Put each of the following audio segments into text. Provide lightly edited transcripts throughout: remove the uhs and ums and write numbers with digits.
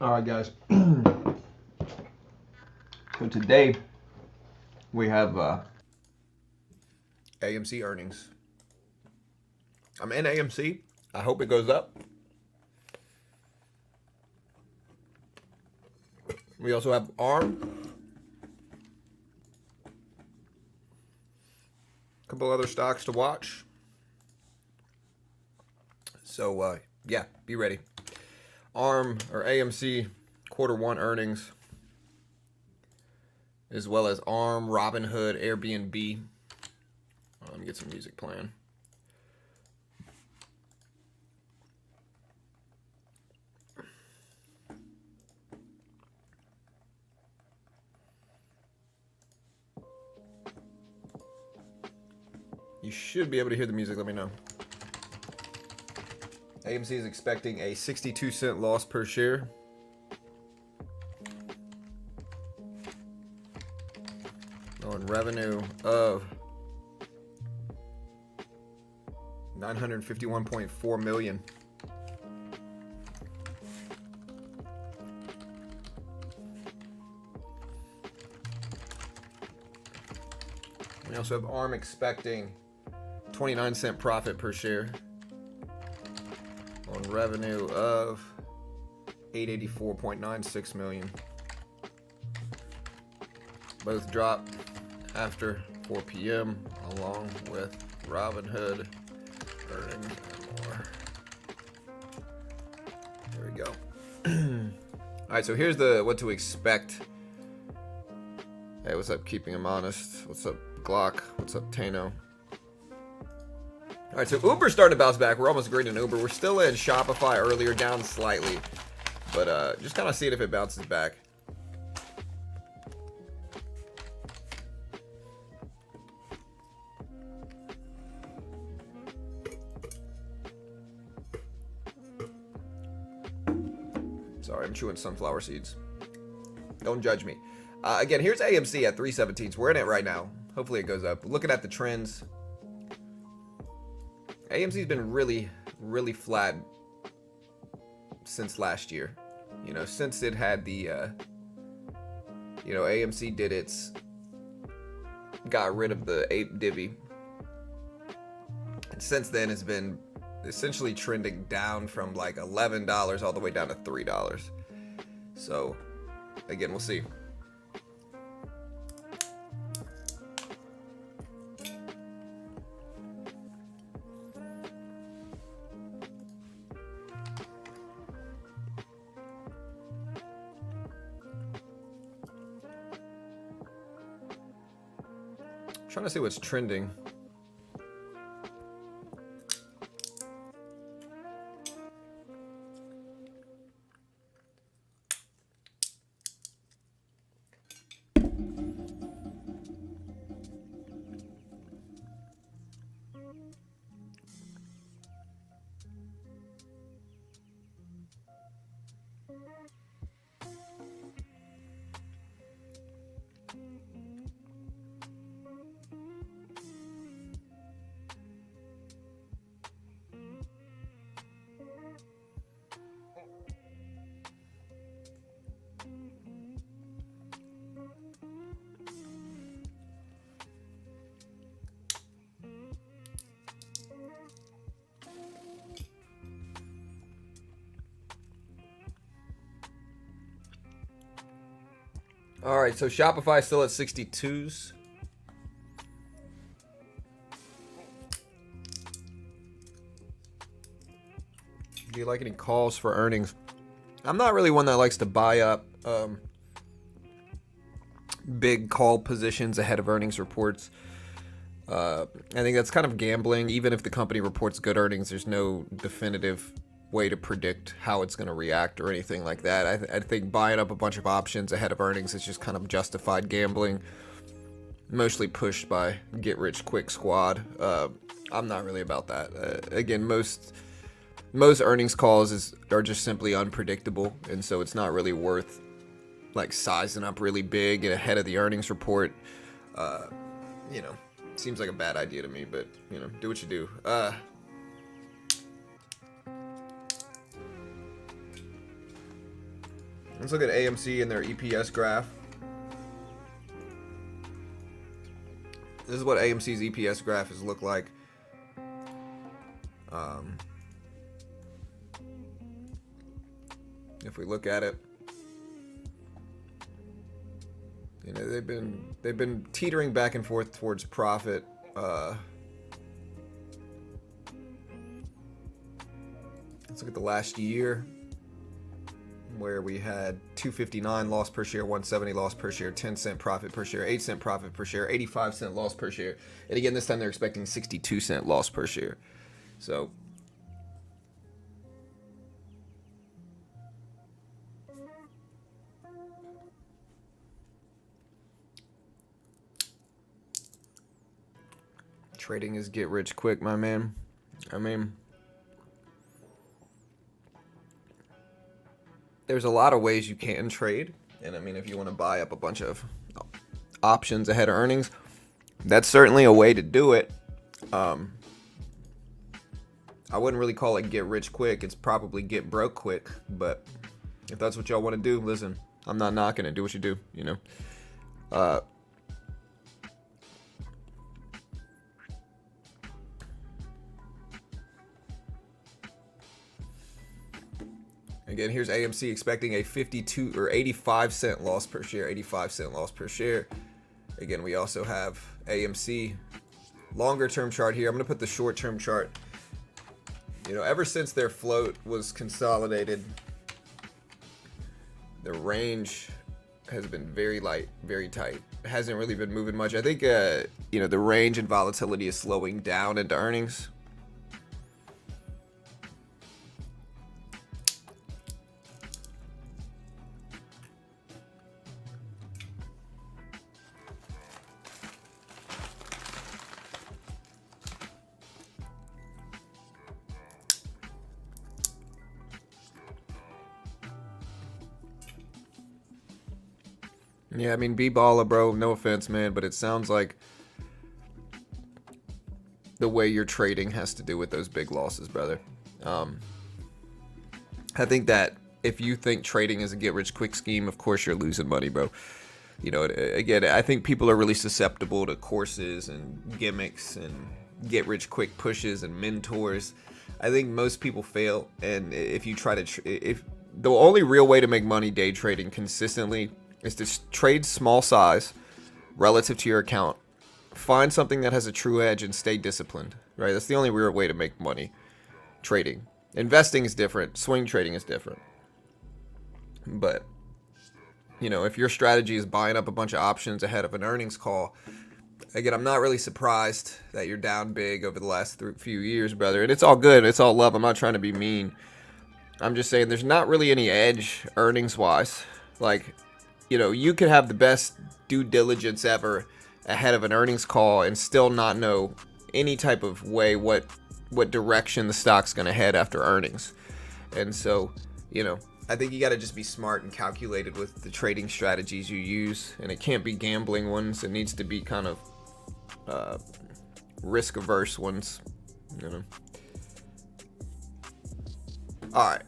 All right, guys. So today we have AMC earnings. I'm in AMC. I hope it goes up. We also have ARM. A couple other stocks to watch. So yeah, be ready. ARM or AMC Q1 earnings, as well as ARM, Robinhood, Airbnb. Let me get some music playing. You should be able to hear the music. Let me know. AMC is expecting a 62-cent loss per share. On revenue of $951.4 million. We also have ARM expecting 29-cent profit per share on revenue of $884.96 million. Both dropped after 4 p.m. along with Robinhood earnings and more. There we go. All right, so here's the what to expect. Hey, what's up, Keeping Him Honest? What's up, Glock? What's up, Tano? All right, so Uber started to bounce back. We're almost great in Uber. We're still in Shopify earlier, down slightly, but just kind of seeing if it bounces back. Sorry, I'm chewing sunflower seeds. Don't judge me. Again, here's AMC at 317. So we're in it right now. Hopefully it goes up. Looking at the trends, AMC's been really, really flat since last year. You know, since it had the, AMC did its, got rid of the ape divvy. And since then, it's been essentially trending down from like $11 all the way down to $3. So, again, we'll see. Trying to see what's trending. All right, so Shopify still at 62s. Do you like any calls for earnings? I'm not really one that likes to buy up big call positions ahead of earnings reports. I think that's kind of gambling. Even if the company reports good earnings, there's no definitive way to predict how it's going to react or anything like that. I think buying up a bunch of options ahead of earnings is just kind of justified gambling, mostly pushed by get-rich-quick squad. I'm not really about that. Again, most earnings calls are just simply unpredictable, and so it's not really worth like sizing up really big ahead of the earnings report. Seems like a bad idea to me, but do what you do. Let's look at AMC and their EPS graph. This is what AMC's EPS graph has looked like. If we look at it, you know, they've been teetering back and forth towards profit. Let's look at the last year, where we had 259 loss per share, 170 loss per share, 10-cent profit per share, 8-cent profit per share, 85-cent loss per share. And again, this time they're expecting 62-cent loss per share. So trading is get rich quick, my man. I mean, there's a lot of ways you can trade. And I mean, if you want to buy up a bunch of options ahead of earnings, that's certainly a way to do it. I wouldn't really call it get rich quick. It's probably get broke quick. But if that's what y'all want to do, listen, I'm not knocking it. Do what you do, you know. Again, here's AMC expecting a 52 or 85-cent loss per share, 85-cent loss per share. Again, we also have AMC longer term chart here. I'm going to put the short term chart. You know, ever since their float was consolidated, the range has been very light, very tight. It hasn't really been moving much. I think, you know, the range and volatility is slowing down into earnings. Yeah, I mean, B-baller, bro. No offense, man, but it sounds like the way you're trading has to do with those big losses, brother. I think that if you think trading is a get-rich-quick scheme, of course you're losing money, bro. You know, again, I think people are really susceptible to courses and gimmicks and get-rich-quick pushes and mentors. I think most people fail, and if you try to, if the only real way to make money day trading consistently is to trade small size relative to your account. Find something that has a true edge and stay disciplined, right? That's the only real way to make money trading. Investing is different. Swing trading is different. But, you know, if your strategy is buying up a bunch of options ahead of an earnings call, again, I'm not really surprised that you're down big over the last few years, brother. And it's all good. It's all love. I'm not trying to be mean. I'm just saying there's not really any edge earnings-wise. Like, you know, you could have the best due diligence ever ahead of an earnings call and still not know any type of way what direction the stock's going to head after earnings. And so, you know, I think you got to just be smart and calculated with the trading strategies you use. And it can't be gambling ones. It needs to be kind of risk-averse ones, you know. All right.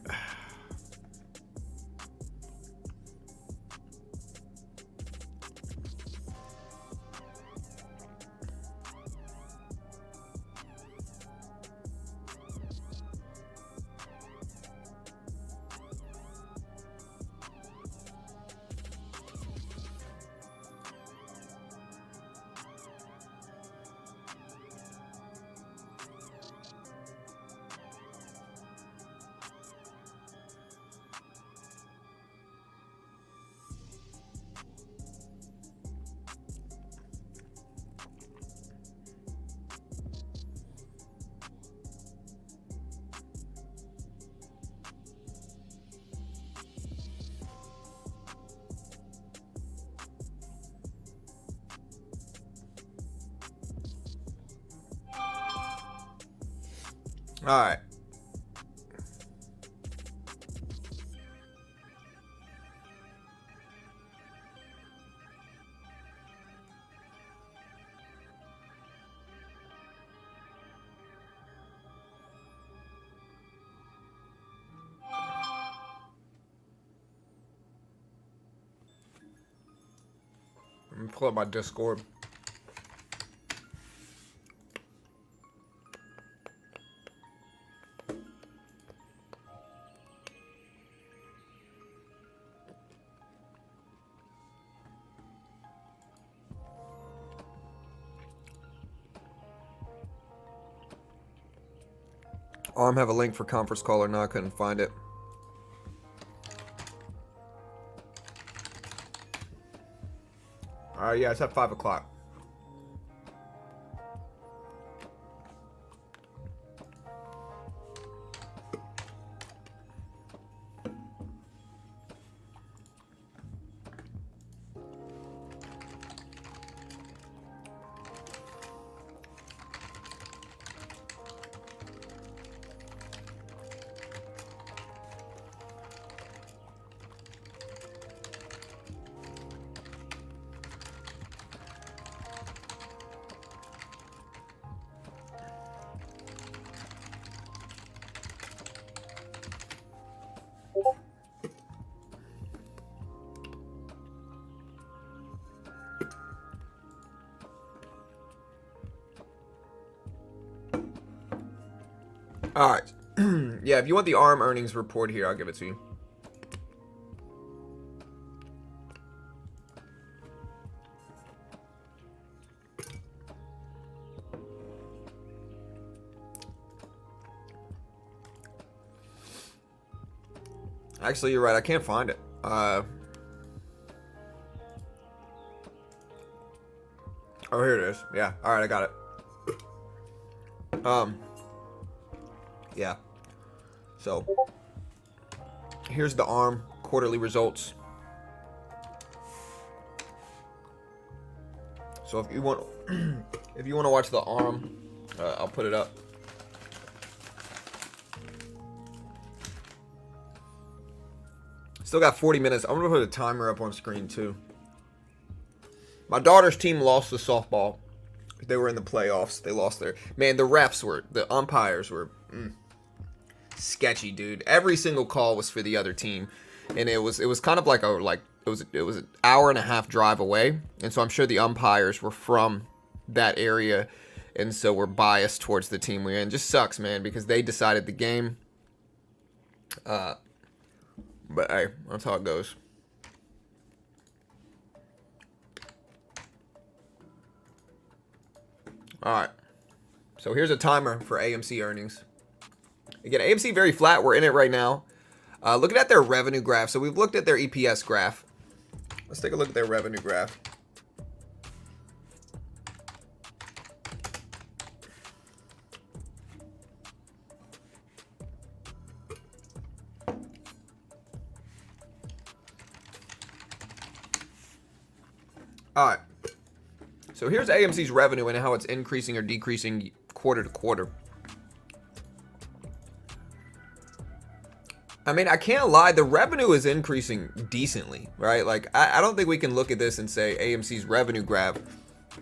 All right. me pull up my Discord. Arm have a link for conference call or not? Couldn't find it. Yeah, it's at 5 o'clock. All right. Yeah, if you want the ARM earnings report here, I'll give it to you. Actually, you're right. I can't find it. Oh, here it is. Yeah. All right, I got it. Yeah. So, here's the ARM quarterly results. So if you want, if you want to watch the ARM, I'll put it up. Still got 40 minutes. I'm gonna put a timer up on screen too. My daughter's team lost the softball. They were in the playoffs. They lost their man. The umpires were sketchy, dude. Every single call was for the other team, and it was kind of like it was an hour and a half drive away, and so I'm sure the umpires were from that area, and so we're biased towards the team we're in. Just sucks, man, because they decided the game. But hey, that's how it goes. All right. So here's a timer for AMC earnings. Again, AMC very flat. We're in it right now. Looking at their revenue graph. So we've looked at their EPS graph. Let's take a look at their revenue graph. All right. So here's AMC's revenue and how it's increasing or decreasing quarter to quarter. I mean, I can't lie. The revenue is increasing decently, right? Like, I don't think we can look at this and say AMC's revenue graph.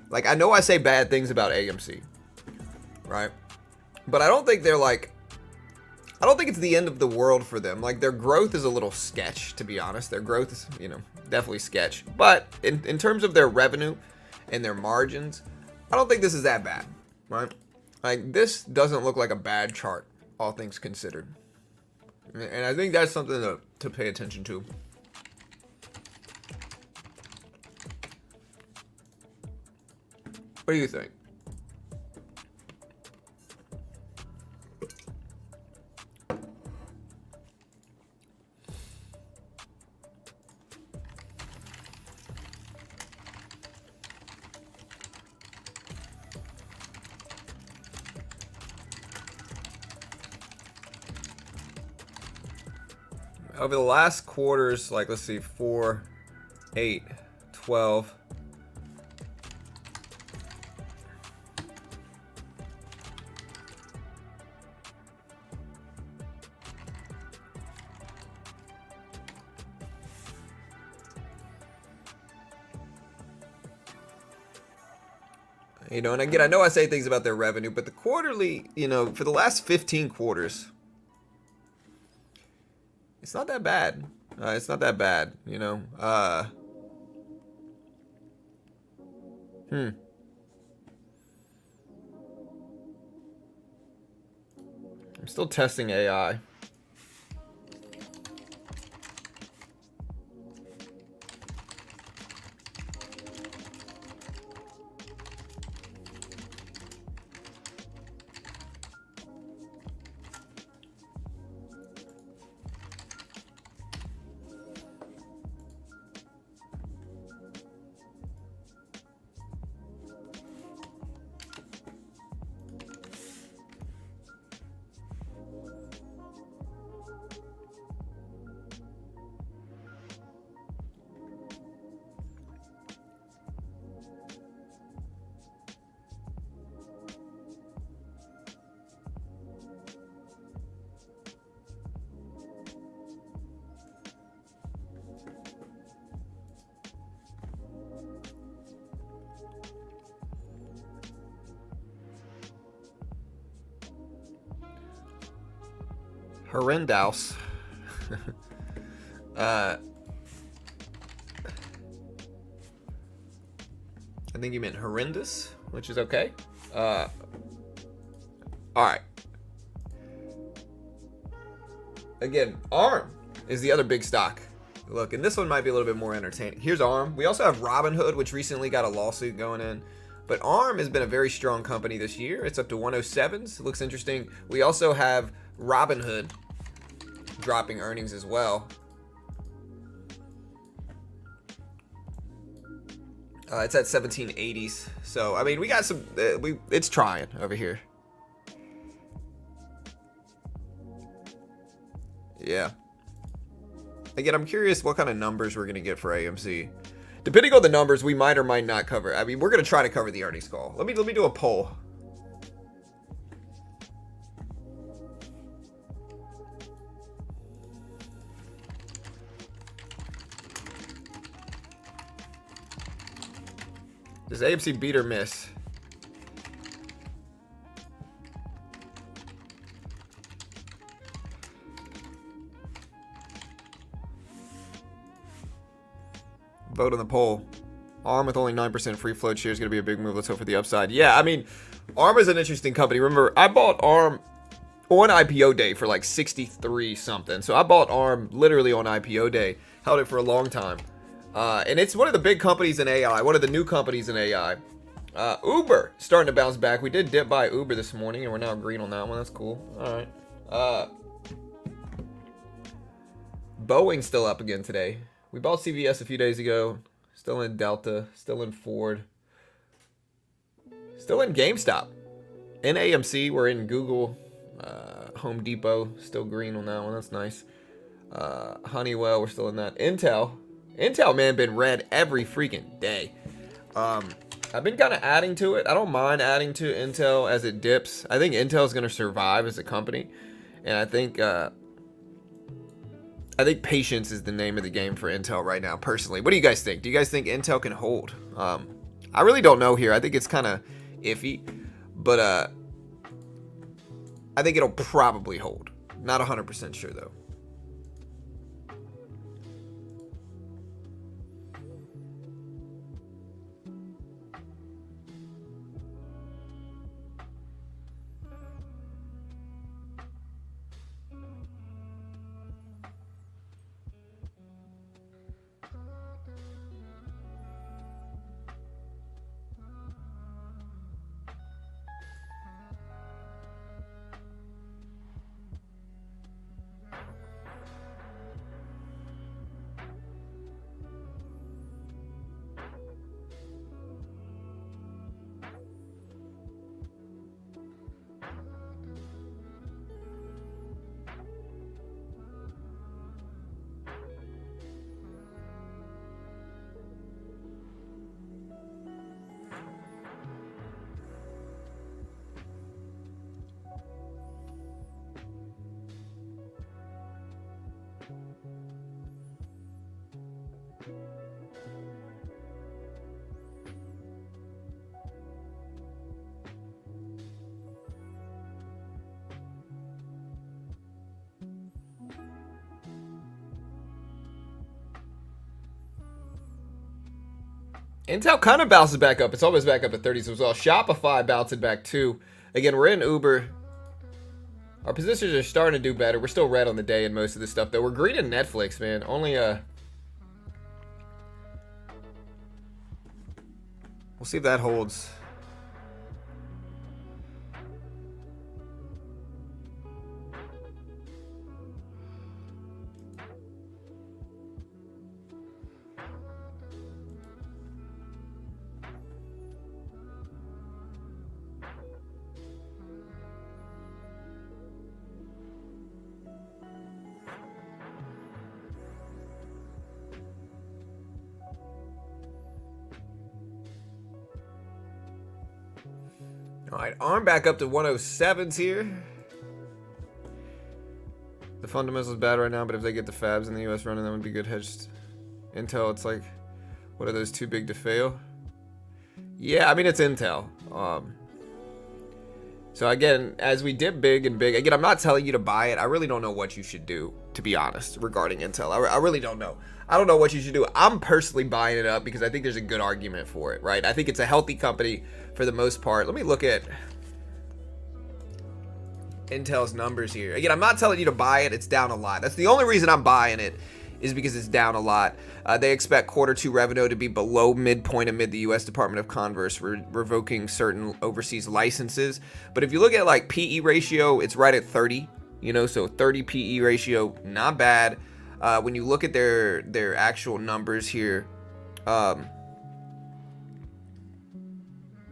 Like, I know I say bad things about AMC, right? But I don't think they're like, I don't think it's the end of the world for them. Like, their growth is a little sketch, to be honest. Their growth is, definitely sketch. But in terms of their revenue and their margins, I don't think this is that bad, right? Like, this doesn't look like a bad chart, all things considered. And I think that's something to pay attention to. What do you think? Over the last quarters, like, let's see, 4, 8, 12. And again, I know I say things about their revenue, but the quarterly, for the last 15 quarters, it's not that bad. It's not that bad, I'm still testing AI. Horrendous. I think you meant horrendous, which is okay. All right. Again, ARM is the other big stock. Look, and this one might be a little bit more entertaining. Here's ARM. We also have Robinhood, which recently got a lawsuit going in. But ARM has been a very strong company this year. It's up to 107s. It looks interesting. We also have Robinhood dropping earnings as well. It's at 1780s. So, I mean, we got some... it's trying over here. Yeah. Again, I'm curious what kind of numbers we're going to get for AMC. Depending on the numbers, we might or might not cover. I mean, we're going to try to cover the earnings call. Let me do a poll. Does AMC beat or miss? Vote on the poll. ARM with only 9% free float share is going to be a big move. Let's hope for the upside. Yeah, I mean, ARM is an interesting company. Remember, I bought ARM on IPO day for like 63 something. So I bought ARM literally on IPO day. Held it for a long time. And it's one of the big companies in AI. One of the new companies in AI. Uber starting to bounce back. We did dip by Uber this morning, and we're now green on that one. That's cool. All right. Boeing's still up again today. We bought CVS a few days ago. Still in Delta. Still in Ford. Still in GameStop. In AMC. We're in Google. Home Depot. Still green on that one. That's nice. Honeywell. We're still in that. Intel. Intel, man, been red every freaking day. I've been kind of adding to it. I don't mind adding to Intel as it dips. I think Intel is going to survive as a company. And I think patience is the name of the game for Intel right now, personally. What do you guys think? Do you guys think Intel can hold? I really don't know here. I think it's kind of iffy. But I think it'll probably hold. Not 100% sure, though. Intel kind of bounces back up. It's always back up at 30s as well. Shopify bouncing back too. Again, we're in Uber. Our positions are starting to do better. We're still red on the day in most of this stuff, though. We're green in Netflix, man. Only, we'll see if that holds. All right, ARM back up to 107s here. The fundamentals bad right now, but if they get the fabs in the US running, that would be good hedged. Intel, it's like, what are those too big to fail? Yeah, I mean, it's Intel. So again, as we dip big and big, again, I'm not telling you to buy it. I really don't know what you should do, to be honest, regarding Intel. I really don't know. I don't know what you should do. I'm personally buying it up because I think there's a good argument for it, right? I think it's a healthy company for the most part. Let me look at Intel's numbers here. Again, I'm not telling you to buy it. It's down a lot. That's the only reason I'm buying it, is because it's down a lot. They expect Q2 revenue to be below midpoint amid the U.S. Department of Commerce revoking certain overseas licenses. But if you look at like PE ratio, it's right at 30. You know, so 30 PE ratio, not bad. When you look at their actual numbers here,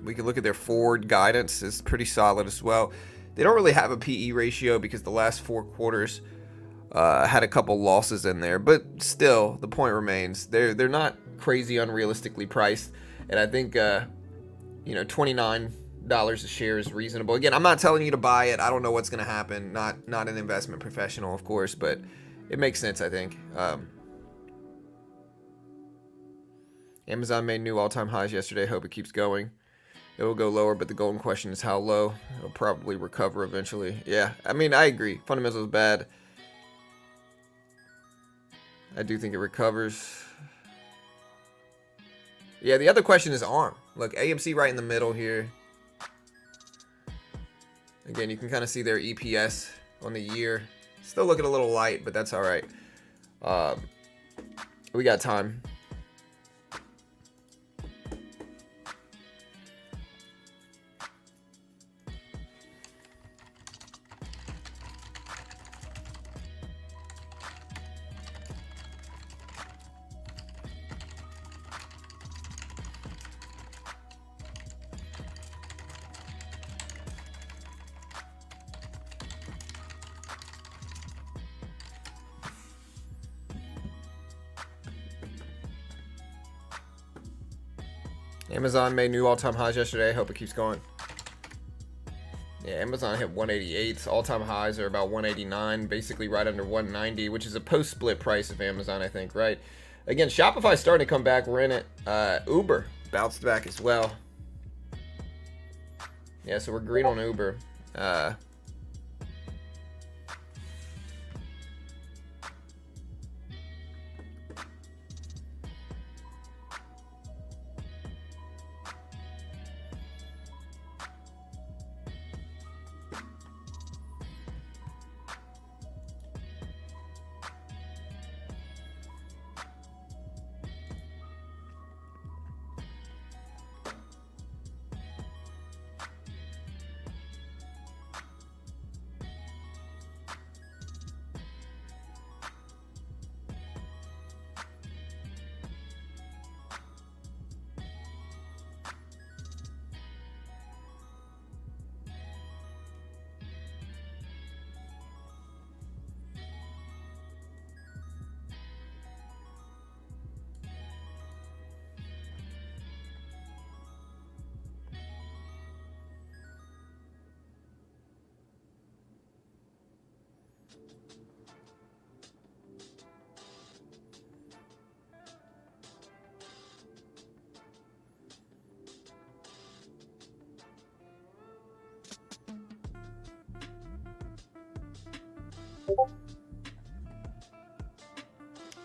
we can look at their forward guidance. It's pretty solid as well. They don't really have a PE ratio because the last 4 quarters had a couple losses in there, but still, the point remains they're not crazy unrealistically priced, and I think $29 a share is reasonable. Again, I'm not telling you to buy it. I don't know what's going to happen. Not an investment professional, of course, but it makes sense, I think. Amazon made new all-time highs yesterday. Hope it keeps going. It will go lower, but the golden question is how low. It'll probably recover eventually. Yeah, I mean, I agree. Fundamentals bad. I do think it recovers. Yeah, the other question is ARM. Look, AMC right in the middle here. Again, you can kind of see their EPS on the year. Still looking a little light, but that's all right. We got time. Amazon made new all-time highs yesterday. Hope it keeps going. Yeah, Amazon hit 188. All-time highs are about 189, basically right under 190, which is a post-split price of Amazon, I think, right? Again, Shopify's starting to come back. We're in it. Uber bounced back as well. Yeah, so we're green on Uber.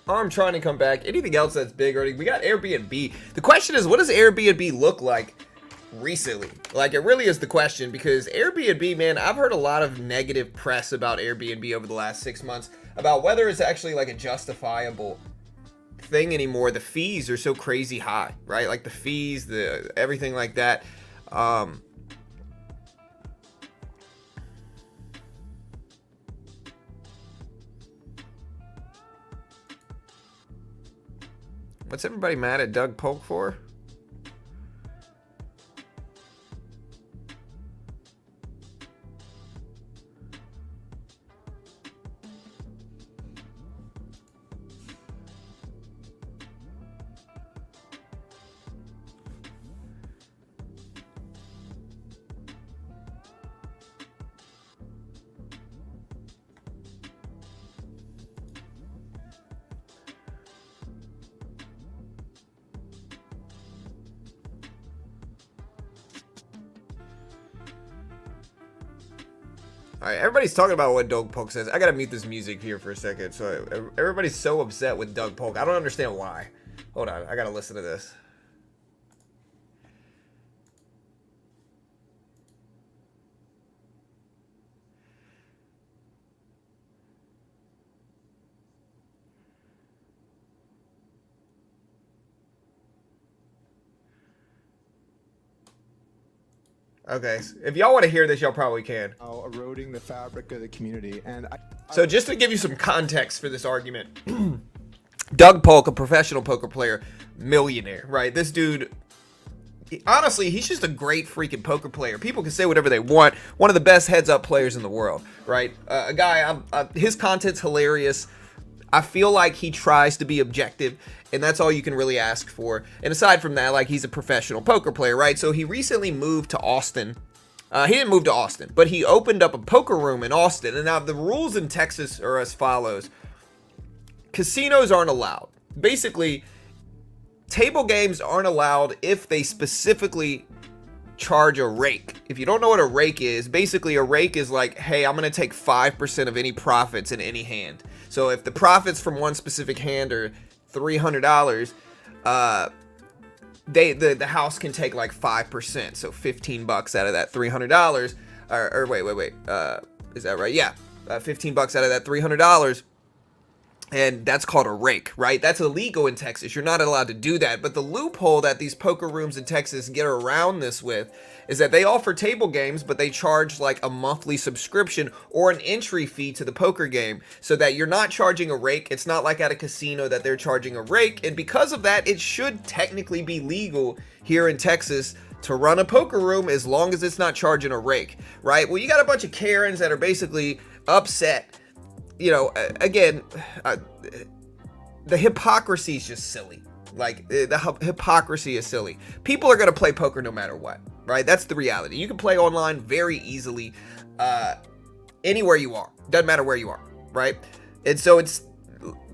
Arm trying to come back. Anything else that's big already? We got Airbnb. The question is, what does Airbnb look like recently? Like, it really is the question, because Airbnb, man, I've heard a lot of negative press about Airbnb over the last 6 months about whether it's actually like a justifiable thing anymore. The fees are so crazy high, right? Like the fees, the everything like that. What's everybody mad at Doug Polk for? All right, everybody's talking about what Doug Polk says. I gotta mute this music here for a second. So everybody's so upset with Doug Polk. I don't understand why. Hold on, I gotta listen to this. Okay, if y'all want to hear this, y'all probably can. Eroding the fabric of the community. And so just to give you some context for this argument, Doug Polk, a professional poker player, millionaire, right? This dude, honestly, he's just a great freaking poker player. People can say whatever they want. One of the best heads-up players in the world, right? A guy, his content's hilarious. I feel like he tries to be objective, and that's all you can really ask for. And aside from that, like, he's a professional poker player, right? So he recently moved to Austin. He didn't move to Austin, but he opened up a poker room in Austin. And now the rules in Texas are as follows. Casinos aren't allowed. Basically, table games aren't allowed if they specifically charge a rake. If you don't know what a rake is, basically a rake is like, hey, I'm going to take 5% of any profits in any hand. So if the profits from one specific hand are $300, the house can take like 5%, so $15 out of that $300. Or wait, is that right? Yeah, $15 out of that $300. And that's called a rake, right? That's illegal in Texas. You're not allowed to do that. But the loophole that these poker rooms in Texas get around this with is that they offer table games, but they charge like a monthly subscription or an entry fee to the poker game, so that you're not charging a rake. It's not like at a casino that they're charging a rake. And because of that, it should technically be legal here in Texas to run a poker room as long as it's not charging a rake, right? Well, you got a bunch of Karens that are basically upset. You know, again, the hypocrisy is just silly. Like, the hypocrisy is silly. People are going to play poker no matter what, right? That's the reality. You can play online very easily anywhere you are. Doesn't matter where you are, right? And so it's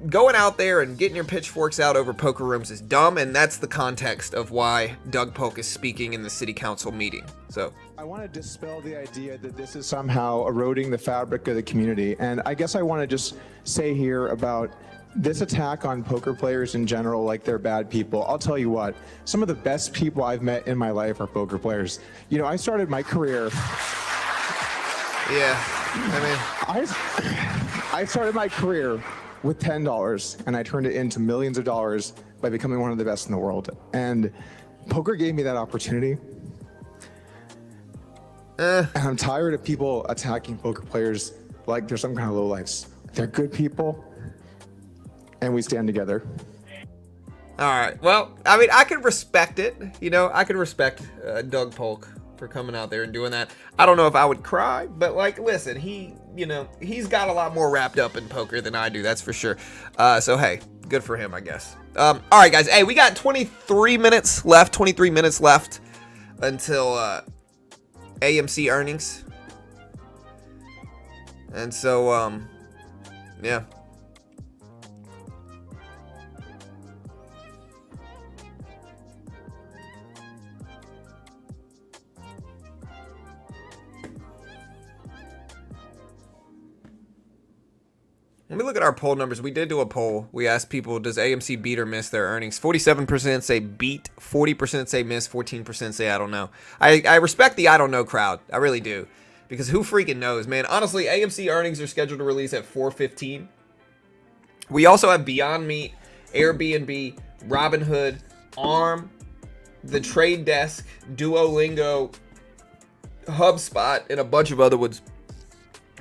going out there and getting your pitchforks out over poker rooms is dumb, and that's the context of why Doug Polk is speaking in the city council meeting. So I want to dispel the idea that this is somehow eroding the fabric of the community. And I guess I want to just say here about this attack on poker players in general, like they're bad people. I'll tell you what, some of the best people I've met in my life are poker players. You know, I started my career. Yeah, I mean, I started my career with $10, and I turned it into millions of dollars by becoming one of the best in the world. And poker gave me that opportunity. And I'm tired of people attacking poker players like they're some kind of lowlifes. They're good people, and we stand together. All right. Well, I mean, I can respect it. You know, I can respect Doug Polk for coming out there and doing that. I don't know if I would cry, but like, listen, he's got a lot more wrapped up in poker than I do. That's for sure. So, hey, good for him, I guess. All right, guys. Hey, we got 23 minutes left until AMC earnings. And so, yeah. Let me look at our poll numbers. We did do a poll. We asked people, does AMC beat or miss their earnings? 47% say beat, 40% say miss, 14% say I don't know. I respect the I don't know crowd. I really do. Because who freaking knows, man? Honestly, AMC earnings are scheduled to release at 4:15. We also have Beyond Meat, Airbnb, Robinhood, ARM, The Trade Desk, Duolingo, HubSpot, and a bunch of other ones.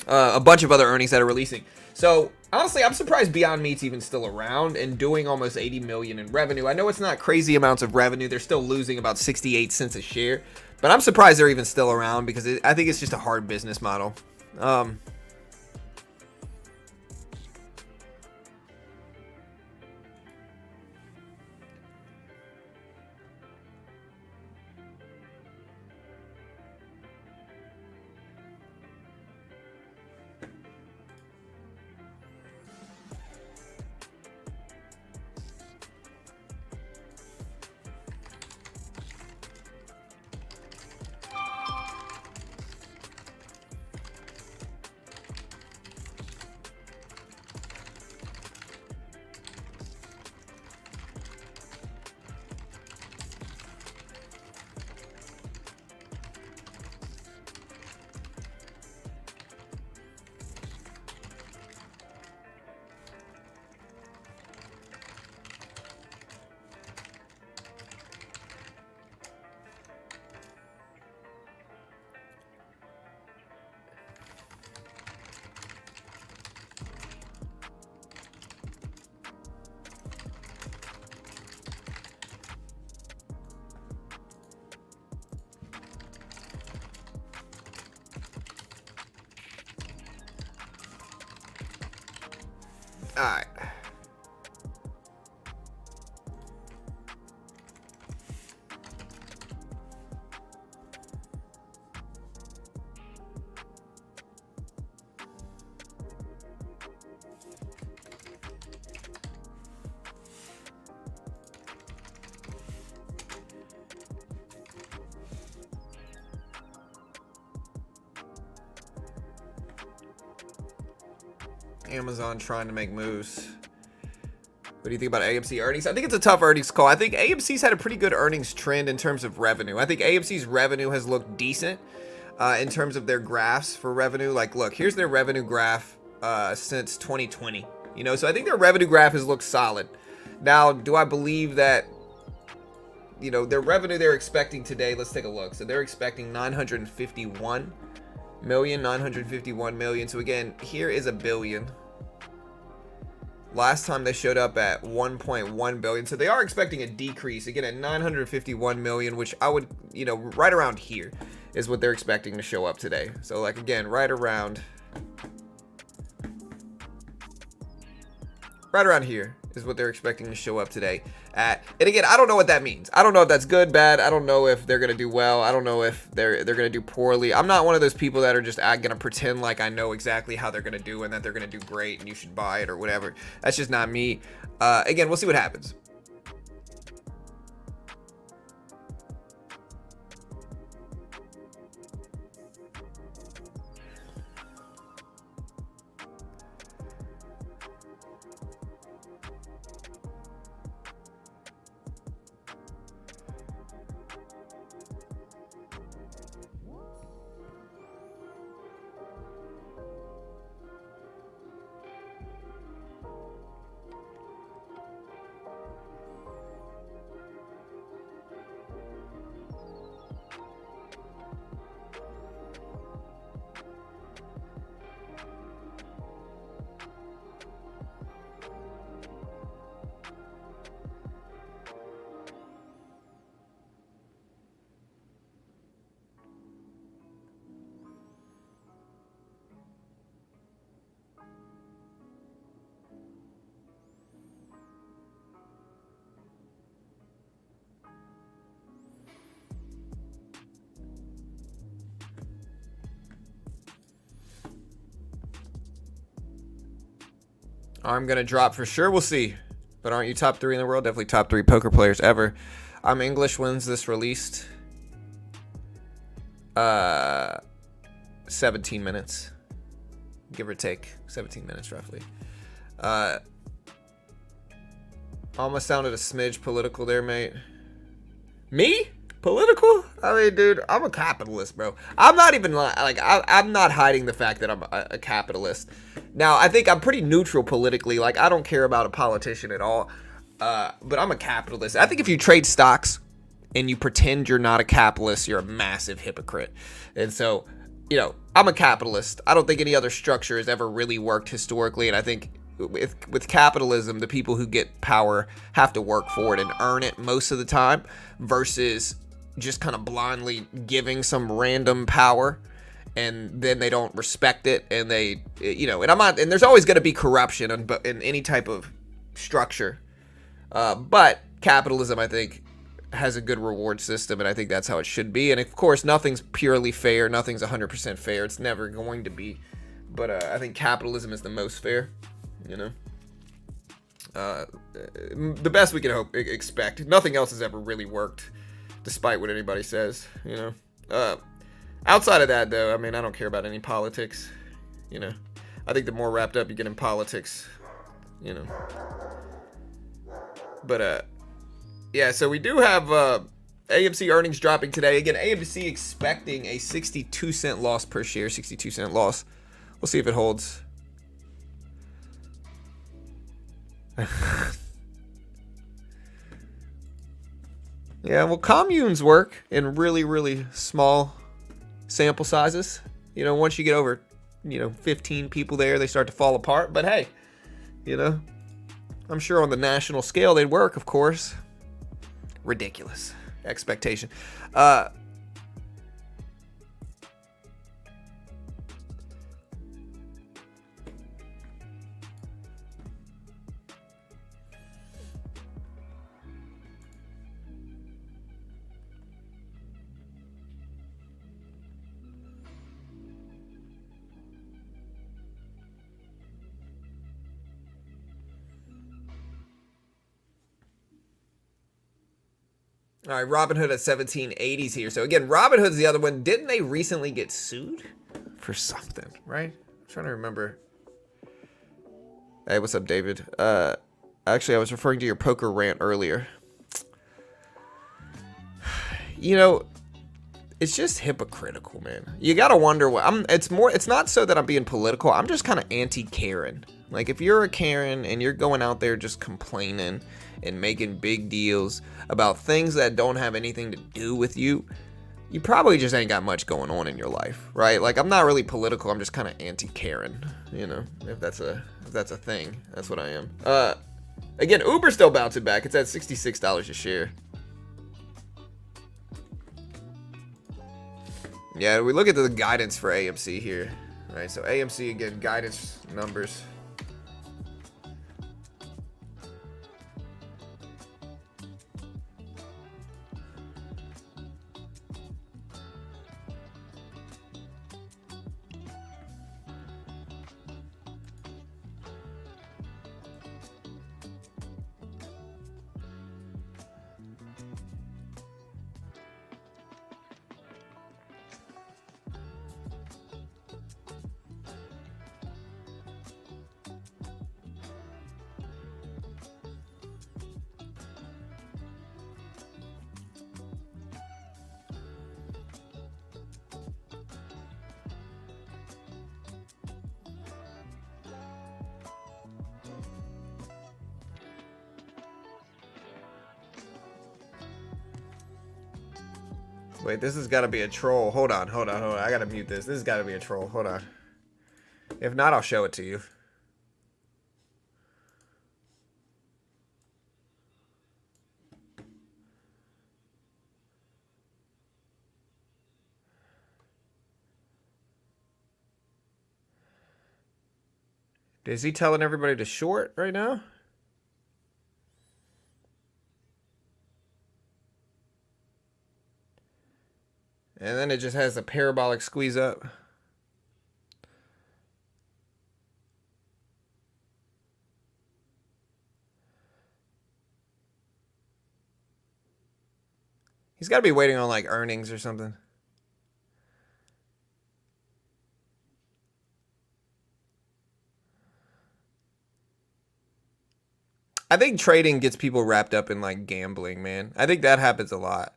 A bunch of other earnings that are releasing. So honestly, I'm surprised Beyond Meat's even still around and doing almost 80 million in revenue. I know it's not crazy amounts of revenue. They're still losing about 68 cents a share, but I'm surprised they're even still around because I think it's just a hard business model. All right. Amazon trying to make moves. What do you think about AMC earnings? I think it's a tough earnings call. I think AMC's had a pretty good earnings trend in terms of revenue. I think AMC's revenue has looked decent in terms of their graphs for revenue. Like, look, here's their revenue graph since 2020. You know, so I think their revenue graph has looked solid. Now, do I believe that, you know, their revenue they're expecting today, let's take a look. So they're expecting 951 million. So again, here is a billion. Last time they showed up at 1.1 billion. So they are expecting a decrease again at 951 million, which I would, you know, right around here is what they're expecting to show up today. So like, again, right around here is what they're expecting to show up today at. And again, I don't know what that means. I don't know if that's good, bad. I don't know if they're going to do well. I don't know if they're going to do poorly. I'm not one of those people that are just going to pretend like I know exactly how they're going to do and that they're going to do great and you should buy it or whatever. That's just not me. Again, we'll see what happens. I'm going to drop for sure. We'll see. But aren't you top 3 in the world? Definitely top 3 poker players ever. I'm English. When's this released? 17 minutes. Give or take. 17 minutes roughly. Uh, almost sounded a smidge political there, mate. Me? Political? I mean, dude, I'm a capitalist, bro. I'm not even like I'm not hiding the fact that I'm a capitalist. Now, I think I'm pretty neutral politically. Like, I don't care about a politician at all. But I'm a capitalist. I think if you trade stocks and you pretend you're not a capitalist, you're a massive hypocrite. And so, you know, I'm a capitalist. I don't think any other structure has ever really worked historically. And I think with capitalism, the people who get power have to work for it and earn it most of the time versus just kind of blindly giving some random power and then they don't respect it and they, you know, and I'm not, and there's always going to be corruption in any type of structure. But capitalism, I think, has a good reward system, and I think that's how it should be. And of course, nothing's purely fair. Nothing's 100% fair. It's never going to be. But I think capitalism is the most fair, you know. The best we can expect. Nothing else has ever really worked, despite what anybody says, you know. Outside of that, though, I mean, I don't care about any politics, you know. I think the more wrapped up you get in politics, you know. But, yeah, so we do have AMC earnings dropping today. Again, AMC expecting a 62-cent loss per share, 62-cent loss. We'll see if it holds. Yeah, well, communes work in really, really small sample sizes. You know, once you get over, 15 people there, they start to fall apart. But hey, I'm sure on the national scale they'd work, of course. Ridiculous expectation. All right, Robinhood at 1780s here. So again, Robinhood's the other one. Didn't they recently get sued for something, right? I'm trying to remember. Hey, what's up, David? Actually, I was referring to your poker rant earlier. It's just hypocritical, man. You gotta wonder what it's not so that I'm being political. I'm just kind of anti-Karen. Like, if you're a Karen and you're going out there just complaining and making big deals about things that don't have anything to do with you, you probably just ain't got much going on in your life, right? Like, I'm not really political. I'm just kind of anti-Karen, if that's a thing. That's what I am. Again, Uber's still bouncing back. It's at $66 a share. Yeah, we look at the guidance for AMC here, right? So AMC, again, guidance numbers. Wait, this has got to be a troll. Hold on. I got to mute this. This has got to be a troll. Hold on. If not, I'll show it to you. Is he telling everybody to short right now? And then it just has a parabolic squeeze up. He's got to be waiting on like earnings or something. I think trading gets people wrapped up in like gambling, man. I think that happens a lot.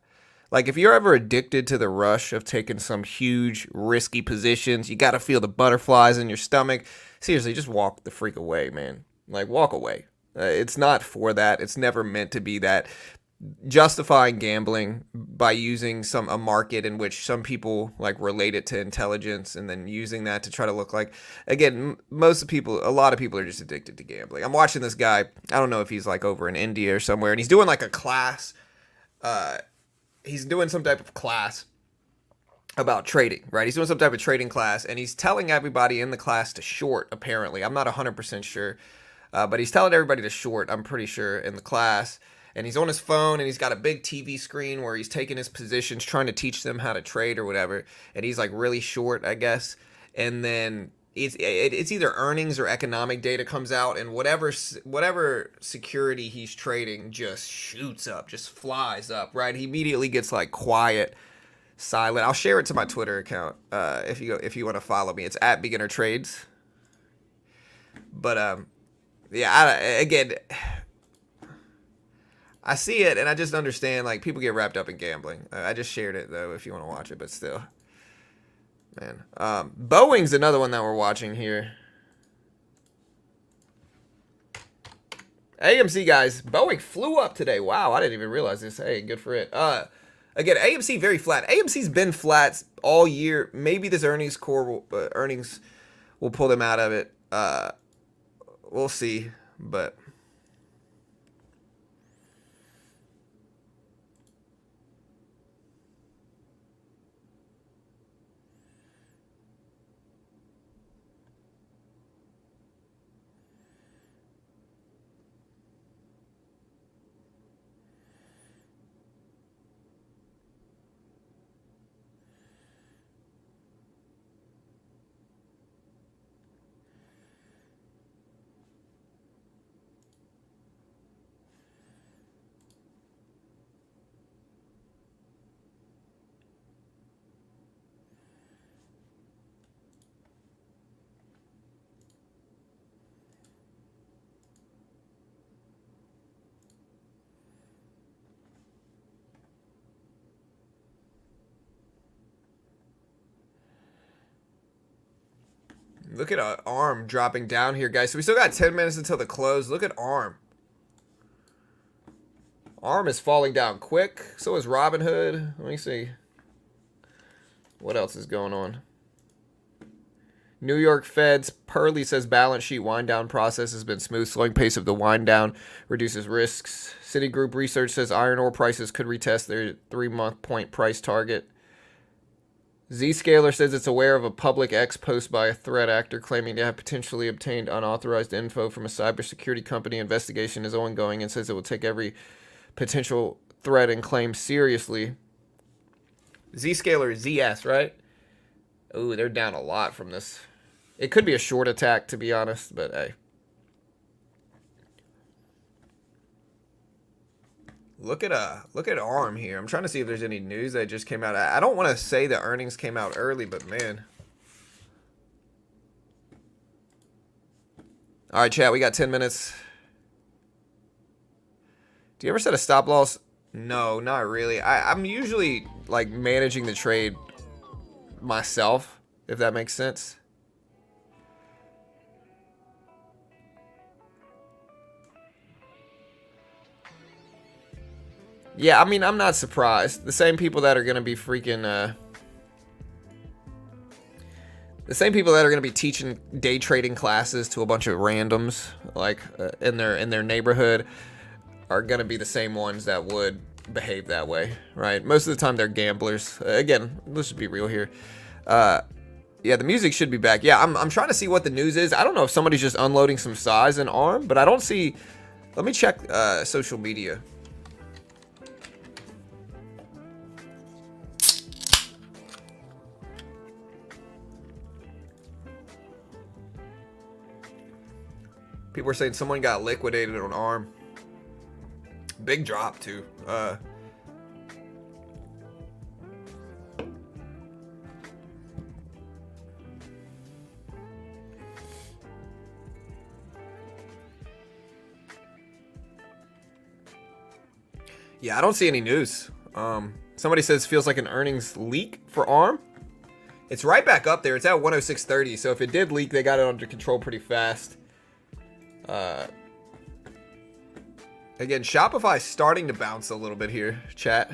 Like if you're ever addicted to the rush of taking some huge risky positions, you got to feel the butterflies in your stomach. Seriously, just walk the freak away, man. Like walk away. It's not for that. It's never meant to be that. Justifying gambling by using a market in which some people like relate it to intelligence and then using that to try to look like, again, a lot of people are just addicted to gambling. I'm watching this guy, I don't know if he's like over in India or somewhere, and he's doing like a class. He's doing some type of class about trading, right? He's doing some type of trading class, and he's telling everybody in the class to short, apparently. I'm not 100% sure, but he's telling everybody to short, I'm pretty sure, in the class. And he's on his phone, and he's got a big TV screen where he's taking his positions, trying to teach them how to trade or whatever. And he's like really short, I guess. And then it's either earnings or economic data comes out, and whatever security he's trading just shoots up, just flies up, right? He immediately gets like quiet, silent. I'll share it to my Twitter account if you want to follow me. It's at Beginner Trades. But again, I see it, and I just understand, like, people get wrapped up in gambling. I just shared it, though, if you want to watch it, but still. Man. Boeing's another one that we're watching here. AMC, guys. Boeing flew up today. Wow, I didn't even realize this. Hey, good for it. Again, AMC very flat. AMC's been flat all year. Maybe this earnings will pull them out of it. We'll see, but... Look at ARM dropping down here, guys. So we still got 10 minutes until the close. Look at ARM. ARM is falling down quick. So is Robinhood. Let me see. What else is going on? New York Fed's Purley says balance sheet wind down process has been smooth. Slowing pace of the wind down reduces risks. Citigroup Research says iron ore prices could retest their 3-month point price target. Zscaler says it's aware of a public X post by a threat actor claiming to have potentially obtained unauthorized info from a cybersecurity company. Investigation is ongoing and says it will take every potential threat and claim seriously. Zscaler, ZS, right? Ooh, they're down a lot from this. It could be a short attack, to be honest, but hey. Look at ARM here. I'm trying to see if there's any news that just came out. I don't want to say the earnings came out early, but man. All right, chat, we got 10 minutes. Do you ever set a stop loss? No, not really. I'm usually like managing the trade myself, if that makes sense. Yeah, I mean, I'm not surprised. The same people that are going to be freaking... the same people that are going to be teaching day trading classes to a bunch of randoms, like, in their neighborhood, are going to be the same ones that would behave that way, right? Most of the time, they're gamblers. Again, let's just be real here. Yeah, the music should be back. Yeah, I'm trying to see what the news is. I don't know if somebody's just unloading some size in ARM, but I don't see... Let me check social media. People are saying someone got liquidated on ARM. Big drop, too. Yeah, I don't see any news. Somebody says feels like an earnings leak for ARM. It's right back up there. It's at 106.30. So if it did leak, they got it under control pretty fast. Again, Shopify is starting to bounce a little bit here, chat.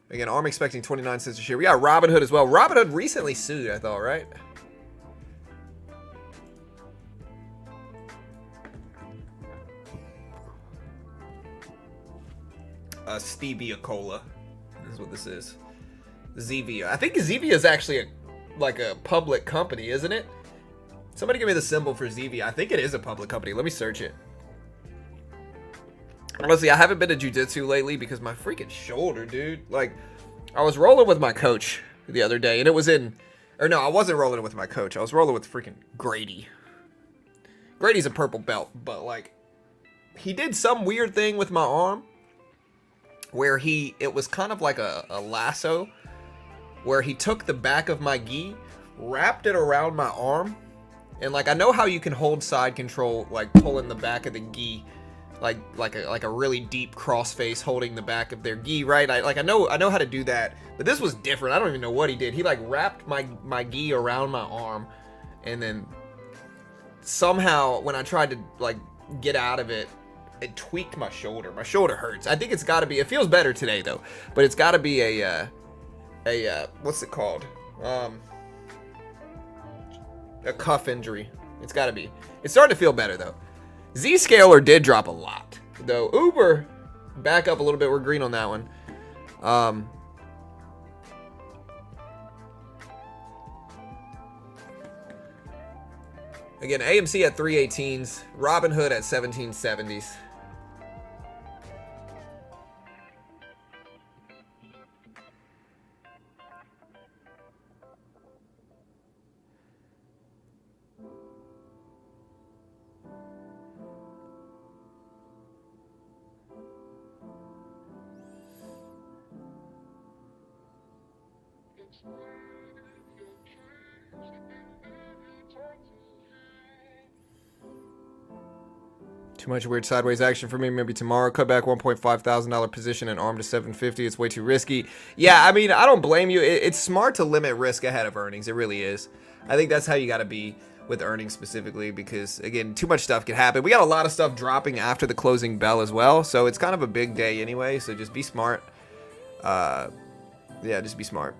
Again, ARM expecting 29 cents a share. We got Robinhood as well. Robinhood recently sued, I thought, right? Stevia Cola. This is what this is. Zevia. I think Zevia is actually a public company, isn't it? Somebody give me the symbol for Zevia. I think it is a public company. Let me search it. Honestly, I haven't been to jiu-jitsu lately because my freaking shoulder, dude. Like, I was rolling with my coach the other day, and it was in... Or no, I wasn't rolling with my coach. I was rolling with freaking Grady. Grady's a purple belt, but, like, he did some weird thing with my arm where it was kind of like a lasso, where he took the back of my gi, wrapped it around my arm, and like I know how you can hold side control, like pulling the back of the gi, like a really deep crossface holding the back of their gi, right? I know how to do that, but this was different. I don't even know what he did. He like wrapped my gi around my arm, and then somehow when I tried to like get out of it, it tweaked my shoulder. My shoulder hurts. I think it's got to be. It feels better today though, but it's got to be a what's it called? A cuff injury. It's got to be. It's starting to feel better though. Zscaler did drop a lot though. Uber back up a little bit. We're green on that one. Again, AMC at 318s, Robinhood at 1770s. Too much weird sideways action for me. Maybe tomorrow. Cut back $1.5 thousand position and ARM to 750. It's way too risky. Yeah, I mean, I don't blame you. It's smart to limit risk ahead of earnings. It really is. I think that's how you got to be with earnings specifically because, again, too much stuff can happen. We got a lot of stuff dropping after the closing bell as well, so it's kind of a big day anyway, so just be smart. Yeah, just be smart.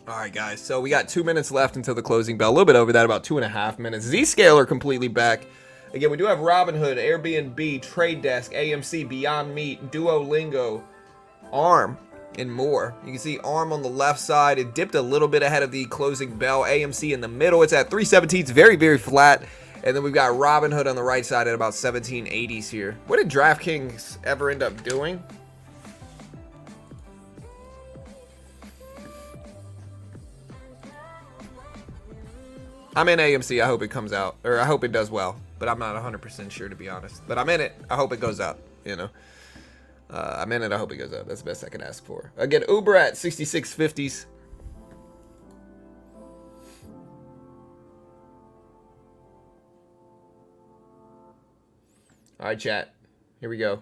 All right, guys. So we got 2 minutes left until the closing bell. A little bit over that, about 2.5 minutes. Zscaler completely back. Again, we do have Robinhood, Airbnb, Trade Desk, AMC, Beyond Meat, Duolingo, ARM, and more. You can see ARM on the left side. It dipped a little bit ahead of the closing bell. AMC in the middle. It's at 317. It's very, very flat. And then we've got Robinhood on the right side at about 1780s here. What did DraftKings ever end up doing? I'm in AMC. I hope it comes out. Or I hope it does well. But I'm not 100% sure, to be honest. But I'm in it. I hope it goes up, you know. I'm in it. I hope it goes up. That's the best I can ask for. Again, Uber at 66.50s. All right, chat. Here we go.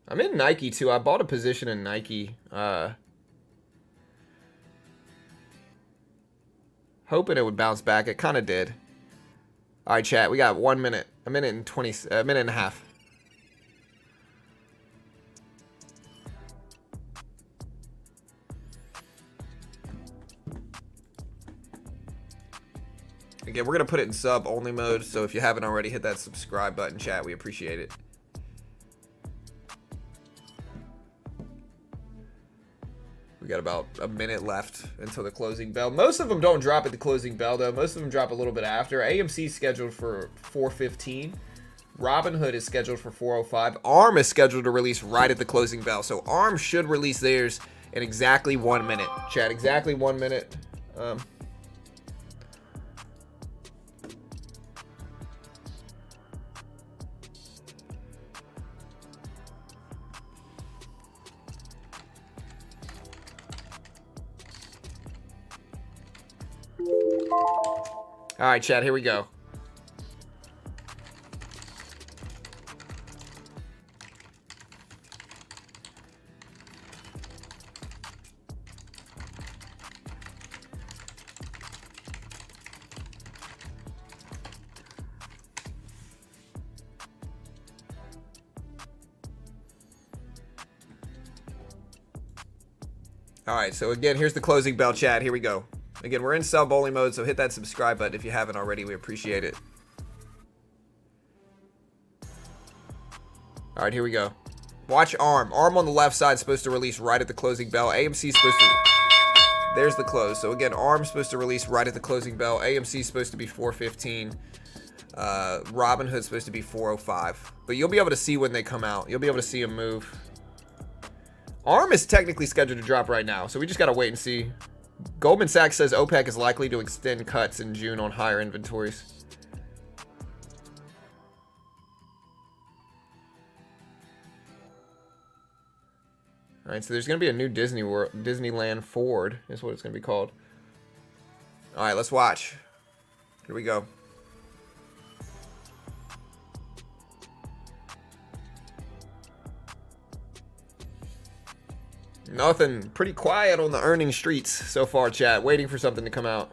I'm in Nike, too. I bought a position in Nike. hoping it would bounce back. It kind of did. All right, chat. We got 1 minute, a minute and 20, a minute and a half. Again, we're going to put it in sub-only mode, so if you haven't already, hit that subscribe button, chat. We appreciate it. We got about a minute left until the closing bell. Most of them don't drop at the closing bell, though. Most of them drop a little bit after. AMC is scheduled for 4:15. Robinhood is scheduled for 4:05. ARM is scheduled to release right at the closing bell. So ARM should release theirs in exactly 1 minute. Chat, exactly 1 minute. All right, chat, here we go. All right, so again, here's the closing bell, chat. Here we go. Again, we're in sub-only mode, so hit that subscribe button if you haven't already. We appreciate it. All right, here we go. Watch ARM. ARM on the left side is supposed to release right at the closing bell. AMC is supposed to... There's the close. So again, ARM is supposed to release right at the closing bell. AMC is supposed to be 4:15. Robinhood is supposed to be 4:05. But you'll be able to see when they come out. You'll be able to see them move. ARM is technically scheduled to drop right now, so we just got to wait and see. Goldman Sachs says OPEC is likely to extend cuts in June on higher inventories. All right, so there's going to be a new Disneyland Ford is what it's going to be called. All right, let's watch. Here we go. Nothing. Pretty quiet on the earnings streets so far, chat. Waiting for something to come out.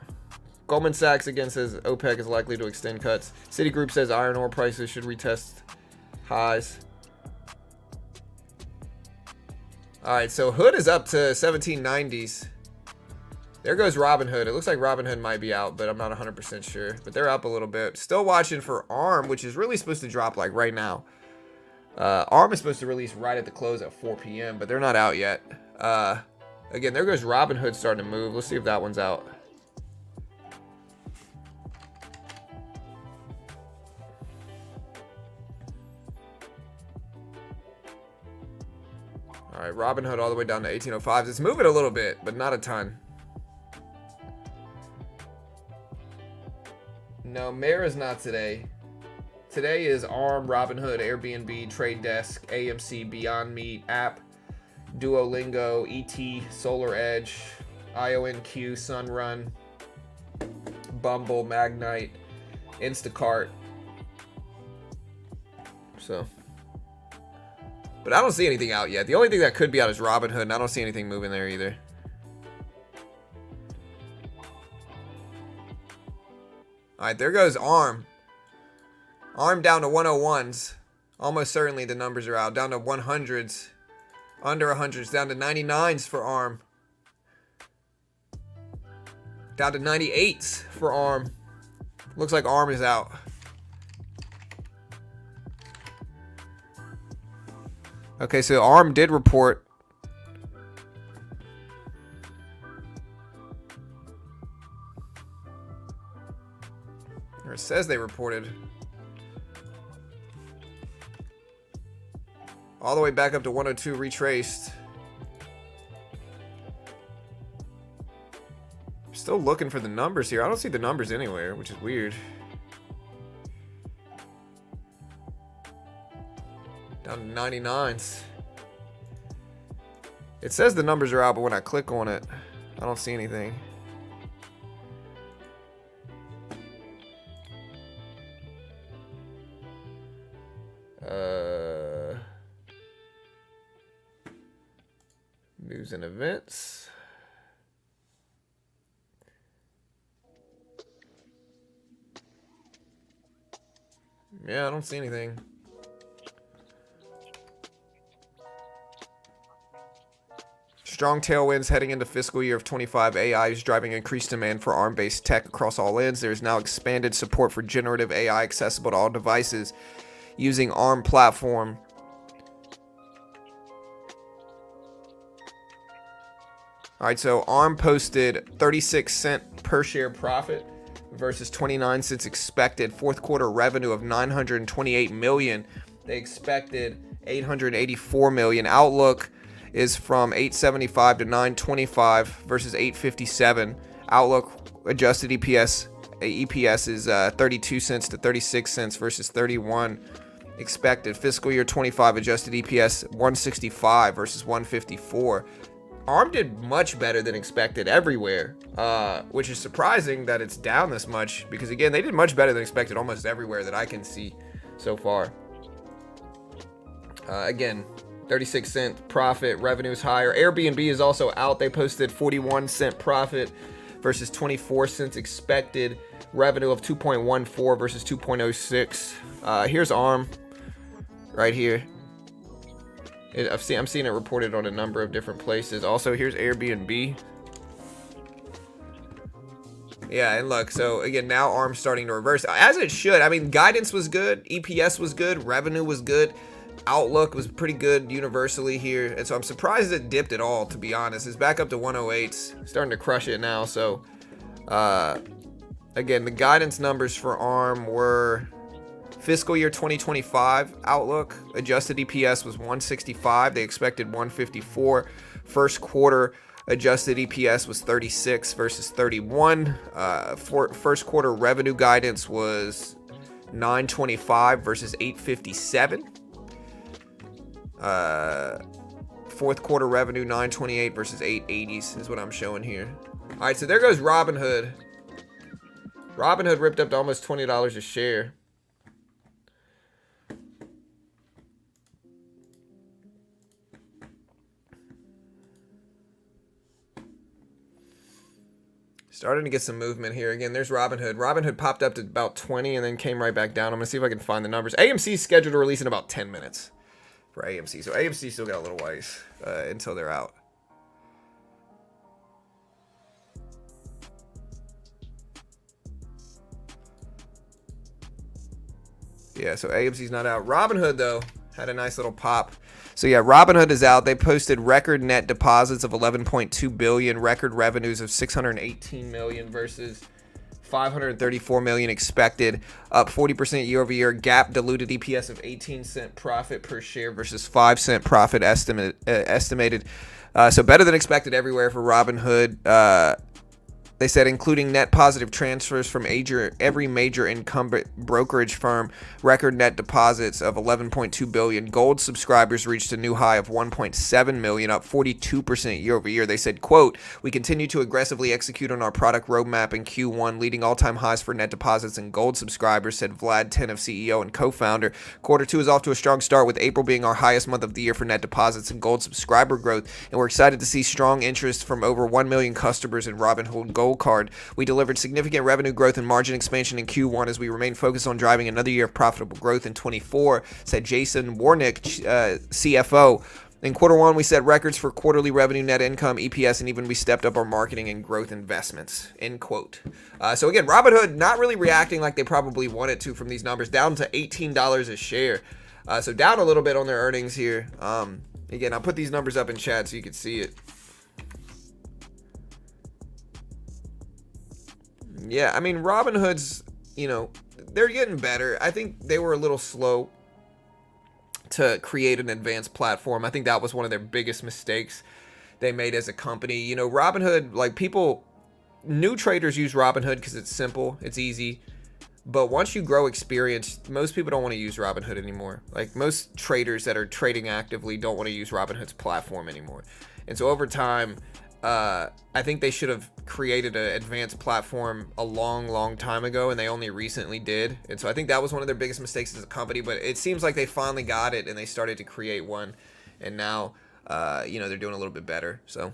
Goldman Sachs again says OPEC is likely to extend cuts. Citigroup says iron ore prices should retest highs. All right, so Hood is up to 1790s. There goes Robinhood. It looks like Robinhood might be out, but I'm not 100% sure. But they're up a little bit. Still watching for ARM, which is really supposed to drop like right now. ARM is supposed to release right at the close at 4 p.m., but they're not out yet. Again, there goes Robinhood starting to move. Let's see if that one's out. All right, Robinhood all the way down to 1805s. It's moving a little bit, but not a ton. No, Mara's not today. Today is ARM, Robinhood, Airbnb, Trade Desk, AMC, Beyond Meat, App, Duolingo, ET, Solar Edge, IONQ, Sunrun, Bumble, Magnite, Instacart. So, but I don't see anything out yet. The only thing that could be out is Robinhood, and I don't see anything moving there either. All right, there goes ARM. ARM down to 101s. Almost certainly the numbers are out. Down to 100s. Under 100s. Down to 99s for ARM. Down to 98s for ARM. Looks like ARM is out. Okay, so ARM did report. Or it says they reported. All the way back up to 102 retraced. Still looking for the numbers here. I don't see the numbers anywhere, which is weird. Down to 99s. It says the numbers are out, but when I click on it, I don't see anything. News and events. Yeah, I don't see anything. Strong tailwinds heading into fiscal year of 25. AI is driving increased demand for ARM-based tech across all ends. There is now expanded support for generative AI accessible to all devices using ARM platform. All right, so ARM posted 36-cent per share profit versus 29 cents expected. Fourth quarter revenue of 928 million. They expected 884 million. Outlook is from 875 to 925 versus 857. Outlook adjusted EPS is 32 cents to 36 cents versus 31 expected. Fiscal year 25 adjusted EPS 165 versus 154. ARM did much better than expected everywhere, which is surprising that it's down this much because, again, they did much better than expected almost everywhere that I can see so far. Again, 36-cent profit, revenue is higher. Airbnb is also out. They posted 41-cent profit versus 24 cents expected. Revenue of 2.14 versus 2.06. Here's ARM right here. I'm seeing it reported on a number of different places. Also, here's Airbnb. Yeah, and look, so again, now ARM's starting to reverse, as it should. I mean, guidance was good, EPS was good, revenue was good, Outlook was pretty good universally here, and so I'm surprised it dipped at all, to be honest. It's back up to 108s, starting to crush it now. So, again, the guidance numbers for ARM were fiscal year 2025 outlook, adjusted EPS was 165. They expected 154. First quarter adjusted EPS was 36 versus 31. First quarter revenue guidance was 925 versus 857. Fourth quarter revenue 928 versus 880s is what I'm showing here. All right, so there goes Robinhood. Robinhood ripped up to almost $20 a share. Starting to get some movement here. Again, there's Robinhood. Robinhood popped up to about 20 and then came right back down. I'm going to see if I can find the numbers. AMC is scheduled to release in about 10 minutes for AMC. So AMC still got a little ways until they're out. Yeah, so AMC's not out. Robinhood, though, had a nice little pop. So yeah, Robinhood is out. They posted record net deposits of 11.2 billion, record revenues of 618 million versus 534 million expected, up 40% year over year. GAAP diluted EPS of 18-cent profit per share versus 5-cent profit estimated. So better than expected everywhere for Robinhood. They said including net positive transfers from every major incumbent brokerage firm, record net deposits of 11.2 billion. Gold subscribers reached a new high of 1.7 million, up 42% year over year. They said, quote, "We continue to aggressively execute on our product roadmap in Q1, leading all-time highs for net deposits and gold subscribers," said Vlad Tenev, CEO and co-founder. Quarter two is off to a strong start, with April being our highest month of the year for net deposits and gold subscriber growth, and we're excited to see strong interest from over 1 million customers in Robinhood Gold Card. We delivered significant revenue growth and margin expansion in Q1 as we remain focused on driving another year of profitable growth in 24, said Jason Warnick, CFO. In quarter one, we set records for quarterly revenue, net income, EPS, and even we stepped up our marketing and growth investments, end quote. So again, Robinhood not really reacting like they probably wanted to from these numbers, down to $18 a share. So down a little bit on their earnings here. Again, I'll put these numbers up in chat so you can see it. Yeah, I mean, Robinhood's, they're getting better. I think they were a little slow to create an advanced platform. I think that was one of their biggest mistakes they made as a company. Robinhood, new traders use Robinhood because it's simple, it's easy. But once you grow experience, most people don't want to use Robinhood anymore. Like, most traders that are trading actively don't want to use Robinhood's platform anymore. And so over time, I think they should have created an advanced platform a long time ago, and they only recently did. And so I think that was one of their biggest mistakes as a company, but it seems like they finally got it and they started to create one, and now, they're doing a little bit better. So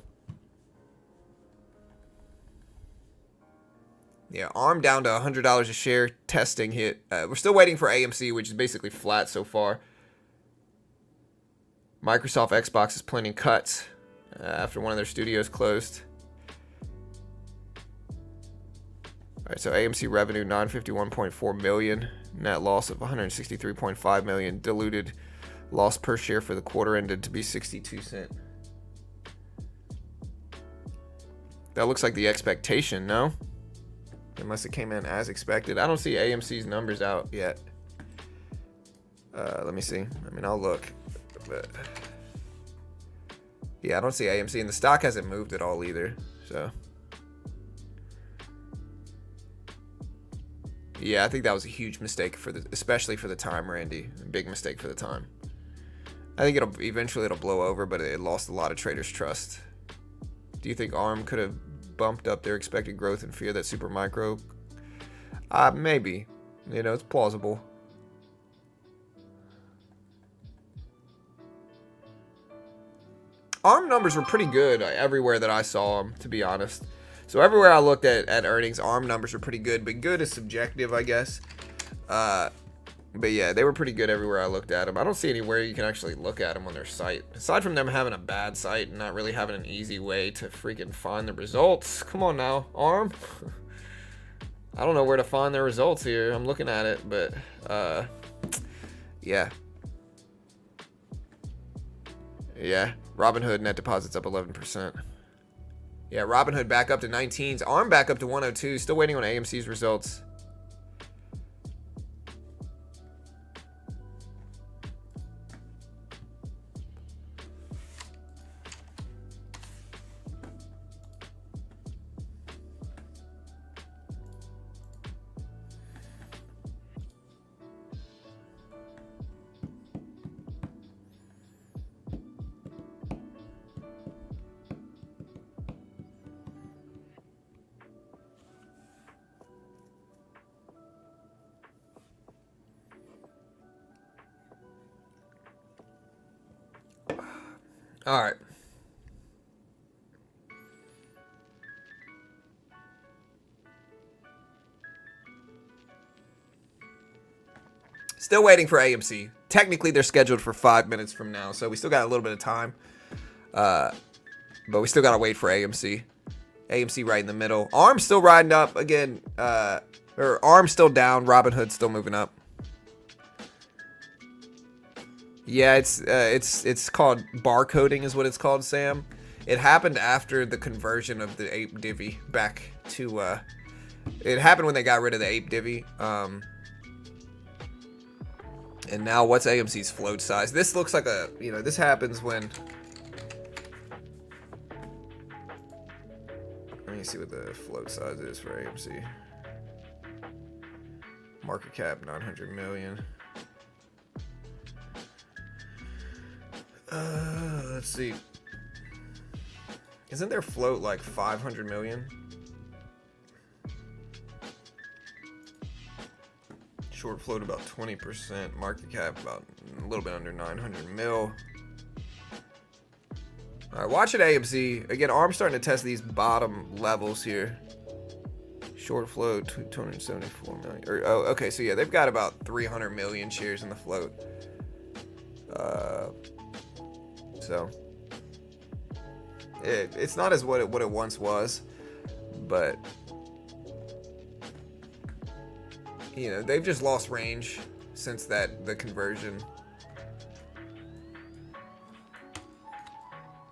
Yeah, ARM down to $100 a share. Testing hit. We're still waiting for AMC, which is basically flat so far. Microsoft Xbox is planning cuts after one of their studios closed. All right, so AMC revenue $951.4 million, net loss of $163.5 million, diluted loss per share for the quarter ended to be 62 cents. That looks like the expectation, no? Unless it came in as expected. I don't see AMC's numbers out yet. Let me see. I mean, I'll look. But yeah, I don't see AMC, and the stock hasn't moved at all either. So yeah, I think that was a huge mistake especially for the time, Randy. A big mistake for the time. I think it'll blow over, but it lost a lot of traders' trust. Do you think ARM could have bumped up their expected growth in fear that Supermicro? Maybe. You know, it's plausible. ARM numbers were pretty good everywhere that I saw them, to be honest. So everywhere I looked at earnings, ARM numbers were pretty good, but good is subjective, I guess. But yeah, they were pretty good everywhere I looked at them. I don't see anywhere you can actually look at them on their site. Aside from them having a bad site and not really having an easy way to freaking find the results. Come on now, ARM. I don't know where to find their results here. I'm looking at it, but yeah. Yeah, Robinhood net deposits up 11%. Yeah, Robinhood back up to 19s. ARM back up to 102. Still waiting on AMC's results. All right. Still waiting for AMC. Technically, they're scheduled for 5 minutes from now, so we still got a little bit of time. But we still got to wait for AMC. AMC right in the middle. ARM still riding up again. Or ARM still down. Robinhood still moving up. Yeah, it's called barcoding is what it's called, Sam. It happened after the conversion of the ape divvy back to it happened when they got rid of the ape divvy. And now what's AMC's float size? This looks like this happens when, let me see what the float size is for AMC. Market cap 900 million. Let's see. Isn't their float like 500 million? Short float about 20%. Market cap about a little bit under 900 mil. All right, watch it AMC. Again, ARM's starting to test these bottom levels here. Short float, 274 million. Okay, so yeah, they've got about 300 million shares in the float. So it's not as what it once was, but they've just lost range since the conversion.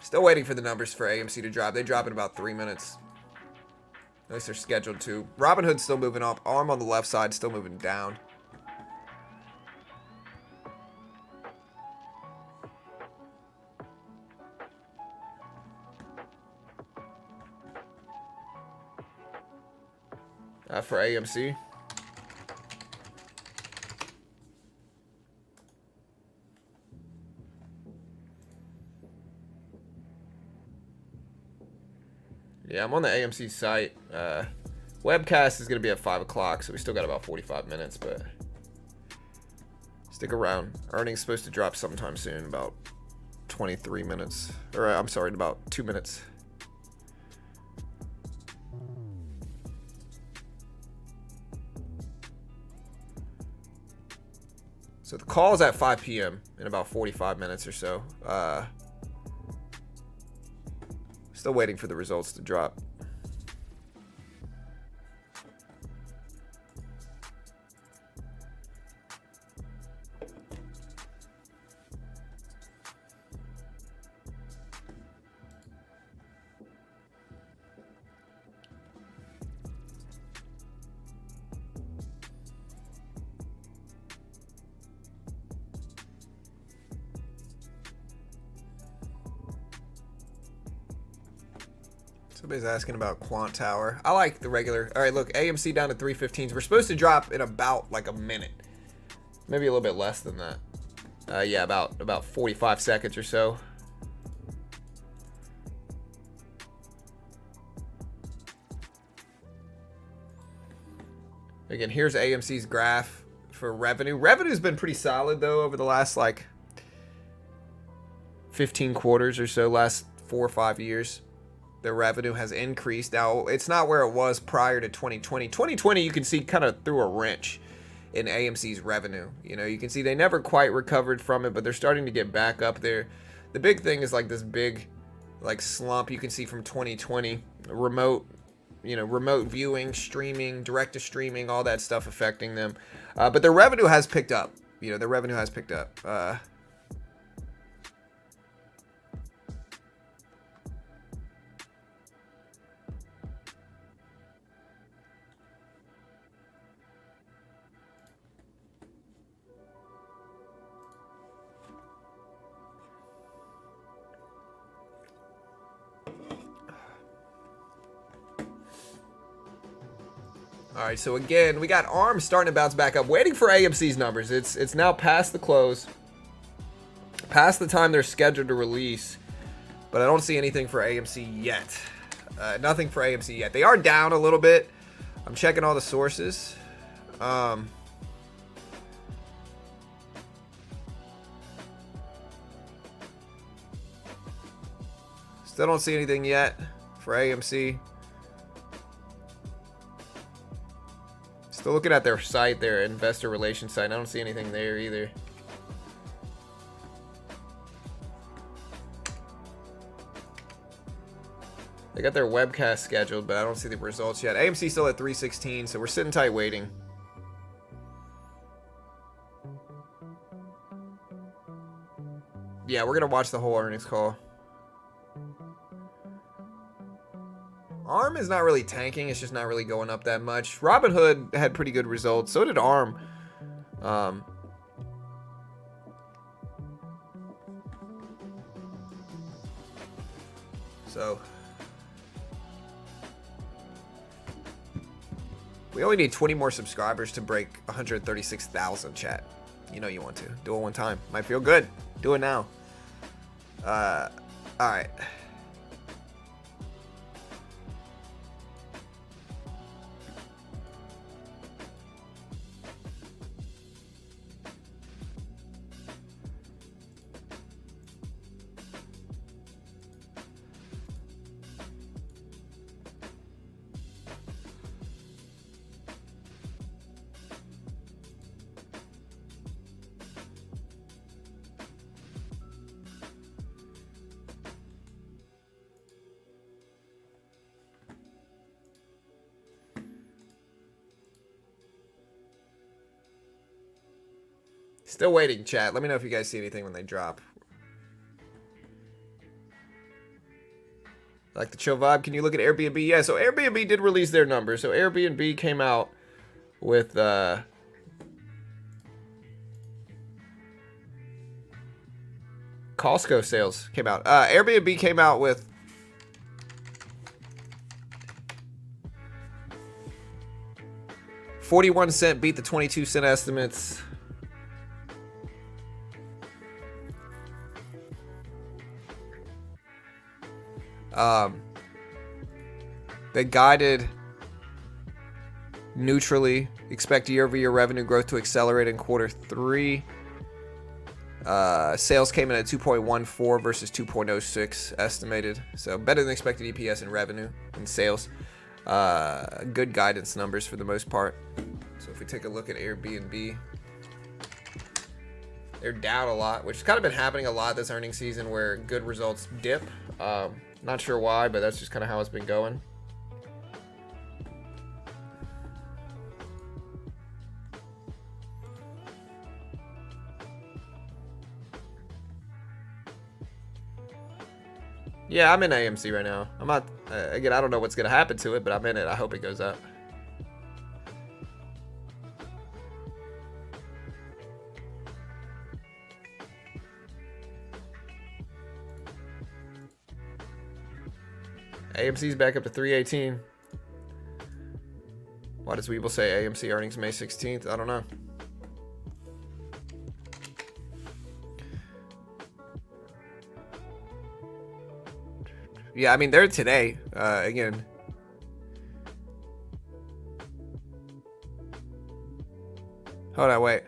Still waiting for the numbers for AMC to drop. They drop in about 3 minutes. At least they're scheduled to. Robinhood's still moving up. ARM on the left side still moving down. For AMC. Yeah, I'm on the AMC site. Webcast is going to be at 5 o'clock, so we still got about 45 minutes, but stick around. Earnings supposed to drop sometime soon, about 23 minutes. Or, I'm sorry, in about 2 minutes. So the call is at 5 p.m. in about 45 minutes or so. Still waiting for the results to drop. Somebody's asking about Quant Tower. I like the regular. All right, look, AMC down to 315s. We're supposed to drop in about like a minute. Maybe a little bit less than that. Yeah, about 45 seconds or so. Again, here's AMC's graph for revenue. Revenue's been pretty solid, though, over the last, like, 15 quarters or so, last 4 or 5 years. The revenue has increased. Now, it's not where it was prior to 2020. 2020, you can see, kind of threw a wrench in AMC's revenue. You know, you can see they never quite recovered from it, but they're starting to get back up there. The big thing is, like, this big, like, slump you can see from 2020. Remote viewing, streaming, direct to streaming, all that stuff affecting them. But their revenue has picked up. You know, their revenue has picked up. All right, so again, we got ARM starting to bounce back up, waiting for AMC's numbers. It's now past the close, past the time they're scheduled to release, but I don't see anything for AMC yet. Nothing for AMC yet. They are down a little bit. I'm checking all the sources. Still don't see anything yet for AMC. Still looking at their site, their investor relations site. I don't see anything there either. They got their webcast scheduled, but I don't see the results yet. AMC still at 316, so we're sitting tight waiting. Yeah, we're going to watch the whole earnings call. ARM is not really tanking. It's just not really going up that much. Robinhood had pretty good results. So did ARM. So we only need 20 more subscribers to break 136,000, chat. You know you want to. Do it one time. Might feel good. Do it now. All right. Still waiting, chat. Let me know if you guys see anything when they drop. Like the chill vibe. Can you look at Airbnb? Yeah, so Airbnb did release their numbers. So Airbnb came out with Costco sales came out. Airbnb came out with $0.41, beat the 22-cent estimates. They guided neutrally. Expect year-over-year revenue growth to accelerate in quarter 3. Sales came in at 2.14 versus 2.06 estimated. So better than expected EPS and revenue and sales. Good guidance numbers for the most part. So if we take a look at Airbnb. They're down a lot, which has kind of been happening a lot this earnings season where good results dip. Not sure why, but that's just kind of how it's been going. Yeah, I'm in AMC right now. I'm not, again, I don't know what's going to happen to it, but I'm in it. I hope it goes up. AMC's back up to 318. Why does Weeble say AMC earnings May 16th? I don't know. Yeah, I mean, they're today. Again. Hold on, wait.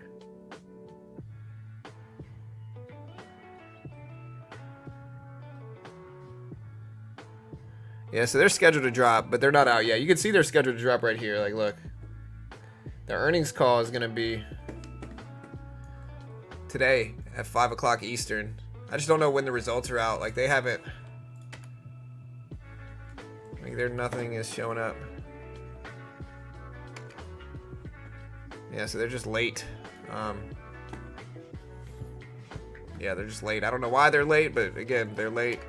Yeah, so they're scheduled to drop, but they're not out yet. You can see they're scheduled to drop right here. Like, look. Their earnings call is going to be today at 5 o'clock Eastern. I just don't know when the results are out. Like, they haven't... Like, nothing is showing up. Yeah, so they're just late. Yeah, they're just late. I don't know why they're late, but again, they're late.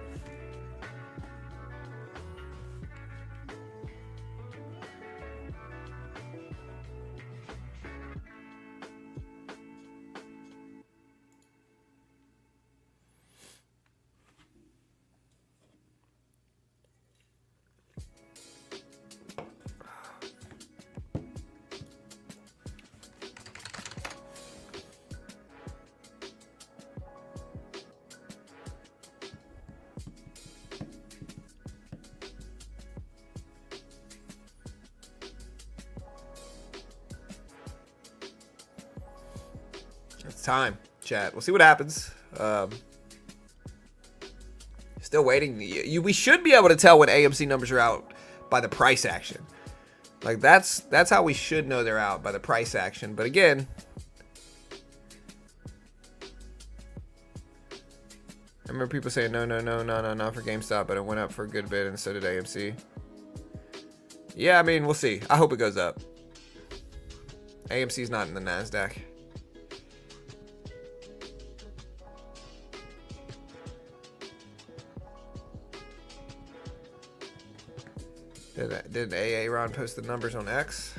It's time, chat. We'll see what happens. Still waiting. We should be able to tell when AMC numbers are out by the price action. Like, that's how we should know they're out, by the price action. But again, I remember people saying no for GameStop, but it went up for a good bit, and so did AMC. Yeah, I mean, we'll see. I hope it goes up. AMC's not in the NASDAQ. Did AA Ron post the numbers on X?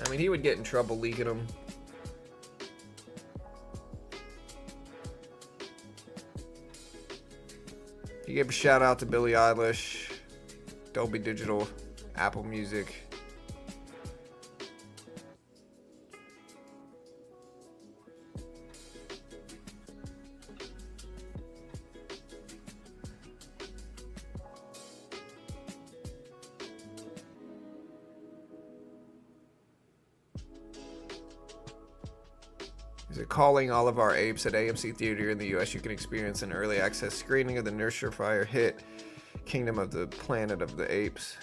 I mean, he would get in trouble leaking them. He gave a shout out to Billie Eilish, Dolby Digital, Apple Music. Calling all of our apes at AMC Theater in the US, you can experience an early access screening of the Nurture Fire hit Kingdom of the Planet of the Apes.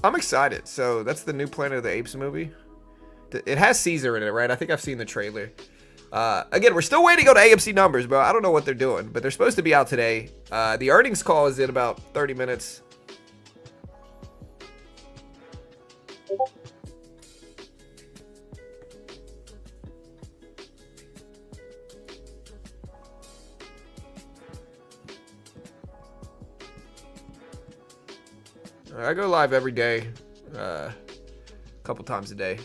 I'm excited. So that's the new Planet of the Apes movie. It has Caesar in it, right? I think I've seen the trailer. Again, we're still waiting on AMC numbers, but I don't know what they're doing. But they're supposed to be out today. The earnings call is in about 30 minutes. I go live every day, a couple times a day,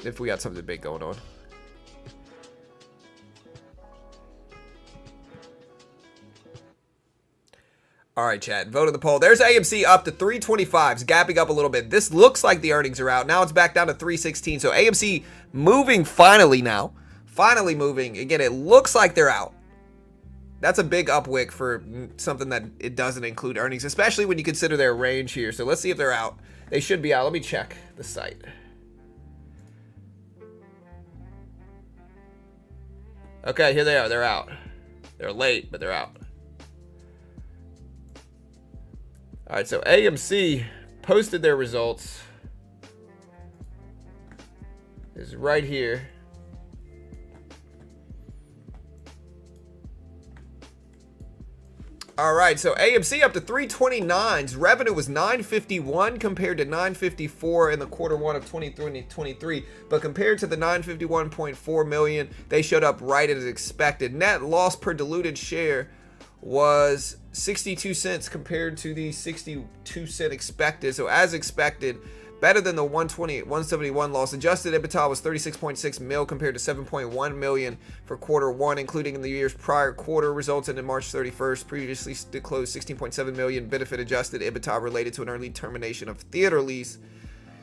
if we got something big going on. All right, chat. Vote in the poll. There's AMC up to 325s, gapping up a little bit. This looks like the earnings are out. Now it's back down to 316. So AMC moving finally now. Finally moving. Again, it looks like they're out. That's a big upwick for something that it doesn't include earnings, especially when you consider their range here. So let's see if they're out. They should be out. Let me check the site. Okay, here they are. They're out. They're late, but they're out. All right, so AMC posted their results. Is right here. All right, so AMC up to 329s. Revenue was 951 compared to 954 in the quarter one of 2023, but compared to the 951.4 million, they showed up right as expected. Net loss per diluted share was 62 cents compared to the 62 cent expected. So as expected, better than the 171 loss. Adjusted EBITDA was 36.6 mil compared to 7.1 million for quarter one, including in the year's prior quarter. Results ended March 31st. Previously disclosed 16.7 million benefit adjusted EBITDA related to an early termination of theater lease.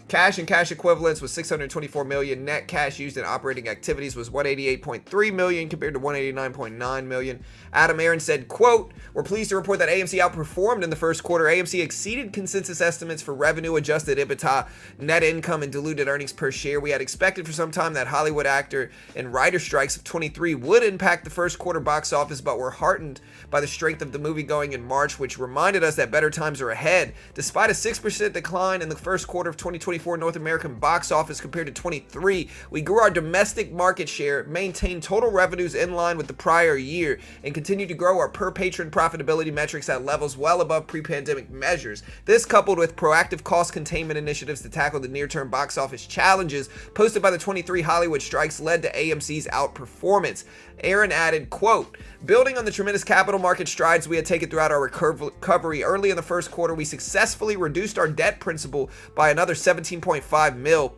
Cash and cash equivalents was 624 million. Net cash used in operating activities was 188.3 million compared to 189.9 million. Adam Aron said, quote, "We're pleased to report that AMC outperformed in the first quarter. AMC exceeded consensus estimates for revenue, adjusted EBITDA, net income, and diluted earnings per share. We had expected for some time that Hollywood actor and writer strikes of 23 would impact the first quarter box office, but were heartened by the strength of the movie going in March, which reminded us that better times are ahead. Despite a 6% decline in the first quarter of 2024 North American box office compared to 23, we grew our domestic market share, maintained total revenues in line with the prior year, and continued to grow our per patron profitability metrics at levels well above pre-pandemic measures. This, coupled with proactive cost containment initiatives to tackle the near-term box office challenges posted by the 23 Hollywood strikes, led to AMC's outperformance." Aron added, quote, "Building on the tremendous capital market strides we had taken throughout our recovery, early in the first quarter, we successfully reduced our debt principal by another 17.5 mil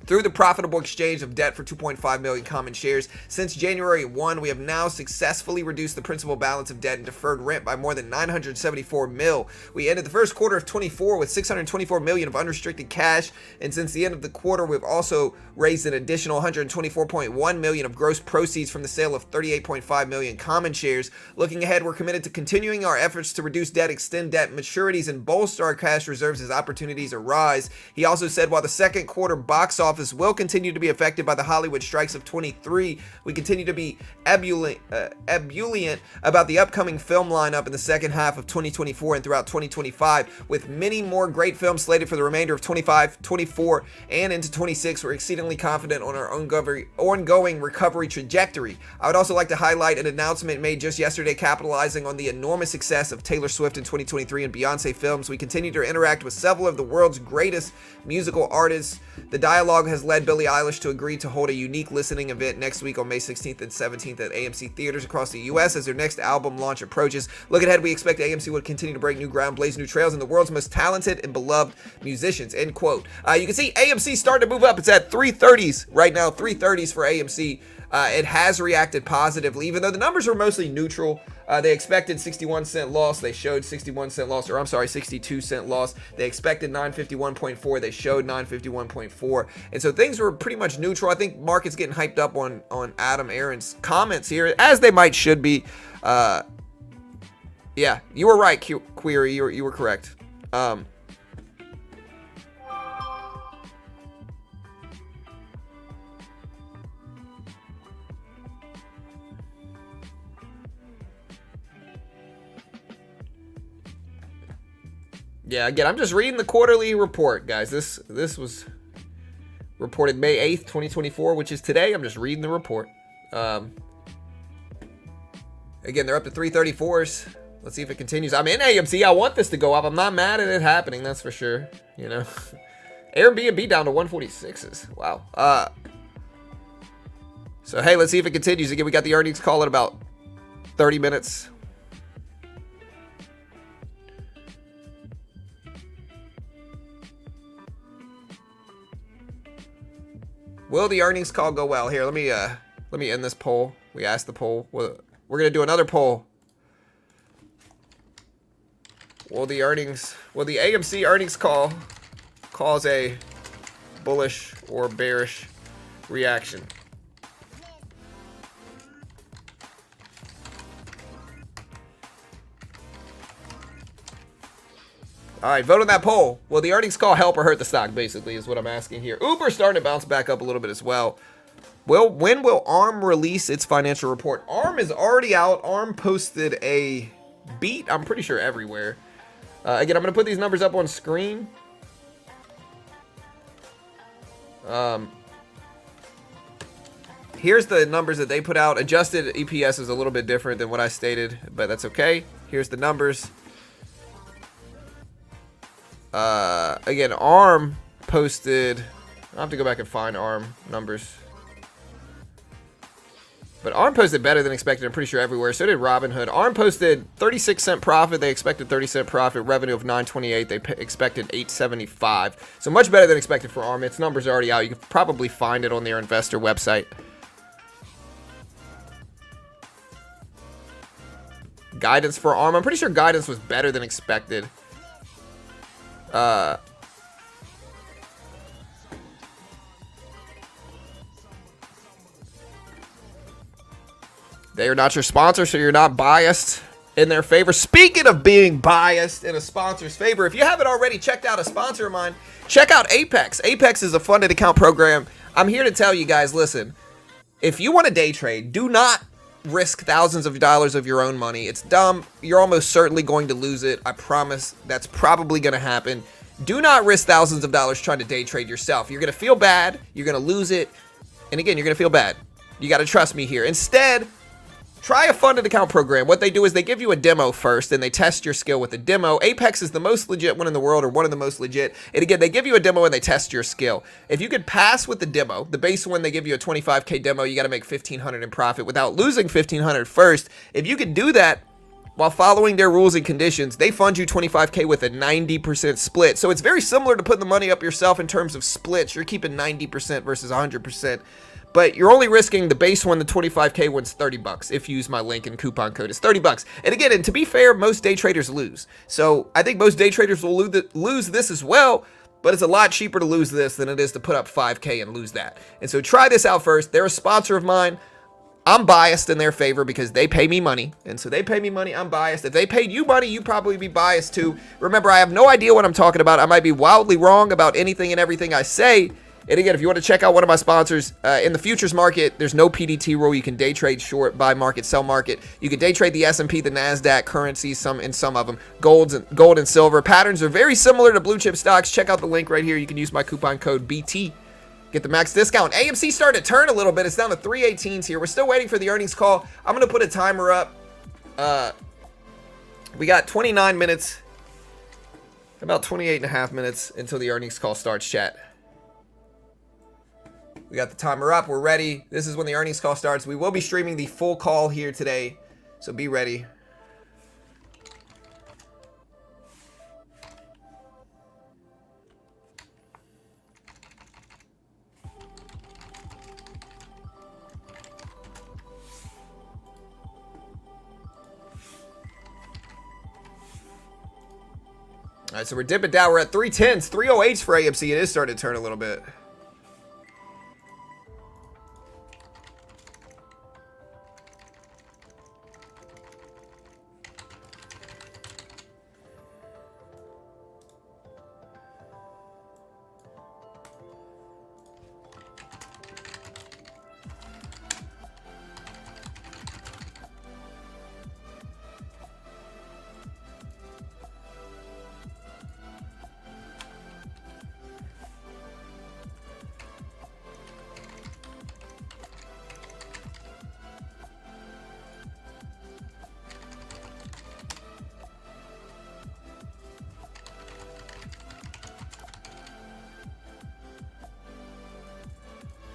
through the profitable exchange of debt for 2.5 million common shares. Since January 1, we have now successfully reduced the principal balance of debt and deferred rent by more than 974 mil. We ended the first quarter of 24 with 624 million of unrestricted cash, and since the end of the quarter, we've also raised an additional 124.1 million of gross proceeds from the sale of 38.5 million common shares. Looking ahead, we're committed to continuing our efforts to reduce debt, extend debt maturities, and bolster our cash reserves as opportunities arise." He also said, "While the second quarter box office will continue to be affected by the Hollywood strikes of 23, we continue to be ebullient about the upcoming film lineup in the second half of 2024 and throughout 2025, with many more great films slated for the remainder of 25, 24, and into 26. We're exceedingly confident on our ongoing recovery trajectory. I would also like to highlight an announcement made just yesterday capitalizing on the enormous success of Taylor Swift in 2023 and Beyonce films. We continue to interact with several of the world's greatest musical artists. The dialogue has led Billie Eilish to agree to hold a unique listening event next week on May 16th and 17th at AMC theaters across the U.S. as their next album launch approaches. Looking ahead, we expect AMC will continue to break new ground, blaze new trails, in the world's most talented and beloved musicians," end quote. You can see AMC starting to move up. It's at 330s right now, 330s for AMC. It has reacted positively, even though the numbers are mostly neutral. They expected 61-cent loss. They showed 61-cent loss, or I'm sorry, 62-cent loss. They expected 951.4. They showed 951.4. And so things were pretty much neutral. I think market's getting hyped up on Adam Aron's comments here, as they should be. Yeah, you were right, Query. You were correct. Yeah, again, I'm just reading the quarterly report, guys. This was reported May 8th, 2024, which is today. I'm just reading the report. Again, they're up to 334s. Let's see if it continues. I'm in AMC. I want this to go up. I'm not mad at it happening, that's for sure. You know, Airbnb down to 146s. Wow. So, hey, let's see if it continues. Again, we got the earnings call in about 30 minutes. Will the earnings call go well? Here, let me end this poll. We asked the poll. We're gonna do another poll. Will the AMC earnings call cause a bullish or bearish reaction? All right, vote on that poll. Will the earnings call help or hurt the stock, basically, is what I'm asking here. Uber's starting to bounce back up a little bit as well. When will ARM release its financial report? ARM is already out. ARM posted a beat, I'm pretty sure, everywhere. Again, I'm going to put these numbers up on screen. Here's the numbers that they put out. Adjusted EPS is a little bit different than what I stated, but that's okay. Here's the numbers. Again, ARM posted... I'll have to go back and find ARM numbers. But ARM posted better than expected, I'm pretty sure, everywhere. So did Robinhood. ARM posted 36-cent profit. They expected 30-cent profit. Revenue of 928. They expected 875. So much better than expected for ARM. Its numbers are already out. You can probably find it on their investor website. Guidance for ARM. I'm pretty sure guidance was better than expected. They are not your sponsor, so you're not biased in their favor. Speaking of being biased in a sponsor's favor, if you haven't already checked out a sponsor of mine, check out Apex. Apex is a funded account program. I'm here to tell you guys, listen, if you want to day trade, do not risk thousands of dollars of your own money. It's dumb. You're almost certainly going to lose it. I promise that's probably going to happen. Do not risk thousands of dollars trying to day trade yourself. You're going to feel bad. You're going to lose it. And again, you're going to feel bad. You got to trust me here. Instead, try a funded account program. What they do is they give you a demo first, and they test your skill with the demo. Apex is the most legit one in the world, or one of the most legit. And again, they give you a demo and they test your skill. If you could pass with the demo, the base one, they give you a 25K demo. You got to make 1,500 in profit without losing 1,500 first. If you could do that while following their rules and conditions, they fund you 25K with a 90% split. So it's very similar to putting the money up yourself in terms of splits. You're keeping 90% versus 100%. But you're only risking the base one, the 25K one's $30 if you use my link and coupon code. It's $30. And again, and to be fair, most day traders lose. So I think most day traders will lose this as well, but it's a lot cheaper to lose this than it is to put up 5K and lose that. And so try this out first. They're a sponsor of mine. I'm biased in their favor because they pay me money. And so they pay me money, I'm biased. If they paid you money, you'd probably be biased too. Remember, I have no idea what I'm talking about. I might be wildly wrong about anything and everything I say. And again, if you want to check out one of my sponsors, in the futures market, there's no PDT rule. You can day trade short, buy market, sell market. You can day trade the S&P, the NASDAQ, currencies, some of them, gold and silver. Patterns are very similar to blue chip stocks. Check out the link right here. You can use my coupon code BT. Get the max discount. AMC started to turn a little bit. It's down to 318s here. We're still waiting for the earnings call. I'm going to put a timer up. We got 29 minutes, about 28 and a half minutes until the earnings call starts, chat. We got the timer up. We're ready. This is when the earnings call starts. We will be streaming the full call here today, so be ready. All right, so we're dipping down. We're at 310s, 308s for AMC. It is starting to turn a little bit.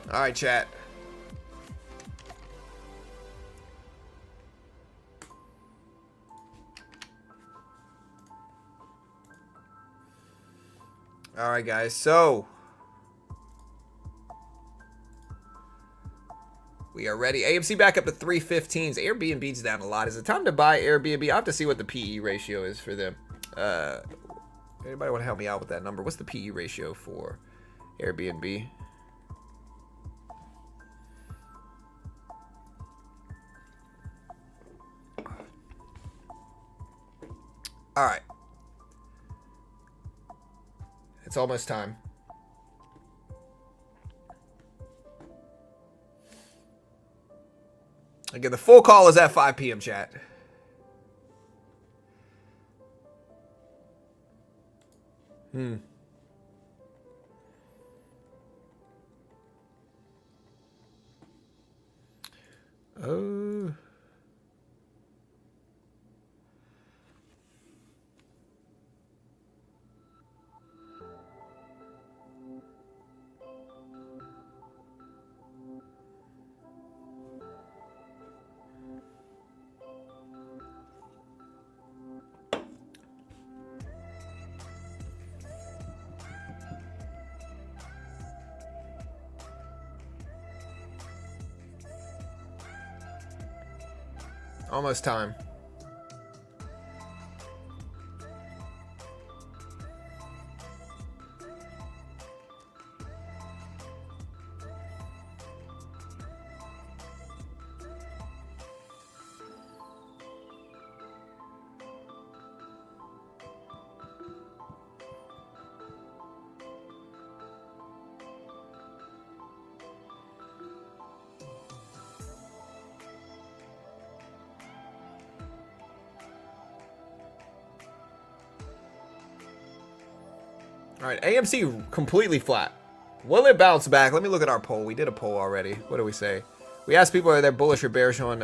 All right, chat. All right, guys. So we are ready. AMC back up to 315s. Airbnb's down a lot. Is it time to buy Airbnb? I have to see what the PE ratio is for them. Anybody want to help me out with that number? What's the PE ratio for Airbnb? All right. It's almost time. Again, the full call is at 5 p.m. chat. Oh. Almost time. All right, AMC completely flat. Will it bounce back? Let me look at our poll. We did a poll already. What do we say? We asked people are they bullish or bearish on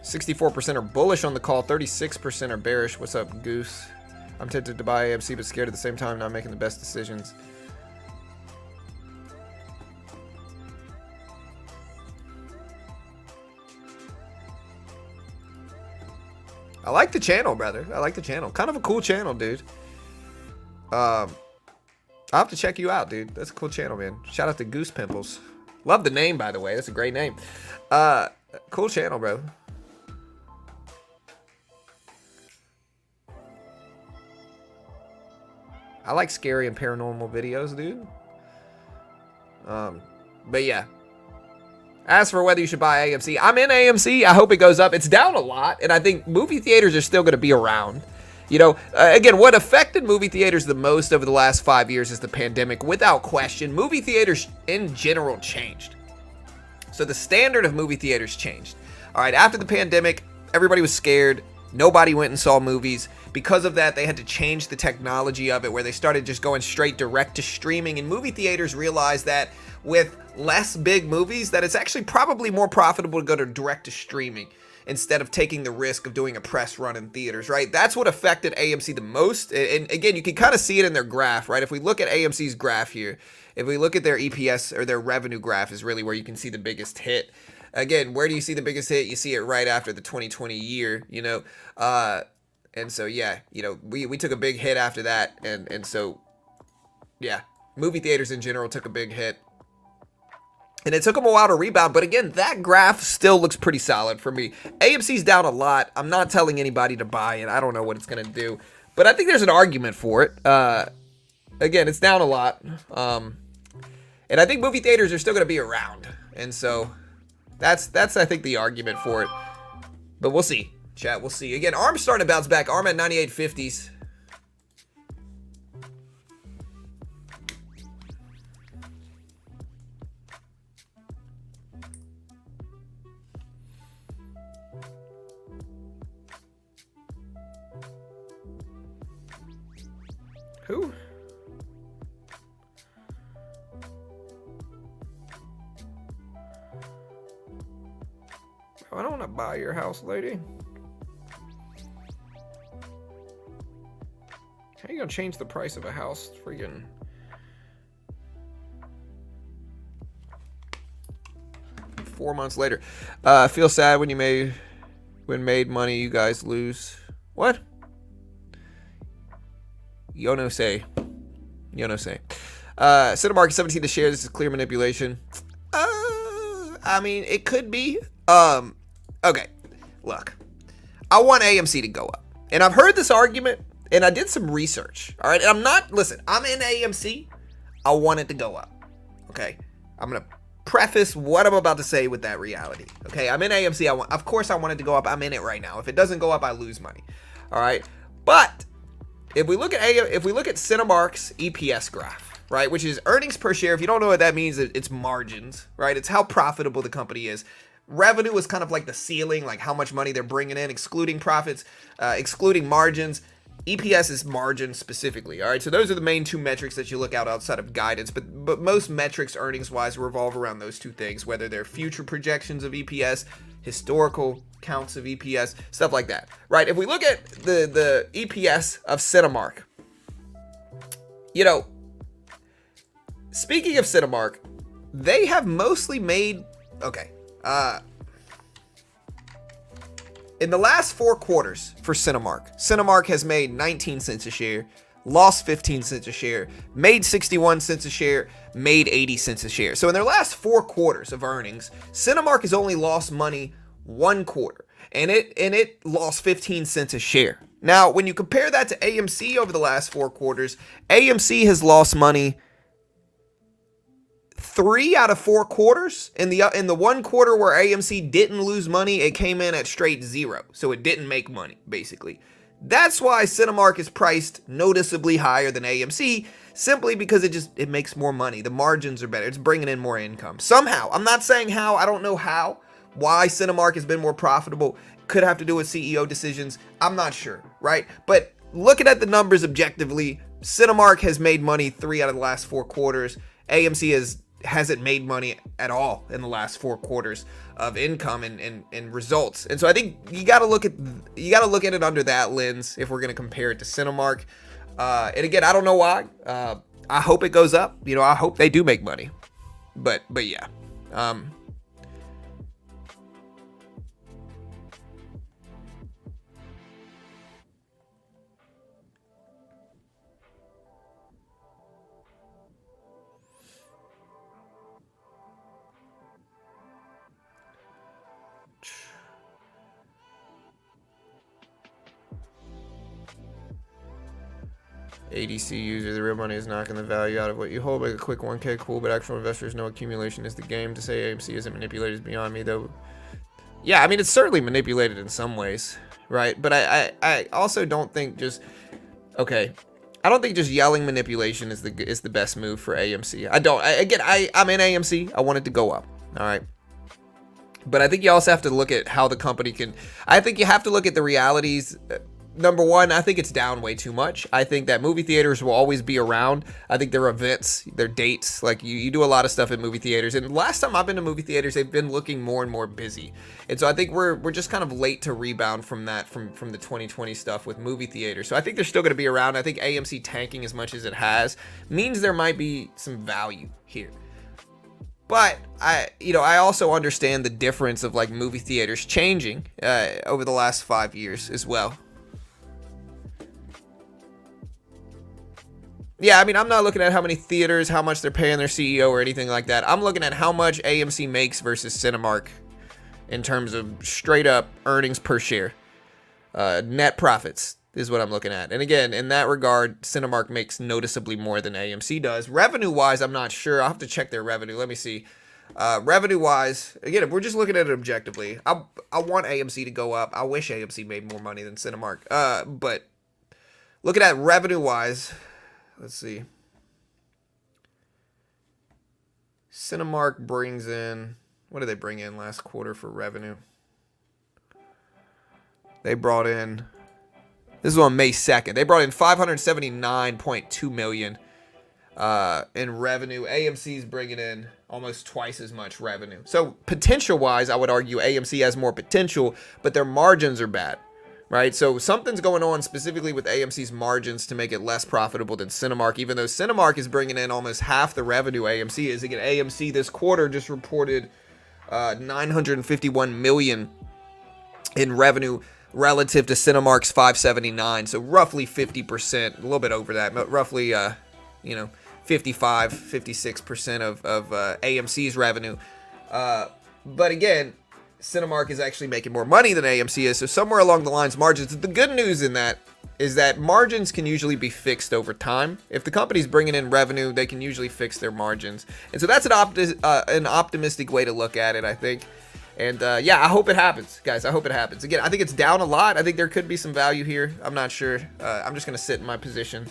64% are bullish on the call, 36% are bearish. What's up, Goose? I'm tempted to buy AMC but scared at the same time, not making the best decisions. I like the channel, brother. I like the channel. Kind of a cool channel, dude. I'll have to check you out, dude. That's a cool channel, man. Shout out to Goose Pimples. Love the name, by the way. That's a great name. Cool channel, bro. I like scary and paranormal videos, dude. But yeah. As for whether you should buy AMC, I'm in AMC. I hope it goes up. It's down a lot, and I think movie theaters are still going to be around. You know, again, what affected movie theaters the most over the last 5 years is the pandemic. Without question, movie theaters in general changed. So the standard of movie theaters changed. All right, after the pandemic, everybody was scared. Nobody went and saw movies. Because of that, they had to change the technology of it, where they started just going straight direct to streaming. And movie theaters realized that with less big movies, that it's actually probably more profitable to go to direct to streaming instead of taking the risk of doing a press run in theaters, right? That's what affected AMC the most. And again, you can kind of see it in their graph, right? If we look at AMC's graph here, if we look at their EPS or their revenue graph is really where you can see the biggest hit. Again, where do you see the biggest hit? You see it right after the 2020 year, you know? And so, yeah, you know, we took a big hit after that. And so, yeah, movie theaters in general took a big hit. And it took them a while to rebound. But again, that graph still looks pretty solid for me. AMC's down a lot. I'm not telling anybody to buy it. I don't know what it's going to do. But I think there's an argument for it. Again, it's down a lot. And I think movie theaters are still going to be around. And so that's I think, the argument for it. But we'll see. Chat, we'll see. Again, ARM's starting to bounce back. ARM at 98.50s. Who? I don't want to buy your house, lady. How you gonna change the price of a house? Freaking. Four months later. I feel sad when made money, you guys lose. What? Yono say. Cinemark 17 to share. This is clear manipulation. I mean, it could be. Okay. Look. I want AMC to go up. And I've heard this argument, and I did some research. All right. And I'm in AMC. I want it to go up. Okay. I'm going to preface what I'm about to say with that reality. Okay. I'm in AMC. Of course I want it to go up. I'm in it right now. If it doesn't go up, I lose money. All right. But if we look at Cinemark's EPS graph, right, which is earnings per share. If you don't know what that means, it's margins, right? It's how profitable the company is. revenue was kind of like the ceiling, like how much money they're bringing in, excluding profits, excluding margins. EPS is margin specifically. All right, so those are the main two metrics that you look out outside of guidance, but most metrics earnings wise revolve around those two things, whether they're future projections of EPS, historical counts of EPS, stuff like that. Right? If we look at the EPS of Cinemark, you know, speaking of Cinemark, they have mostly made, okay, in the last 4 quarters for Cinemark has made 19 cents a share, lost 15 cents a share, made 61 cents a share, made 80 cents a share. So in their last 4 quarters of earnings, Cinemark has only lost money 1 quarter, and it lost 15 cents a share. Now, when you compare that to AMC over the last 4 quarters, AMC has lost money 3 out of 4 quarters. In the 1 quarter where AMC didn't lose money, it came in at straight 0. So it didn't make money, basically. That's why Cinemark is priced noticeably higher than AMC, simply because it makes more money. The margins are better. It's bringing in more income. Somehow, I'm not saying how, I don't know how, why Cinemark has been more profitable. Could have to do with CEO decisions. I'm not sure, right? But looking at the numbers objectively, Cinemark has made money 3 out of the last 4 quarters. AMC hasn't made money at all in the last 4 quarters of income and results. And so I think you got to look at it under that lens if we're going to compare it to Cinemark. And again, I don't know why. I hope it goes up. You know, I hope they do make money. But yeah. ADC user, the real money is knocking the value out of what you hold. Like a quick 1K, cool, but actual investors know accumulation is the game. To say AMC isn't manipulated is beyond me, though. Yeah, I mean, it's certainly manipulated in some ways, right? But I also don't think just, okay, I don't think just yelling manipulation is the best move for AMC. I don't. I'm in AMC. I want it to go up, all right? But I think you also have to look at how the company can, I think you have to look at the realities. Number one, I think it's down way too much. I think that movie theaters will always be around. I think their events, their dates, like you do a lot of stuff at movie theaters. And last time I've been to movie theaters, they've been looking more and more busy. And so I think we're just kind of late to rebound from that, from the 2020 stuff with movie theaters. So I think they're still going to be around. I think AMC tanking as much as it has means there might be some value here. But I also understand the difference of like movie theaters changing over the last 5 years as well. Yeah, I mean, I'm not looking at how many theaters, how much they're paying their CEO or anything like that. I'm looking at how much AMC makes versus Cinemark in terms of straight up earnings per share. Net profits is what I'm looking at. And again, in that regard, Cinemark makes noticeably more than AMC does. Revenue-wise, I'm not sure. I'll have to check their revenue. Let me see. Revenue-wise, again, if we're just looking at it objectively, I want AMC to go up. I wish AMC made more money than Cinemark. But looking at revenue-wise, let's see. Cinemark brings in, what did they bring in last quarter for revenue? They brought in, this is on May 2nd. They brought in $579.2 million in revenue. AMC's bringing in almost twice as much revenue. So potential-wise, I would argue AMC has more potential, but their margins are bad. Right, so something's going on specifically with AMC's margins to make it less profitable than Cinemark, even though Cinemark is bringing in almost half the revenue AMC is. Again, AMC this quarter just reported $951 million in revenue relative to Cinemark's $579, so roughly 50%, a little bit over that, but roughly 56% of AMC's revenue. But again, Cinemark is actually making more money than AMC is, so somewhere along the lines, margins. The good news in that is that margins can usually be fixed over time. If the company's bringing in revenue, they can usually fix their margins, and so that's an optimistic way to look at it, I think. And yeah, I hope it happens, guys. I hope it happens. Again, I think it's down a lot. I think there could be some value here. I'm not sure. I'm just gonna sit in my position.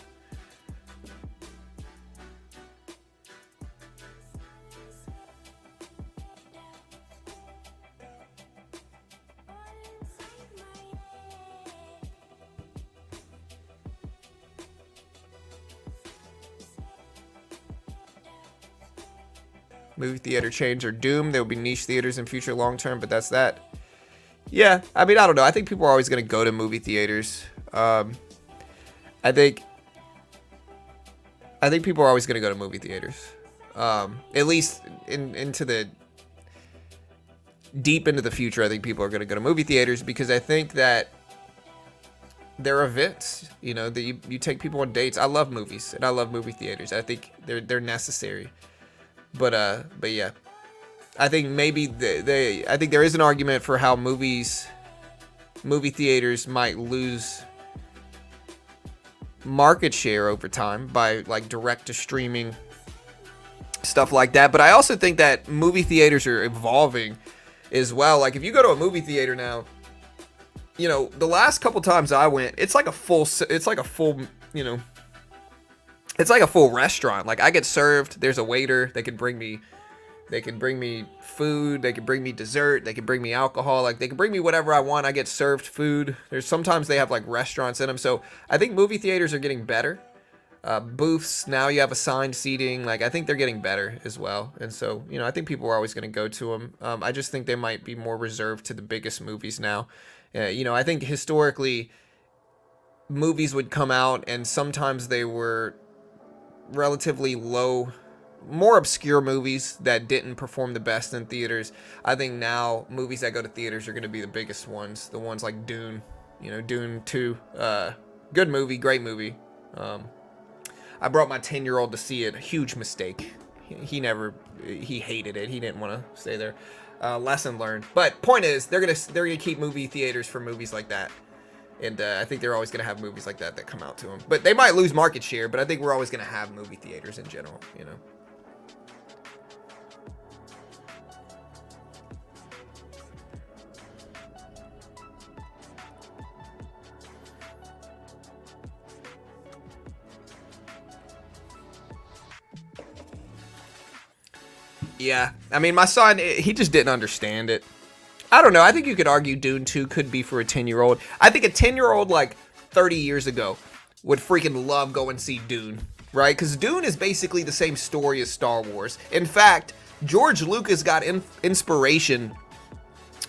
movie theater chains are doomed. There will be niche theaters in future long term, but that's that. Yeah, I mean, I don't know. I think people are always going to go to movie theaters. I think people are always going to go to movie theaters. At least into the deep into the future, I think people are going to go to movie theaters because I think that they're events, you know, that you take people on dates. I love movies and I love movie theaters. I think they're necessary. But yeah, I think maybe I think there is an argument for how movie theaters might lose market share over time by like direct to streaming stuff like that. But I also think that movie theaters are evolving as well. Like if you go to a movie theater now, you know, the last couple times I went, it's like a full, you know, it's like a full restaurant. Like I get served, there's a waiter, they can bring me food, they can bring me dessert, they can bring me alcohol, like they can bring me whatever I want. I get served food. There's sometimes they have like restaurants in them. So I think movie theaters are getting better. Booths, now you have assigned seating. Like I think they're getting better as well. And so, you know, I think people are always going to go to them. I just think they might be more reserved to the biggest movies now. You know, I think historically movies would come out and sometimes they were relatively low, more obscure movies that didn't perform the best in theaters. I think now movies that go to theaters are going to be the biggest ones. The ones like Dune, you know, Dune 2, good movie, great movie. I brought my 10-year-old to see it. A huge mistake. He hated it. He didn't want to stay there. Lesson learned. But point is, they're gonna keep movie theaters for movies like that, and I think they're always gonna have movies like that come out to them. But they might lose market share. But I think we're always gonna have movie theaters in general. You know. Yeah, I mean, my son, he just didn't understand it. I don't know. I think you could argue Dune 2 could be for a 10-year-old. I think a 10-year-old like 30 years ago would freaking love going and see Dune, right? Because Dune is basically the same story as Star Wars. In fact, George Lucas got inspiration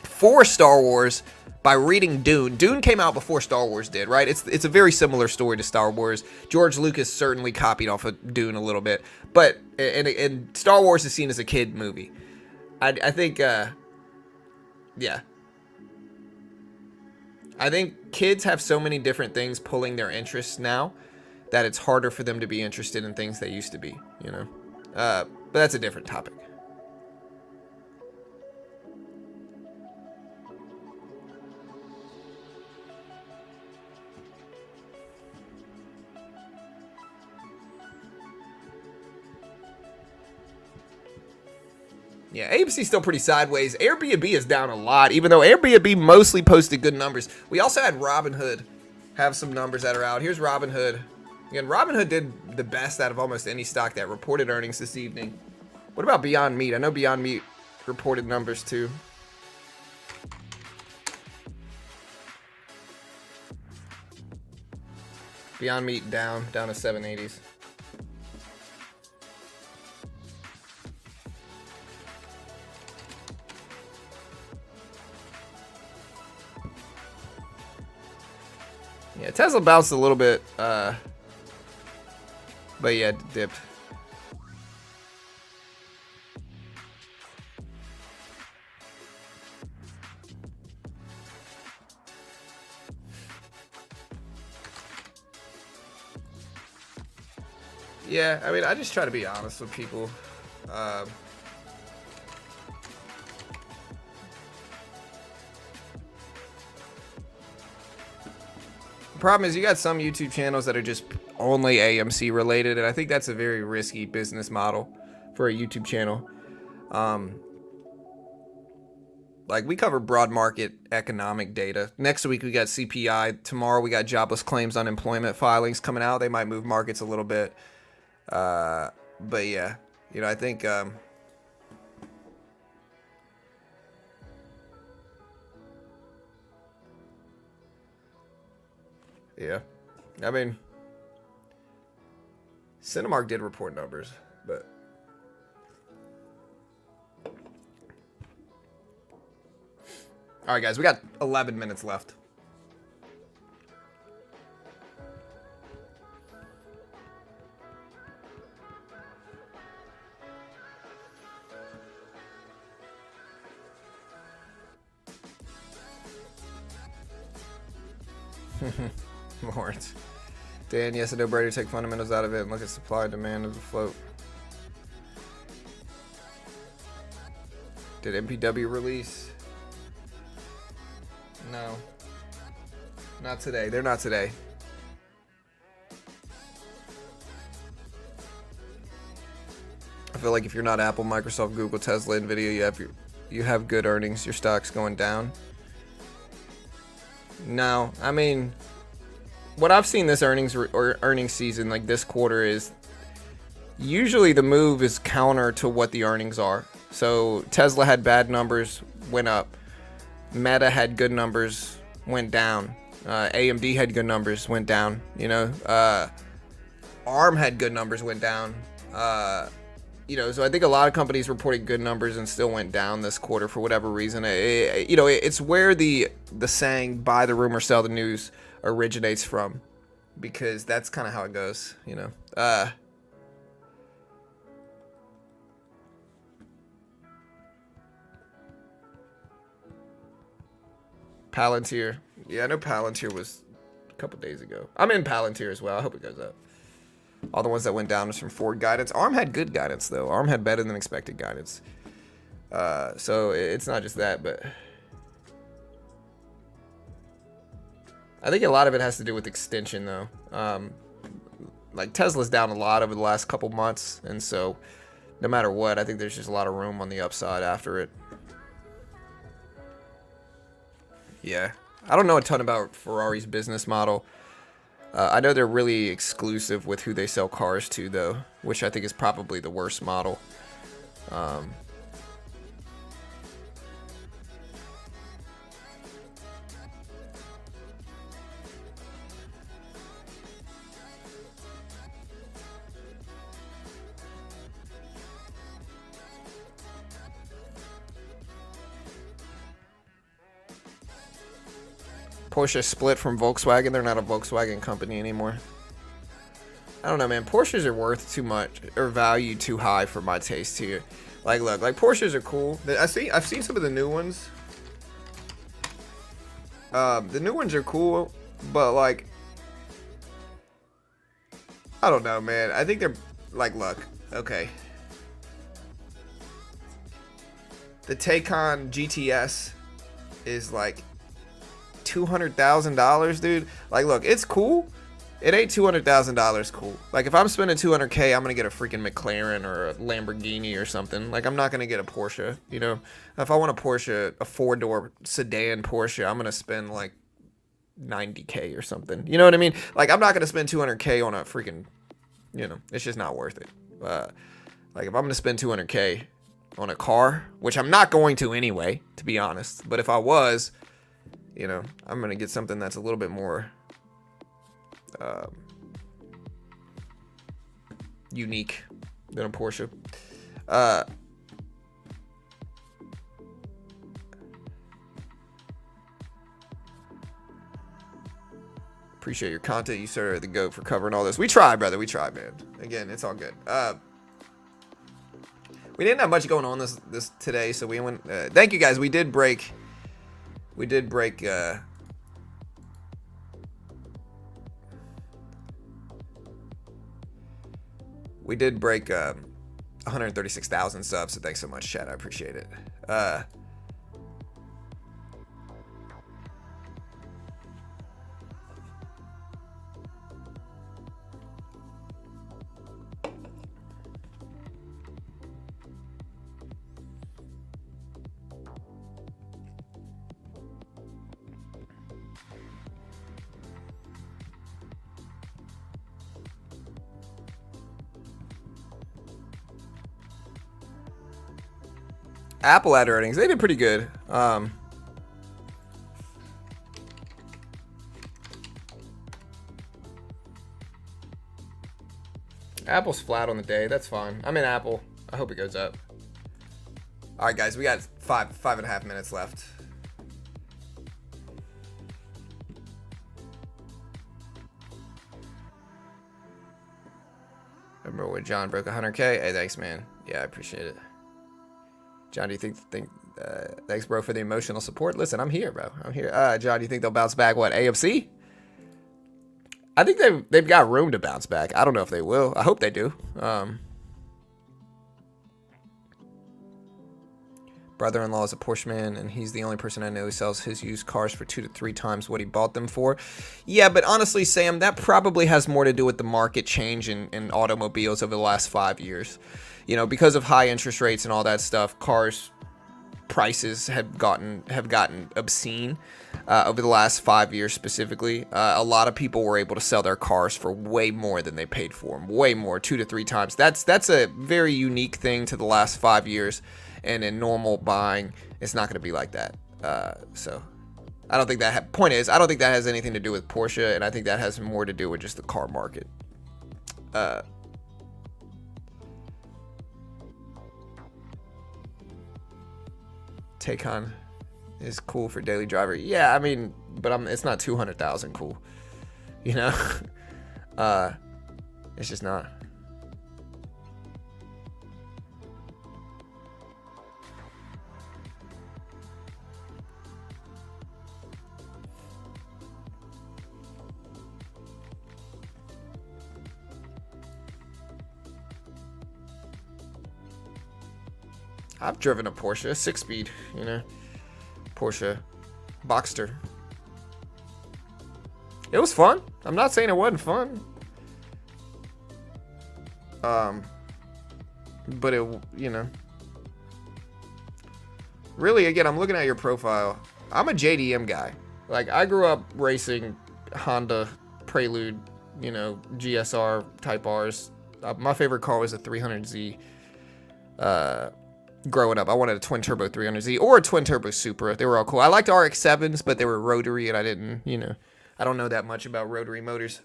for Star Wars by reading Dune. Dune came out before Star Wars did, right? It's a very similar story to Star Wars. George Lucas certainly copied off of Dune a little bit, but and Star Wars is seen as a kid movie. I think, yeah. I think kids have so many different things pulling their interests now that it's harder for them to be interested in things they used to be, you know? But that's a different topic. Yeah, AMC's still pretty sideways. Airbnb is down a lot, even though Airbnb mostly posted good numbers. We also had Robinhood have some numbers that are out. Here's Robinhood. Again, Robinhood did the best out of almost any stock that reported earnings this evening. What about Beyond Meat? I know Beyond Meat reported numbers too. Beyond Meat down to 780s. Yeah, Tesla bounced a little bit, but yeah, dipped. Yeah, I mean, I just try to be honest with people. The problem is you got some YouTube channels that are just only AMC related, and I think that's a very risky business model for a YouTube channel. Like we cover broad market economic data. Next week we got CPI. Tomorrow we got jobless claims, unemployment filings coming out. They might move markets a little bit. But yeah, you know, I think yeah, I mean, Cinemark did report numbers, but All right, guys, we got 11 minutes left. Lawrence. Dan, yes, a no-brainer. Take fundamentals out of it and look at supply and demand of the float. Did MPW release? No. Not today. They're not today. I feel like if you're not Apple, Microsoft, Google, Tesla, Nvidia, you have good earnings. Your stock's going down. No, I mean, what I've seen this earnings season, like this quarter, is usually the move is counter to what the earnings are. So Tesla had bad numbers, went up. Meta had good numbers, went down. AMD had good numbers, went down. You know, ARM had good numbers, went down. You know, so I think a lot of companies reported good numbers and still went down this quarter for whatever reason. You know, it's where the saying "buy the rumor, sell the news" originates from, because that's kind of how it goes. You know. Palantir. Yeah, I know Palantir was a couple days ago. I'm in Palantir as well. I hope it goes up. All the ones that went down was from Ford guidance. ARM had good guidance, though. ARM had better than expected guidance. So it's not just that, but I think a lot of it has to do with extension, though. Like Tesla's down a lot over the last couple months, and so no matter what, I think there's just a lot of room on the upside after it. Yeah. I don't know a ton about Ferrari's business model. I know they're really exclusive with who they sell cars to, though, which I think is probably the worst model. Porsche split from Volkswagen. They're not a Volkswagen company anymore. I don't know, man. Porsches are worth too much, or value too high for my taste here. Like, look, like Porsches are cool. I've seen some of the new ones. The new ones are cool, but like, I don't know, man. I think they're like, look, okay. The Taycan GTS is like $200,000, dude. Like, look, it's cool. It ain't $200,000 cool. Like, if I'm spending $200K, I'm gonna get a freaking McLaren or a Lamborghini or something. Like, I'm not gonna get a Porsche, you know. If I want a Porsche, a 4-door sedan Porsche, I'm gonna spend like $90K or something. You know what I mean? Like, I'm not gonna spend $200K on a freaking, you know, it's just not worth it. Like, if I'm gonna spend $200K on a car, which I'm not going to anyway, to be honest. But if I was, you know, I'm going to get something that's a little bit more unique than a Porsche. Appreciate your content. You sir are the GOAT for covering all this. We try, brother. We try, man. Again, it's all good. We didn't have much going on this today, so we went. Thank you guys. We did break. We did break 136,000 subs, so thanks so much, chat. I appreciate it. Apple had earnings. They did pretty good. Apple's flat on the day. That's fine. I'm in Apple. I hope it goes up. All right, guys. We got five and a half minutes left. Remember when John broke 100K? Hey, thanks, man. Yeah, I appreciate it. John, do you think thanks, bro, for the emotional support? Listen, I'm here, bro. I'm here. John, do you think they'll bounce back? What, AFC? I think they've got room to bounce back. I don't know if they will. I hope they do. Brother-in-law is a Porsche man, and he's the only person I know who sells his used cars for 2 to 3 times what he bought them for. Yeah, but honestly, Sam, that probably has more to do with the market change in automobiles over the last 5 years. You know, because of high interest rates and all that stuff, cars prices have gotten obscene over the last 5 years specifically. A lot of people were able to sell their cars for way more than they paid for them, way more, 2 to 3 times. That's a very unique thing to the last 5 years. And in normal buying, it's not going to be like that. So I don't think that point is, I don't think that has anything to do with Porsche, and I think that has more to do with just the car market. Taycan is cool for daily driver. Yeah, I mean, but it's not 200,000 cool. You know, it's just not. I've driven a Porsche, a 6-speed, you know, Porsche Boxster. It was fun. I'm not saying it wasn't fun. But it, you know, really, again, I'm looking at your profile. I'm a JDM guy. Like, I grew up racing Honda Prelude, you know, GSR Type Rs. My favorite car was a 300Z. Growing up, I wanted a twin turbo 300Z or a twin turbo Supra. They were all cool. I liked RX-7s, but they were rotary, and I didn't, you know, I don't know that much about rotary motors.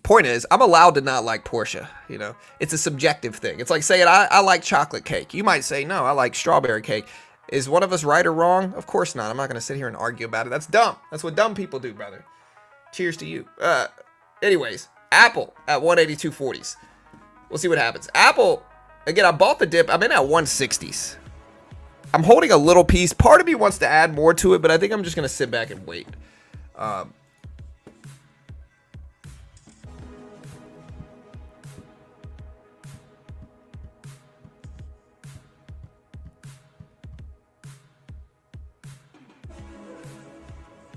Point is, I'm allowed to not like Porsche. You know, it's a subjective thing. It's like saying I like chocolate cake. You might say no, I like strawberry cake. Is one of us right or wrong? Of course not. I'm not gonna sit here and argue about it. That's dumb. That's what dumb people do, brother. Cheers to you. Anyways, Apple at 182.40s. We'll see what happens. Apple. Again, I bought the dip. I'm in at 160s. I'm holding a little piece. Part of me wants to add more to it, but I think I'm just going to sit back and wait. All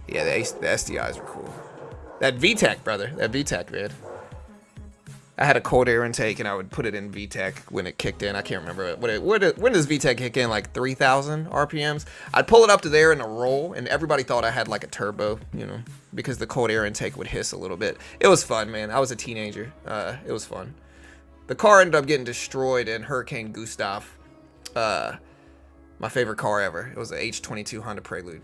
Yeah, the SDIs are cool. That VTEC, brother. That VTEC, man. I had a cold air intake, and I would put it in VTEC when it kicked in. I can't remember when does VTEC kick in? Like 3,000 RPMs. I'd pull it up to there in a roll, and everybody thought I had like a turbo, you know, because the cold air intake would hiss a little bit. It was fun, man. I was a teenager. It was fun. The car ended up getting destroyed in Hurricane Gustav. My favorite car ever. It was an H22 Honda Prelude.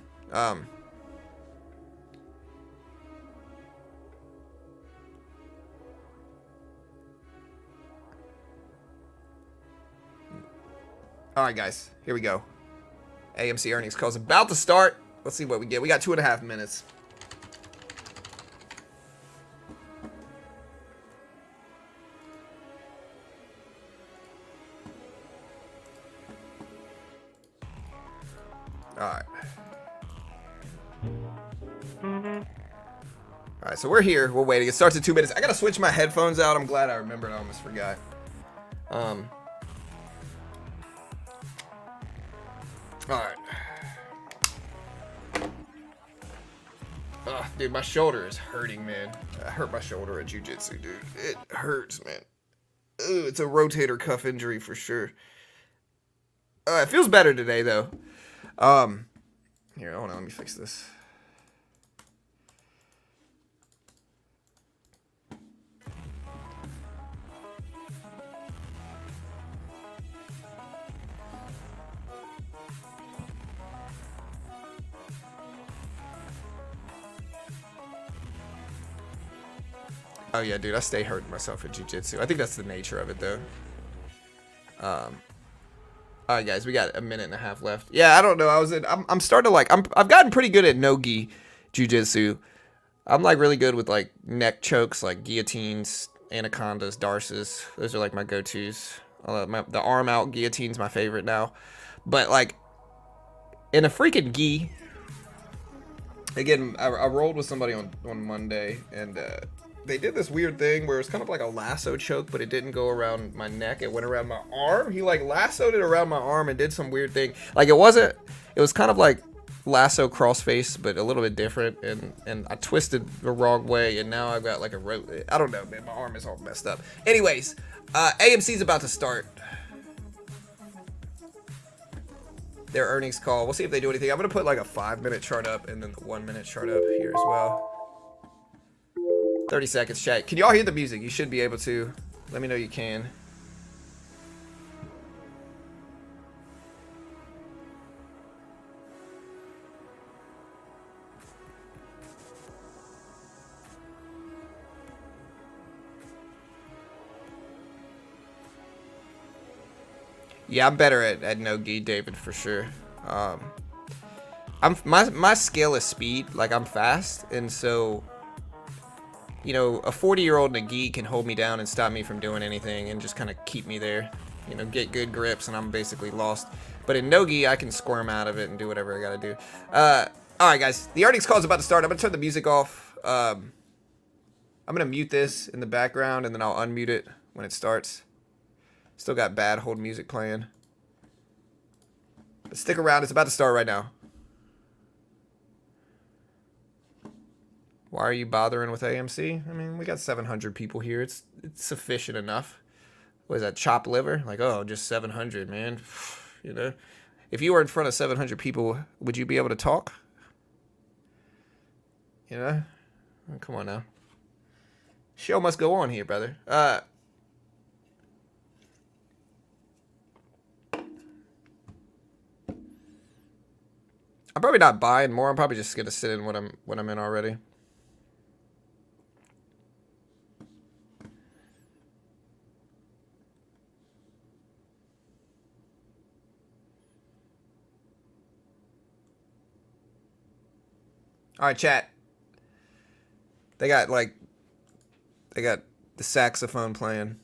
All right, guys, here we go. AMC earnings call is about to start. Let's see what we get. We got 2.5 minutes. All right. All right, so we're here. We're waiting. It starts in 2 minutes. I gotta switch my headphones out. I'm glad I remembered. I almost forgot. All right. Dude, my shoulder is hurting, man. I hurt my shoulder at jiu-jitsu, dude. It hurts, man. Ooh, it's a rotator cuff injury for sure. It feels better today, though. Here, hold on. Let me fix this. Oh yeah, dude, I stay hurting myself at jiu-jitsu. I think that's the nature of it, though. All right, guys, we got 1.5 minutes left. Yeah, I don't know. I'm starting to like. I've gotten pretty good at no-gi jiu-jitsu. I'm like really good with like neck chokes, like guillotines, Anacondas, Darces. Those are like my go-tos. The arm out guillotine's my favorite now. But like in a freaking gi, again, I rolled with somebody on Monday, and they did this weird thing where it was kind of like a lasso choke, but it didn't go around my neck. It went around my arm. He like lassoed it around my arm and did some weird thing. Like it was kind of like lasso crossface, but a little bit different, and I twisted the wrong way, and now I've got like a rope. I don't know, man. My arm is all messed up. Anyways, AMC's about to start their earnings call. We'll see if they do anything. I'm gonna put like a 5-minute chart up and then the 1-minute chart up here as well. 30 seconds, chat. Can y'all hear the music? You should be able to. Let me know you can. Yeah, I'm better at no-gi, David, for sure. My skill is speed. Like, I'm fast, and so, you know, a 40-year-old in a gi can hold me down and stop me from doing anything and just kind of keep me there. You know, get good grips, and I'm basically lost. But in no-gi, I can squirm out of it and do whatever I gotta do. All right, guys. The earnings call is about to start. I'm gonna turn the music off. I'm gonna mute this in the background, and then I'll unmute it when it starts. Still got bad hold music playing. But stick around. It's about to start right now. Why are you bothering with AMC? I mean, we got 700 people here. It's sufficient enough. What is that, chopped liver? Like, oh, just 700, man. You know? If you were in front of 700 people, would you be able to talk? You know? Oh, come on now. Show must go on here, brother. I'm probably not buying more. I'm probably just gonna sit in what I'm in already. All right, chat. They got the saxophone playing.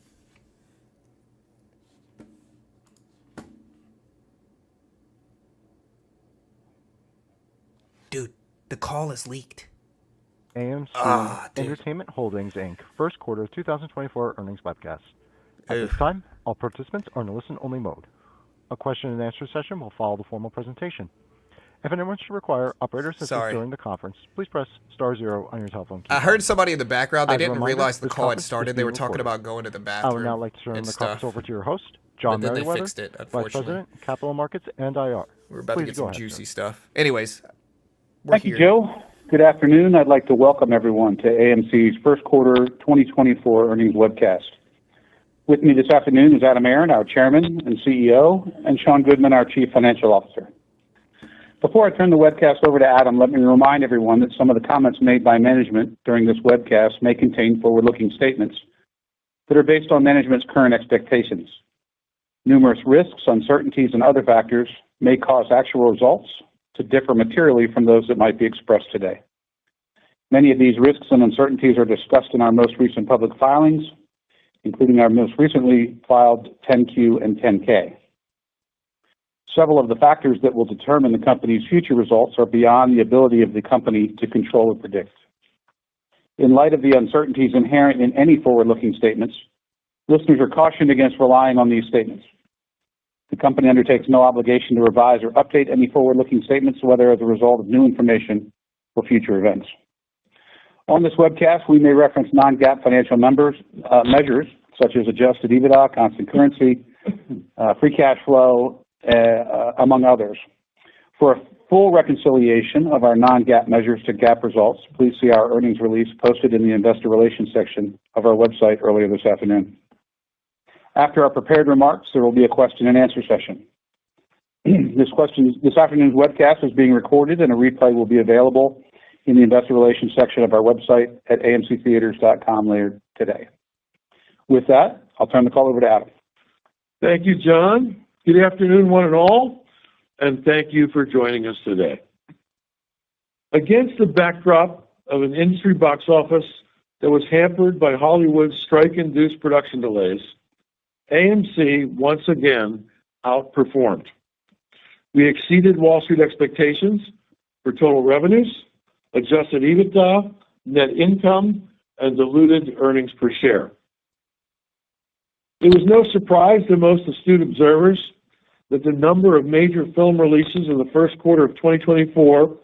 Dude, the call is leaked. AMC Entertainment Holdings, Inc. First Quarter 2024 Earnings Webcast. At this time, all participants are in a listen-only mode. A question-and-answer session will follow the formal presentation. If anyone should require operator assistance during the conference, please press *0 on your telephone keypad. I heard somebody in the background. They didn't realize the call had started. They were talking about going to the bathroom. I would now like to turn the conference over to your host, John Merriweather, Vice President, Capital Markets and IR. We're about to get some juicy stuff. Anyways, Thank you, Joe. Good afternoon. I'd like to welcome everyone to AMC's First Quarter 2024 Earnings Webcast. With me this afternoon is Adam Aron, our Chairman and CEO, and Sean Goodman, our Chief Financial Officer. Before I turn the webcast over to Adam, let me remind everyone that some of the comments made by management during this webcast may contain forward-looking statements that are based on management's current expectations. Numerous risks, uncertainties, and other factors may cause actual results to differ materially from those that might be expressed today. Many of these risks and uncertainties are discussed in our most recent public filings, including our most recently filed 10-Q and 10-K. Several of the factors that will determine the company's future results are beyond the ability of the company to control or predict. In light of the uncertainties inherent in any forward-looking statements, listeners are cautioned against relying on these statements. The company undertakes no obligation to revise or update any forward-looking statements, whether as a result of new information or future events. On this webcast, we may reference non-GAAP financial measures, such as adjusted EBITDA, constant currency, free cash flow, among others. For a full reconciliation of our non-GAAP measures to GAAP results, please see our earnings release posted in the Investor Relations section of our website earlier this afternoon. After our prepared remarks, there will be a question-and-answer session. This afternoon's webcast is being recorded, and a replay will be available in the Investor Relations section of our website at amctheaters.com later today. With that, I'll turn the call over to Adam. Thank you, John. Good afternoon, one and all, and thank you for joining us today. Against the backdrop of an industry box office that was hampered by Hollywood's strike-induced production delays, AMC once again outperformed. We exceeded Wall Street expectations for total revenues, adjusted EBITDA, net income, and diluted earnings per share. It was no surprise to most astute observers that the number of major film releases in the first quarter of 2024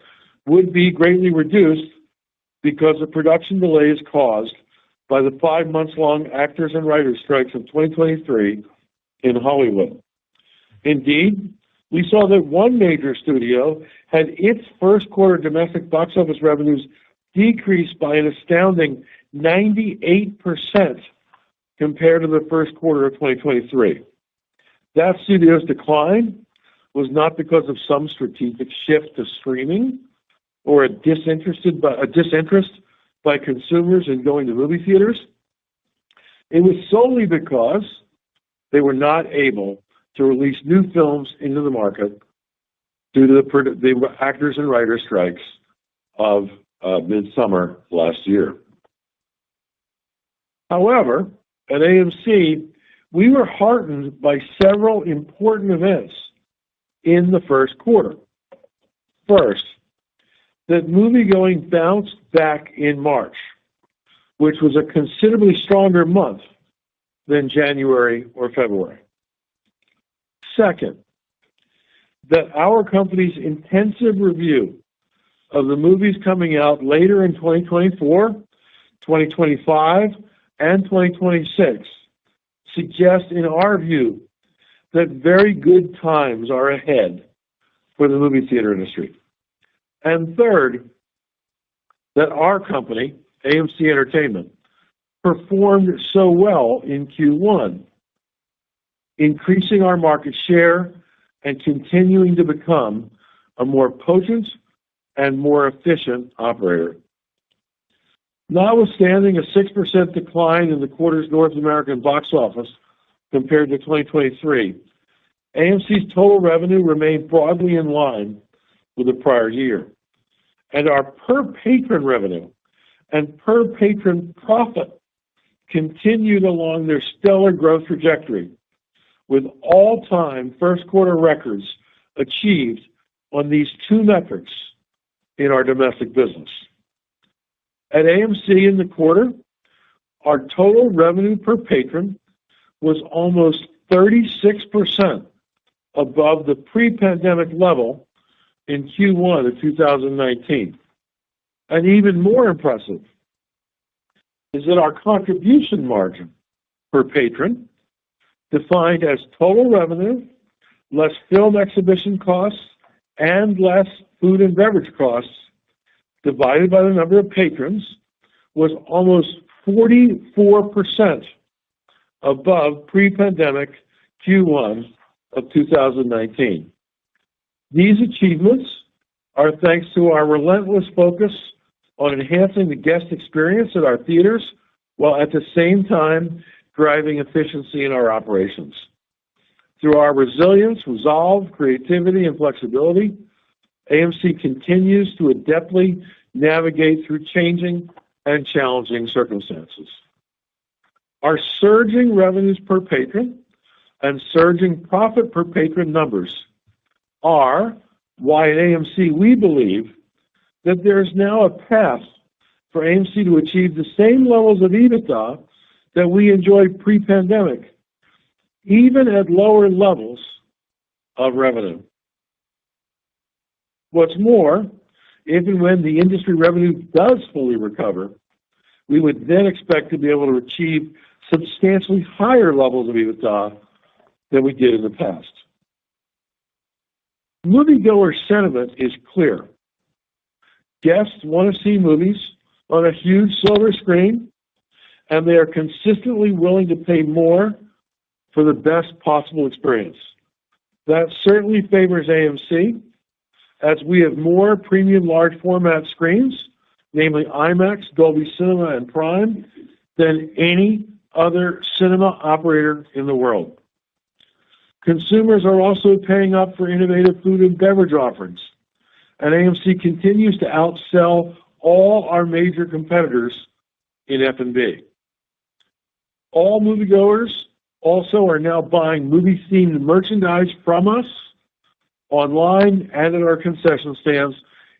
would be greatly reduced because of production delays caused by the 5-month-long actors and writers strikes of 2023 in Hollywood. Indeed, we saw that one major studio had its first quarter domestic box office revenues decrease by an astounding 98% compared to the first quarter of 2023. That studio's decline was not because of some strategic shift to streaming or a disinterest by consumers in going to movie theaters. It was solely because they were not able to release new films into the market due to the actors and writers strikes of midsummer last year. However, at AMC, we were heartened by several important events in the first quarter. First, that moviegoing bounced back in March, which was a considerably stronger month than January or February. Second, that our company's intensive review of the movies coming out later in 2024, 2025, and 2026 suggests, in our view, that very good times are ahead for the movie theater industry. And third, that our company, AMC Entertainment, performed so well in Q1, increasing our market share and continuing to become a more potent and more efficient operator. Notwithstanding a 6% decline in the quarter's North American box office compared to 2023, AMC's total revenue remained broadly in line with the prior year, and our per-patron revenue and per-patron profit continued along their stellar growth trajectory, with all-time first-quarter records achieved on these two metrics in our domestic business. At AMC in the quarter, our total revenue per patron was almost 36% above the pre-pandemic level in Q1 of 2019. And even more impressive is that our contribution margin per patron, defined as total revenue, less film exhibition costs, and less food and beverage costs, divided by the number of patrons, was almost 44% above pre-pandemic Q1 of 2019. These achievements are thanks to our relentless focus on enhancing the guest experience at our theaters, while at the same time driving efficiency in our operations. Through our resilience, resolve, creativity, and flexibility, AMC continues to adeptly navigate through changing and challenging circumstances. Our surging revenues per patron and surging profit per patron numbers are why at AMC we believe that there is now a path for AMC to achieve the same levels of EBITDA that we enjoyed pre-pandemic, even at lower levels of revenue. What's more, if and when the industry revenue does fully recover, we would then expect to be able to achieve substantially higher levels of EBITDA than we did in the past. Moviegoer sentiment is clear. Guests want to see movies on a huge silver screen, and they are consistently willing to pay more for the best possible experience. That certainly favors AMC, as we have more premium large format screens, namely IMAX, Dolby Cinema, and Prime, than any other cinema operator in the world. Consumers are also paying up for innovative food and beverage offerings, and AMC continues to outsell all our major competitors in F&B. All moviegoers also are now buying movie-themed merchandise from us online and at our concession stands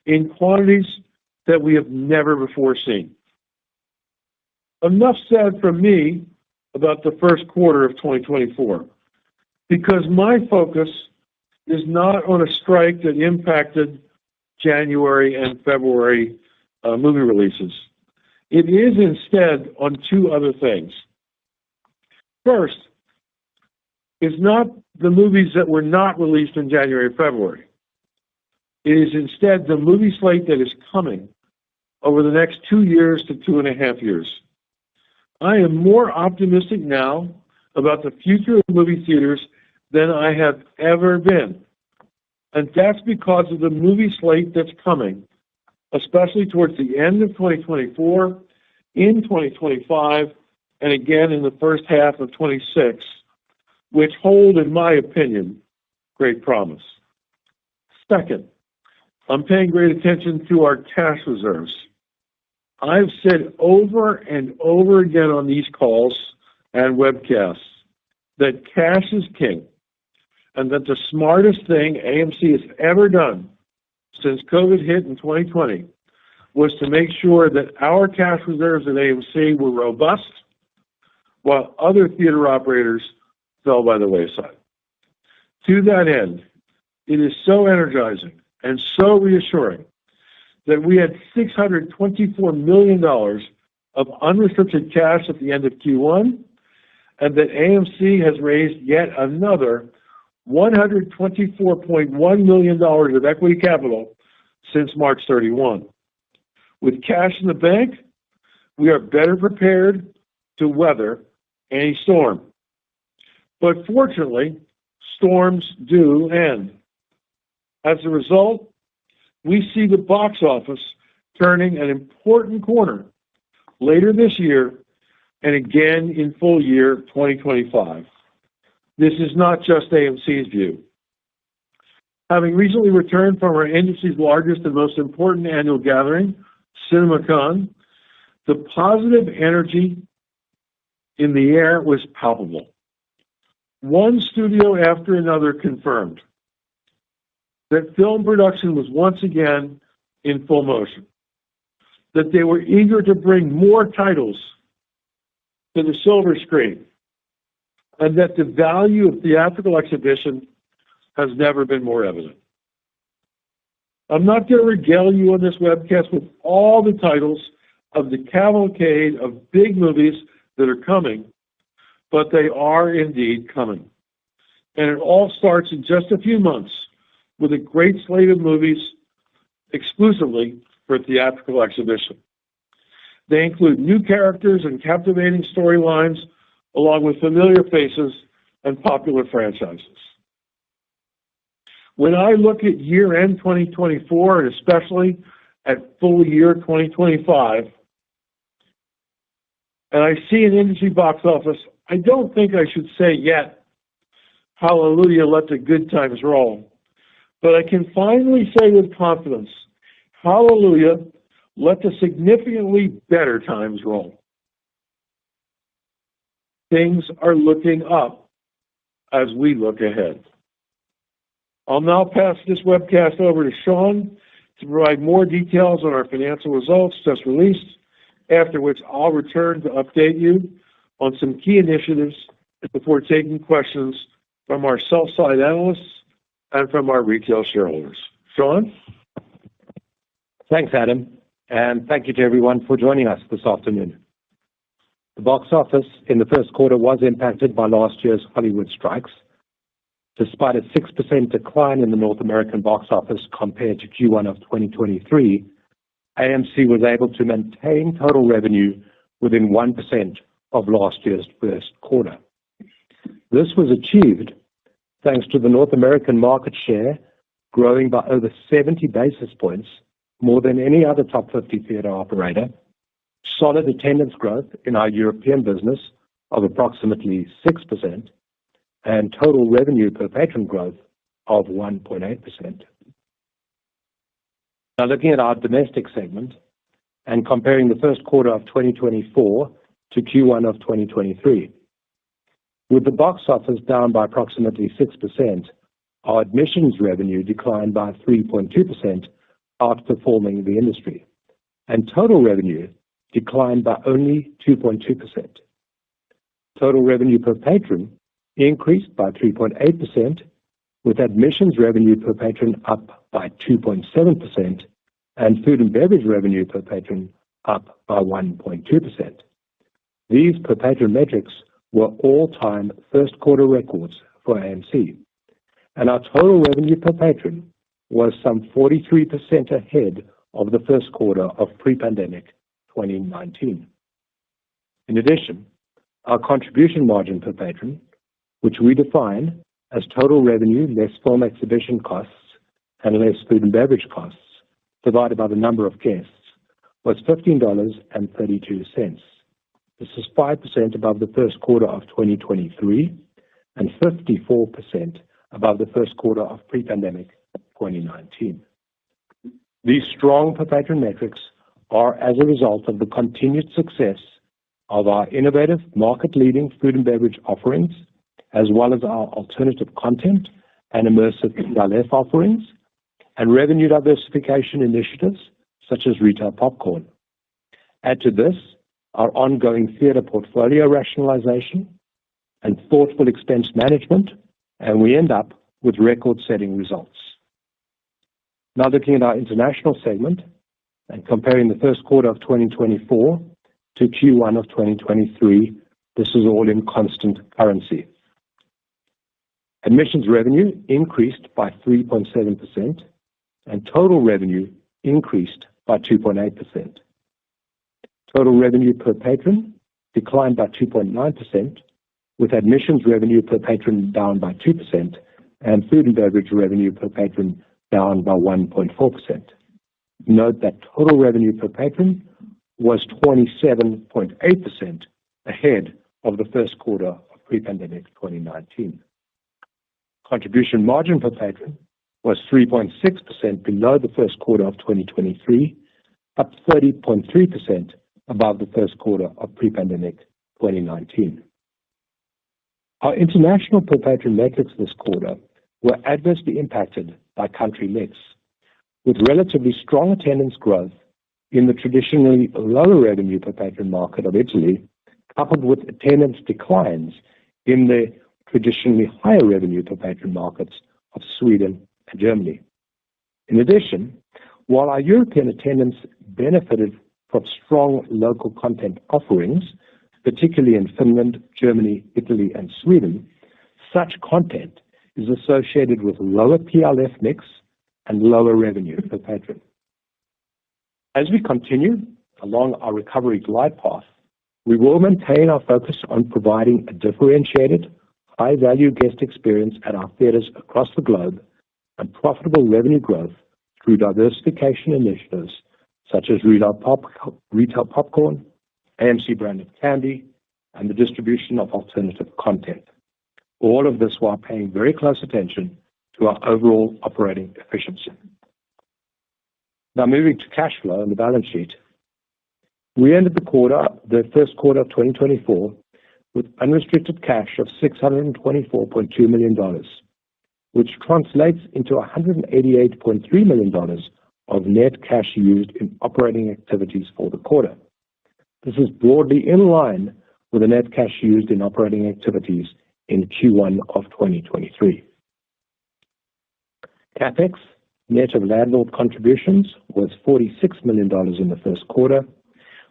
in quantities that we have never before seen. Enough said from me about the first quarter of 2024, because my focus is not on a strike that impacted January and February movie releases. It is instead on two other things. First, is not the movies that were not released in January and February. It is instead the movie slate that is coming over the next 2 years to 2.5 years. I am more optimistic now about the future of movie theaters than I have ever been. And that's because of the movie slate that's coming, especially towards the end of 2024, in 2025, and again in the first half of 26, which hold, in my opinion, great promise. Second, I'm paying great attention to our cash reserves. I've said over and over again on these calls and webcasts that cash is king, and that the smartest thing AMC has ever done since COVID hit in 2020 was to make sure that our cash reserves at AMC were robust, while other theater operators fell by the wayside. To that end, it is so energizing and so reassuring that we had $624 million of unrestricted cash at the end of Q1, and that AMC has raised yet another $124.1 million of equity capital since March 31. With cash in the bank, we are better prepared to weather any storm. But fortunately, storms do end. As a result, we see the box office turning an important corner later this year and again in full year 2025. This is not just AMC's view. Having recently returned from our industry's largest and most important annual gathering, CinemaCon, the positive energy in the air was palpable. One studio after another confirmed that film production was once again in full motion, that they were eager to bring more titles to the silver screen, and that the value of theatrical exhibition has never been more evident. I'm not going to regale you on this webcast with all the titles of the cavalcade of big movies that are coming, but they are indeed coming. And it all starts in just a few months with a great slate of movies exclusively for theatrical exhibition. They include new characters and captivating storylines, along with familiar faces and popular franchises. When I look at year-end 2024, and especially at full year 2025, and I see an industry box office, I don't think I should say yet, hallelujah, let the good times roll. But I can finally say with confidence, hallelujah, let the significantly better times roll. Things are looking up as we look ahead. I'll now pass this webcast over to Sean to provide more details on our financial results just released, after which I'll return to update you on some key initiatives before taking questions from our sell-side analysts and from our retail shareholders. Sean? Thanks, Adam, and thank you to everyone for joining us this afternoon. The box office in the first quarter was impacted by last year's Hollywood strikes. Despite a 6% decline in the North American box office compared to Q1 of 2023, AMC was able to maintain total revenue within 1% of last year's first quarter. This was achieved thanks to the North American market share growing by over 70 basis points, more than any other top 50 theater operator, solid attendance growth in our European business of approximately 6%, and total revenue per patron growth of 1.8%. Now, looking at our domestic segment, and comparing the first quarter of 2024 to Q1 of 2023. With the box office down by approximately 6%, our admissions revenue declined by 3.2%, outperforming the industry, and total revenue declined by only 2.2%. Total revenue per patron increased by 3.8%, with admissions revenue per patron up by 2.7% and food and beverage revenue per patron up by 1.2%. These per patron metrics were all-time first quarter records for AMC, and our total revenue per patron was some 43% ahead of the first quarter of pre-pandemic 2019. In addition, our contribution margin per patron, which we define as total revenue less film exhibition costs and less food and beverage costs divided by the number of guests, was $15.32. This is 5% above the first quarter of 2023 and 54% above the first quarter of pre-pandemic 2019. These strong per patron metrics are as a result of the continued success of our innovative market-leading food and beverage offerings, as well as our alternative content and immersive PLF offerings, and revenue diversification initiatives such as retail popcorn. Add to this our ongoing theater portfolio rationalization and thoughtful expense management, and we end up with record-setting results. Now looking at our international segment and comparing the first quarter of 2024 to Q1 of 2023, this is all in constant currency. Admissions revenue increased by 3.7%, and total revenue increased by 2.8%. Total revenue per patron declined by 2.9%, with admissions revenue per patron down by 2% and food and beverage revenue per patron down by 1.4%. Note that total revenue per patron was 27.8% ahead of the first quarter of pre-pandemic 2019. Contribution margin per patron was 3.6% below the first quarter of 2023, up 30.3% above the first quarter of pre-pandemic 2019. Our international per patron metrics this quarter were adversely impacted by country mix, with relatively strong attendance growth in the traditionally lower revenue per patron market of Italy, coupled with attendance declines in the traditionally higher revenue per patron markets of Sweden and Germany. In addition, while our European attendance benefited from strong local content offerings, particularly in Finland, Germany, Italy, and Sweden, such content is associated with lower PLF mix and lower revenue per patron. As we continue along our recovery glide path, we will maintain our focus on providing a differentiated, high-value guest experience at our theaters across the globe and profitable revenue growth through diversification initiatives such as retail popcorn, AMC-branded candy, and the distribution of alternative content. All of this while paying very close attention to our overall operating efficiency. Now moving to cash flow and the balance sheet. We ended the first quarter of 2024, with unrestricted cash of $624.2 million, which translates into $188.3 million of net cash used in operating activities for the quarter. This is broadly in line with the net cash used in operating activities in Q1 of 2023. CapEx, net of landlord contributions, was $46 million in the first quarter.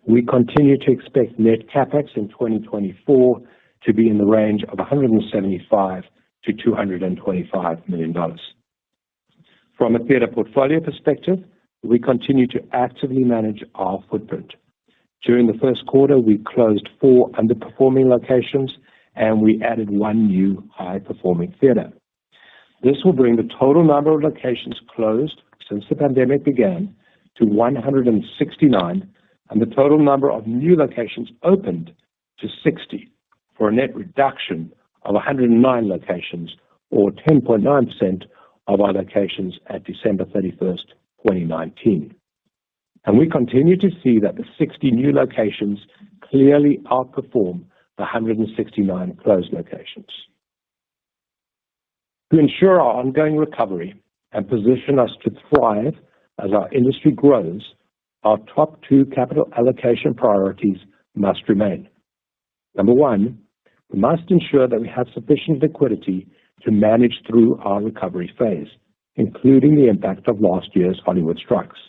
We continue to expect net CapEx in 2024 to be in the range of $175 to $225 million. From a theater portfolio perspective, we continue to actively manage our footprint. During the first quarter, we closed 4 underperforming locations and we added 1 new high-performing theater. This will bring the total number of locations closed since the pandemic began to 169 and the total number of new locations opened to 60 for a net reduction of 109 locations or 10.9% of our locations at December 31st, 2019. And we continue to see that the 60 new locations clearly outperform the 169 closed locations. To ensure our ongoing recovery and position us to thrive as our industry grows, our top two capital allocation priorities must remain. Number one, we must ensure that we have sufficient liquidity to manage through our recovery phase, including the impact of last year's Hollywood strikes.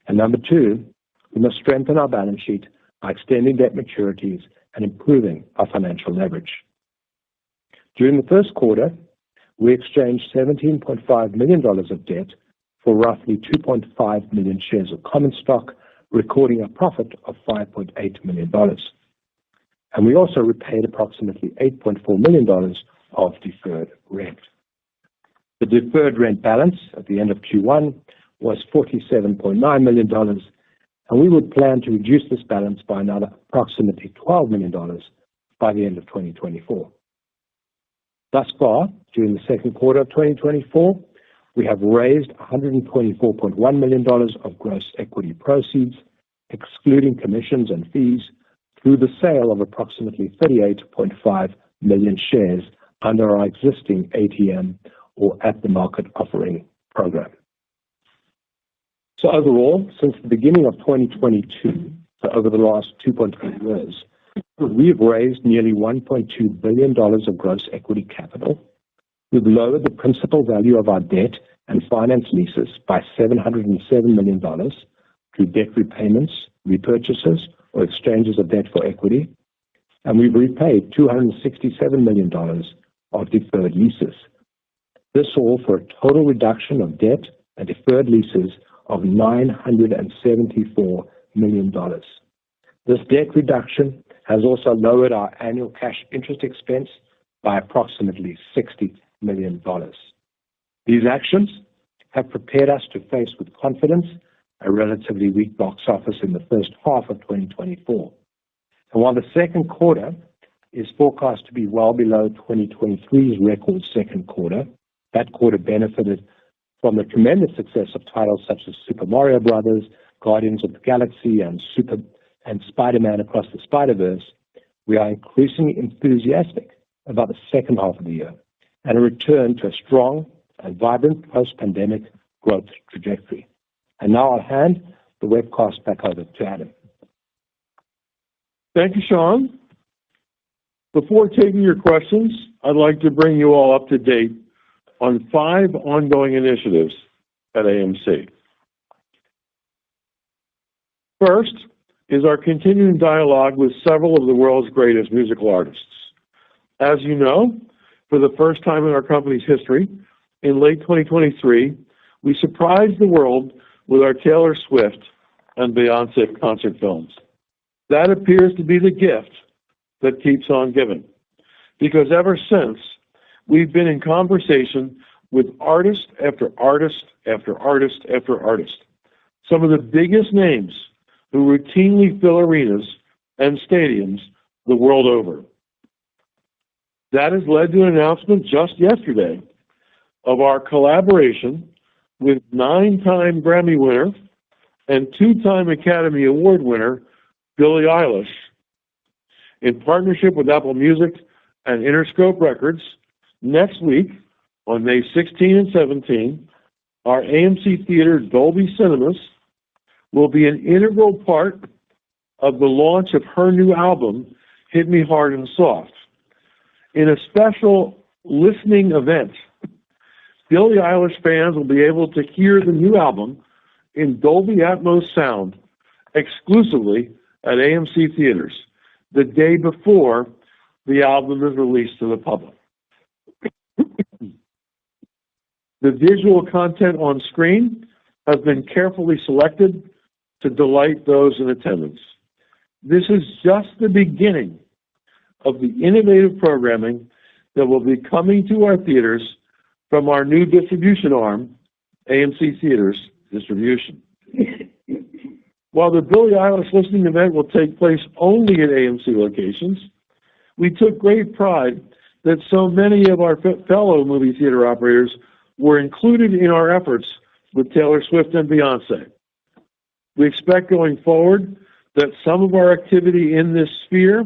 And number two, we must strengthen our balance sheet by extending debt maturities and improving our financial leverage. During the first quarter, we exchanged $17.5 million of debt for roughly 2.5 million shares of common stock, recording a profit of $5.8 million. And we also repaid approximately $8.4 million of deferred rent. The deferred rent balance at the end of Q1 was $47.9 million, and we would plan to reduce this balance by another approximately $12 million by the end of 2024. Thus far, during the second quarter of 2024, we have raised $124.1 million of gross equity proceeds, excluding commissions and fees, through the sale of approximately 38.5 million shares under our existing ATM or at-the-market offering program. So overall, since the beginning of 2022, so over the last 2.3 years, we've raised nearly $1.2 billion of gross equity capital. We've lowered the principal value of our debt and finance leases by $707 million through debt repayments, repurchases, or exchanges of debt for equity, and we've repaid $267 million of deferred leases. This all for a total reduction of debt and deferred leases of $974 million. This debt reduction has also lowered our annual cash interest expense by approximately $60 million. These actions have prepared us to face with confidence a relatively weak box office in the first half of 2024. And while the second quarter is forecast to be well below 2023's record second quarter, that quarter benefited from the tremendous success of titles such as Super Mario Brothers, Guardians of the Galaxy, and Spider-Man Across the Spider-Verse. We are increasingly enthusiastic about the second half of the year and a return to a strong and vibrant post-pandemic growth trajectory. And now I'll hand the webcast back over to Adam. Thank you, Sean. Before taking your questions, I'd like to bring you all up to date on 5 ongoing initiatives at AMC. First is our continuing dialogue with several of the world's greatest musical artists. As you know, for the first time in our company's history, in late 2023, we surprised the world with our Taylor Swift and Beyoncé concert films. That appears to be the gift that keeps on giving, because ever since, we've been in conversation with artist after artist after artist after artist, some of the biggest names who routinely fill arenas and stadiums the world over. That has led to an announcement just yesterday of our collaboration with 9-time Grammy winner and 2-time Academy Award winner Billie Eilish. In partnership with Apple Music and Interscope Records, next week, on May 16 and 17, our AMC Theater Dolby Cinemas will be an integral part of the launch of her new album, Hit Me Hard and Soft. In a special listening event, Billie Eilish fans will be able to hear the new album in Dolby Atmos sound exclusively at AMC Theaters the day before the album is released to the public. The visual content on screen has been carefully selected to delight those in attendance. This is just the beginning of the innovative programming that will be coming to our theaters from our new distribution arm, AMC Theaters Distribution. While the Billie Eilish listening event will take place only at AMC locations, we took great pride that so many of our fellow movie theater operators were included in our efforts with Taylor Swift and Beyoncé. We expect going forward that some of our activity in this sphere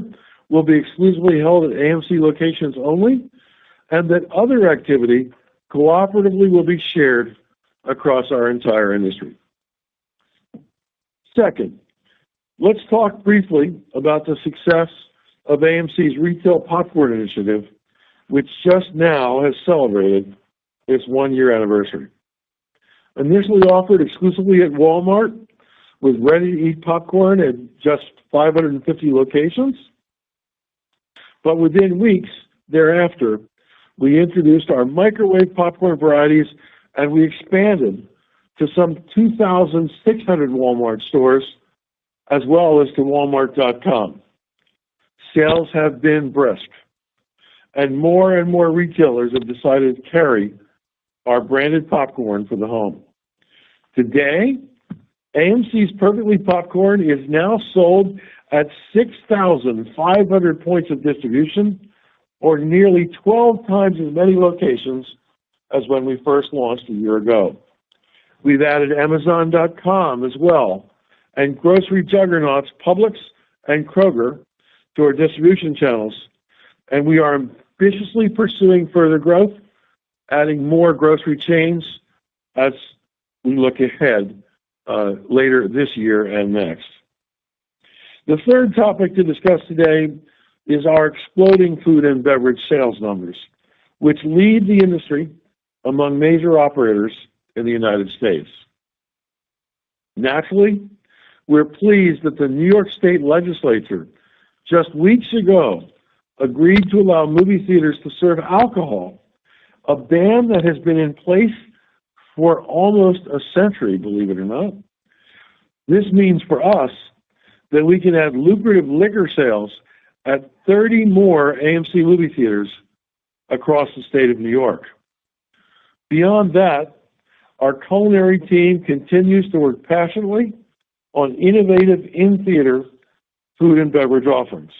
will be exclusively held at AMC locations only, and that other activity cooperatively will be shared across our entire industry. Second, let's talk briefly about the success of AMC's Retail Popcorn Initiative, which just now has celebrated its one-year anniversary. Initially offered exclusively at Walmart, with ready-to-eat popcorn at just 550 locations, but within weeks thereafter, we introduced our microwave popcorn varieties, and we expanded to some 2,600 Walmart stores, as well as to Walmart.com. Sales have been brisk, and more retailers have decided to carry our branded popcorn for the home. Today, AMC's Perfectly Popcorn is now sold at 6,500 points of distribution, or nearly 12 times as many locations as when we first launched a year ago. We've added Amazon.com as well, and grocery juggernauts Publix and Kroger to our distribution channels, and we are ambitiously pursuing further growth, adding more grocery chains as we look ahead later this year and next. The third topic to discuss today is our exploding food and beverage sales numbers, which lead the industry among major operators in the United States. Naturally, we're pleased that the New York State Legislature just weeks ago agreed to allow movie theaters to serve alcohol, a ban that has been in place for almost a century, believe it or not. This means for us that we can have lucrative liquor sales at 30 more AMC movie theaters across the state of New York. Beyond that, our culinary team continues to work passionately on innovative in-theater food and beverage offerings.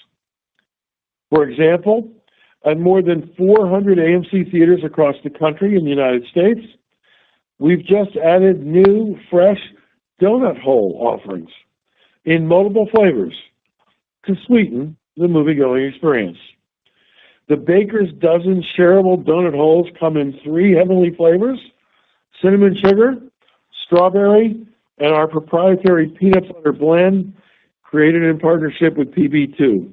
For example, at more than 400 AMC theaters across the country in the United States, we've just added new, fresh donut hole offerings in multiple flavors to sweeten the movie-going experience. The Baker's Dozen shareable donut holes come in 3 heavenly flavors: cinnamon sugar, strawberry, and our proprietary peanut butter blend created in partnership with PB2.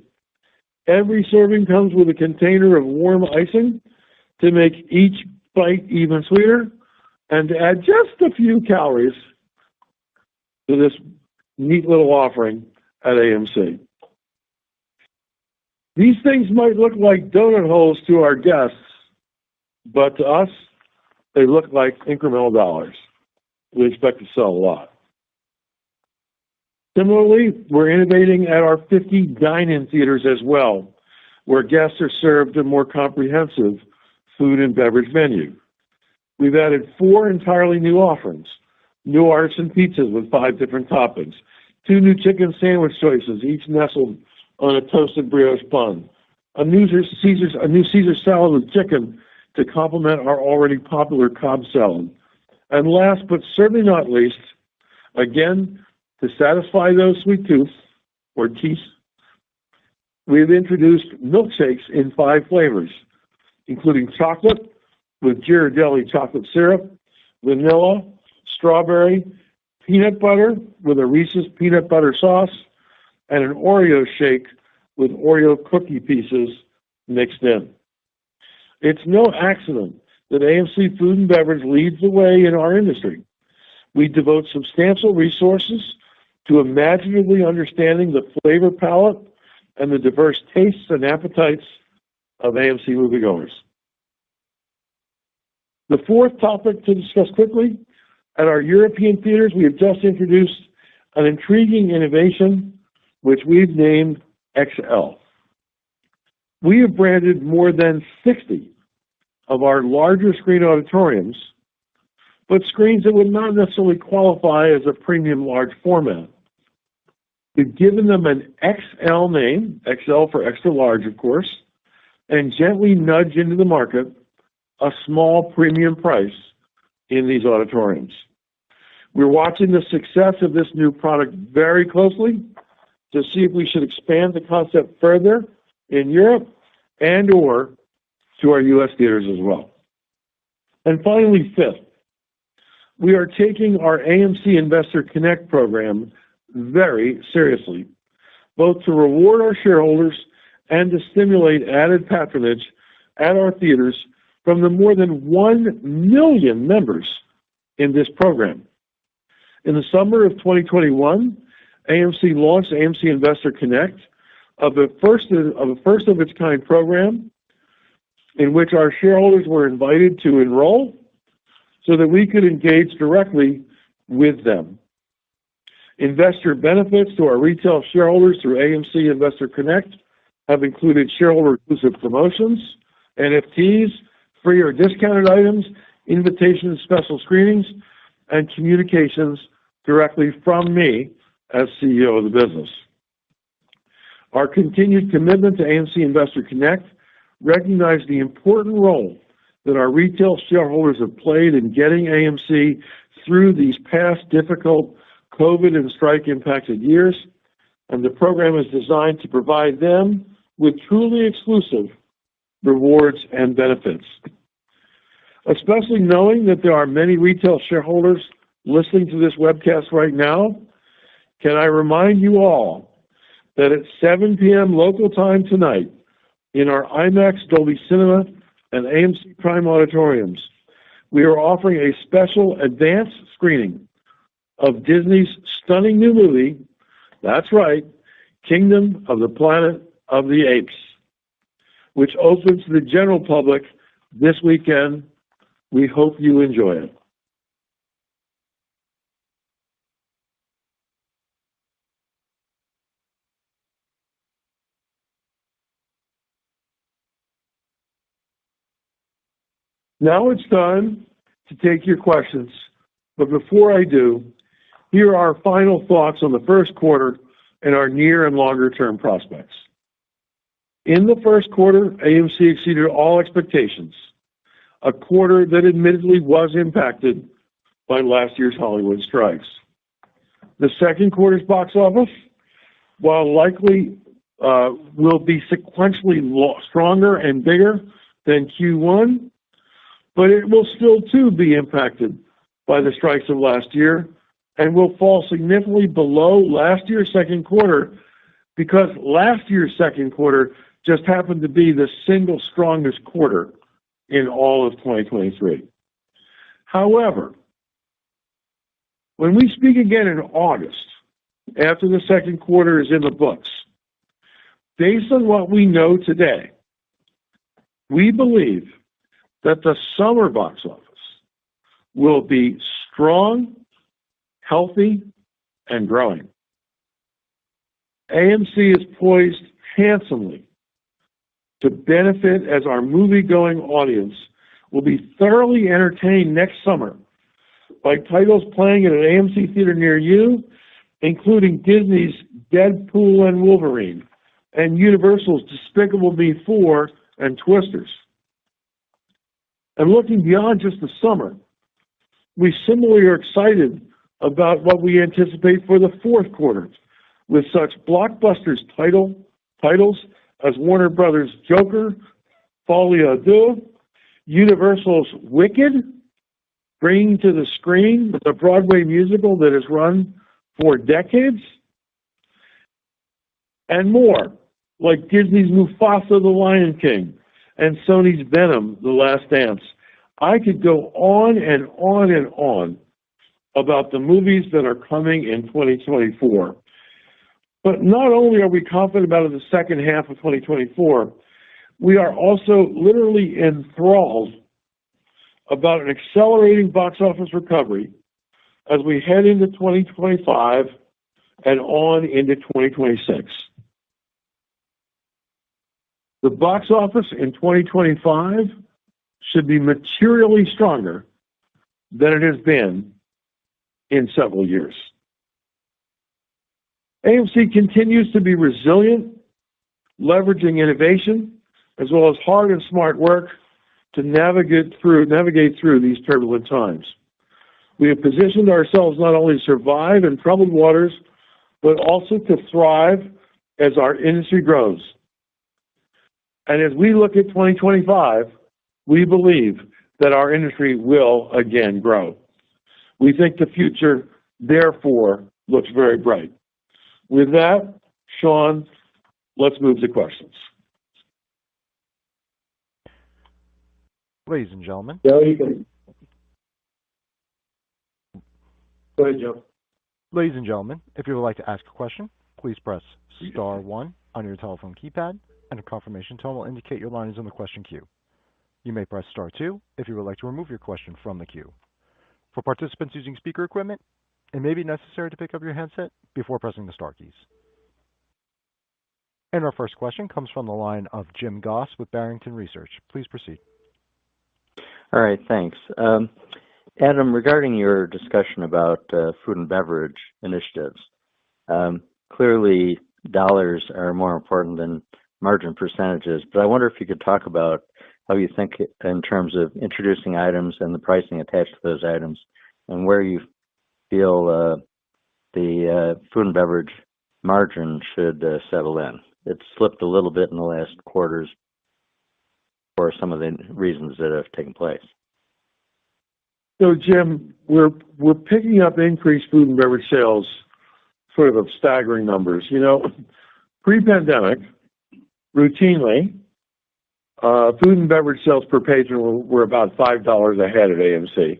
Every serving comes with a container of warm icing to make each bite even sweeter and to add just a few calories to this neat little offering at AMC. These things might look like donut holes to our guests, but to us, they look like incremental dollars. We expect to sell a lot. Similarly, we're innovating at our 50 dine-in theaters as well, where guests are served a more comprehensive food and beverage menu. We've added 4 entirely new offerings: new artisan pizzas with 5 different toppings, 2 new chicken sandwich choices, each nestled on a toasted brioche bun, a new Caesar salad with chicken to complement our already popular Cobb salad. And last but certainly not least, again, to satisfy those sweet tooth or teeth, we've introduced milkshakes in 5 flavors, including chocolate with Ghirardelli chocolate syrup, vanilla, strawberry, peanut butter with a Reese's peanut butter sauce, and an Oreo shake with Oreo cookie pieces mixed in. It's no accident that AMC Food and Beverage leads the way in our industry. We devote substantial resources to imaginatively understanding the flavor palette and the diverse tastes and appetites of AMC moviegoers. The fourth topic to discuss quickly, at our European theaters, we have just introduced an intriguing innovation which we've named XL. We have branded more than 60 of our larger screen auditoriums, but screens that would not necessarily qualify as a premium large format. We've given them an XL name, XL for extra large, of course, and gently nudge into the market a small premium price in these auditoriums. We're watching the success of this new product very closely to see if we should expand the concept further in Europe and or to our U.S. theaters as well. And finally, fifth, we are taking our AMC Investor Connect program very seriously, both to reward our shareholders and to stimulate added patronage at our theaters from the more than 1 million members in this program. In the summer of 2021, AMC launched AMC Investor Connect, of a first of its kind program in which our shareholders were invited to enroll so that we could engage directly with them. Investor benefits to our retail shareholders through AMC Investor Connect have included shareholder-exclusive promotions, NFTs, free or discounted items, invitations to special screenings, and communications directly from me as CEO of the business. Our continued commitment to AMC Investor Connect recognizes the important role that our retail shareholders have played in getting AMC through these past difficult COVID and strike-impacted years, and the program is designed to provide them with truly exclusive rewards and benefits. Especially knowing that there are many retail shareholders listening to this webcast right now, can I remind you all that at 7 p.m. local time tonight, in our IMAX, Dolby Cinema, and AMC Prime auditoriums, we are offering a special advanced screening of Disney's stunning new movie, that's right, Kingdom of the Planet of the Apes, which opens to the general public this weekend. We hope you enjoy it. Now it's time to take your questions, but before I do, here are our final thoughts on the first quarter and our near and longer term prospects. In the first quarter, AMC exceeded all expectations, a quarter that admittedly was impacted by last year's Hollywood strikes. The second quarter's box office, while likely will be sequentially stronger and bigger than Q1, but it will still too be impacted by the strikes of last year and will fall significantly below last year's second quarter because last year's second quarter just happened to be the single strongest quarter in all of 2023. However, when we speak again in August, after the second quarter is in the books, based on what we know today, we believe that the summer box office will be strong, healthy, and growing. AMC is poised handsomely to benefit as our movie-going audience will be thoroughly entertained next summer by titles playing at an AMC theater near you, including Disney's Deadpool and Wolverine and Universal's Despicable Me 4 and Twisters. And looking beyond just the summer, we similarly are excited about what we anticipate for the fourth quarter, with such blockbusters titles as Warner Brothers' Joker, Folie à Deux, Universal's Wicked, bringing to the screen the Broadway musical that has run for decades, and more, like Disney's Mufasa the Lion King and Sony's Venom, The Last Dance. I could go on and on and on about the movies that are coming in 2024. But not only are we confident about the second half of 2024, we are also literally enthralled about an accelerating box office recovery as we head into 2025 and on into 2026. The box office in 2025 should be materially stronger than it has been in several years. AMC continues to be resilient, leveraging innovation as well as hard and smart work to navigate through these turbulent times. We have positioned ourselves not only to survive in troubled waters, but also to thrive as our industry grows. And as we look at 2025, we believe that our industry will again grow. We think the future, therefore, looks very bright. With that, Sean, let's move to questions. Ladies and gentlemen. Joe, you can. Go ahead, Joe. Ladies and gentlemen, if you would like to ask a question, please press star 1 on your telephone keypad, and a confirmation tone will indicate your line is in the question queue. You may press star 2 if you would like to remove your question from the queue. For participants using speaker equipment, it may be necessary to pick up your handset before pressing the star keys. And our first question comes from the line of Jim Goss with Barrington Research. Please proceed. All right, thanks. Adam, regarding your discussion about food and beverage initiatives, clearly dollars are more important than margin percentages, but I wonder if you could talk about how you think in terms of introducing items and the pricing attached to those items, and where you feel the food and beverage margin should settle in. It's slipped a little bit in the last quarters for some of the reasons that have taken place. So, Jim, we're picking up increased food and beverage sales, sort of staggering numbers. You know, pre-pandemic, routinely, food and beverage sales per patron were about $5 a head at AMC.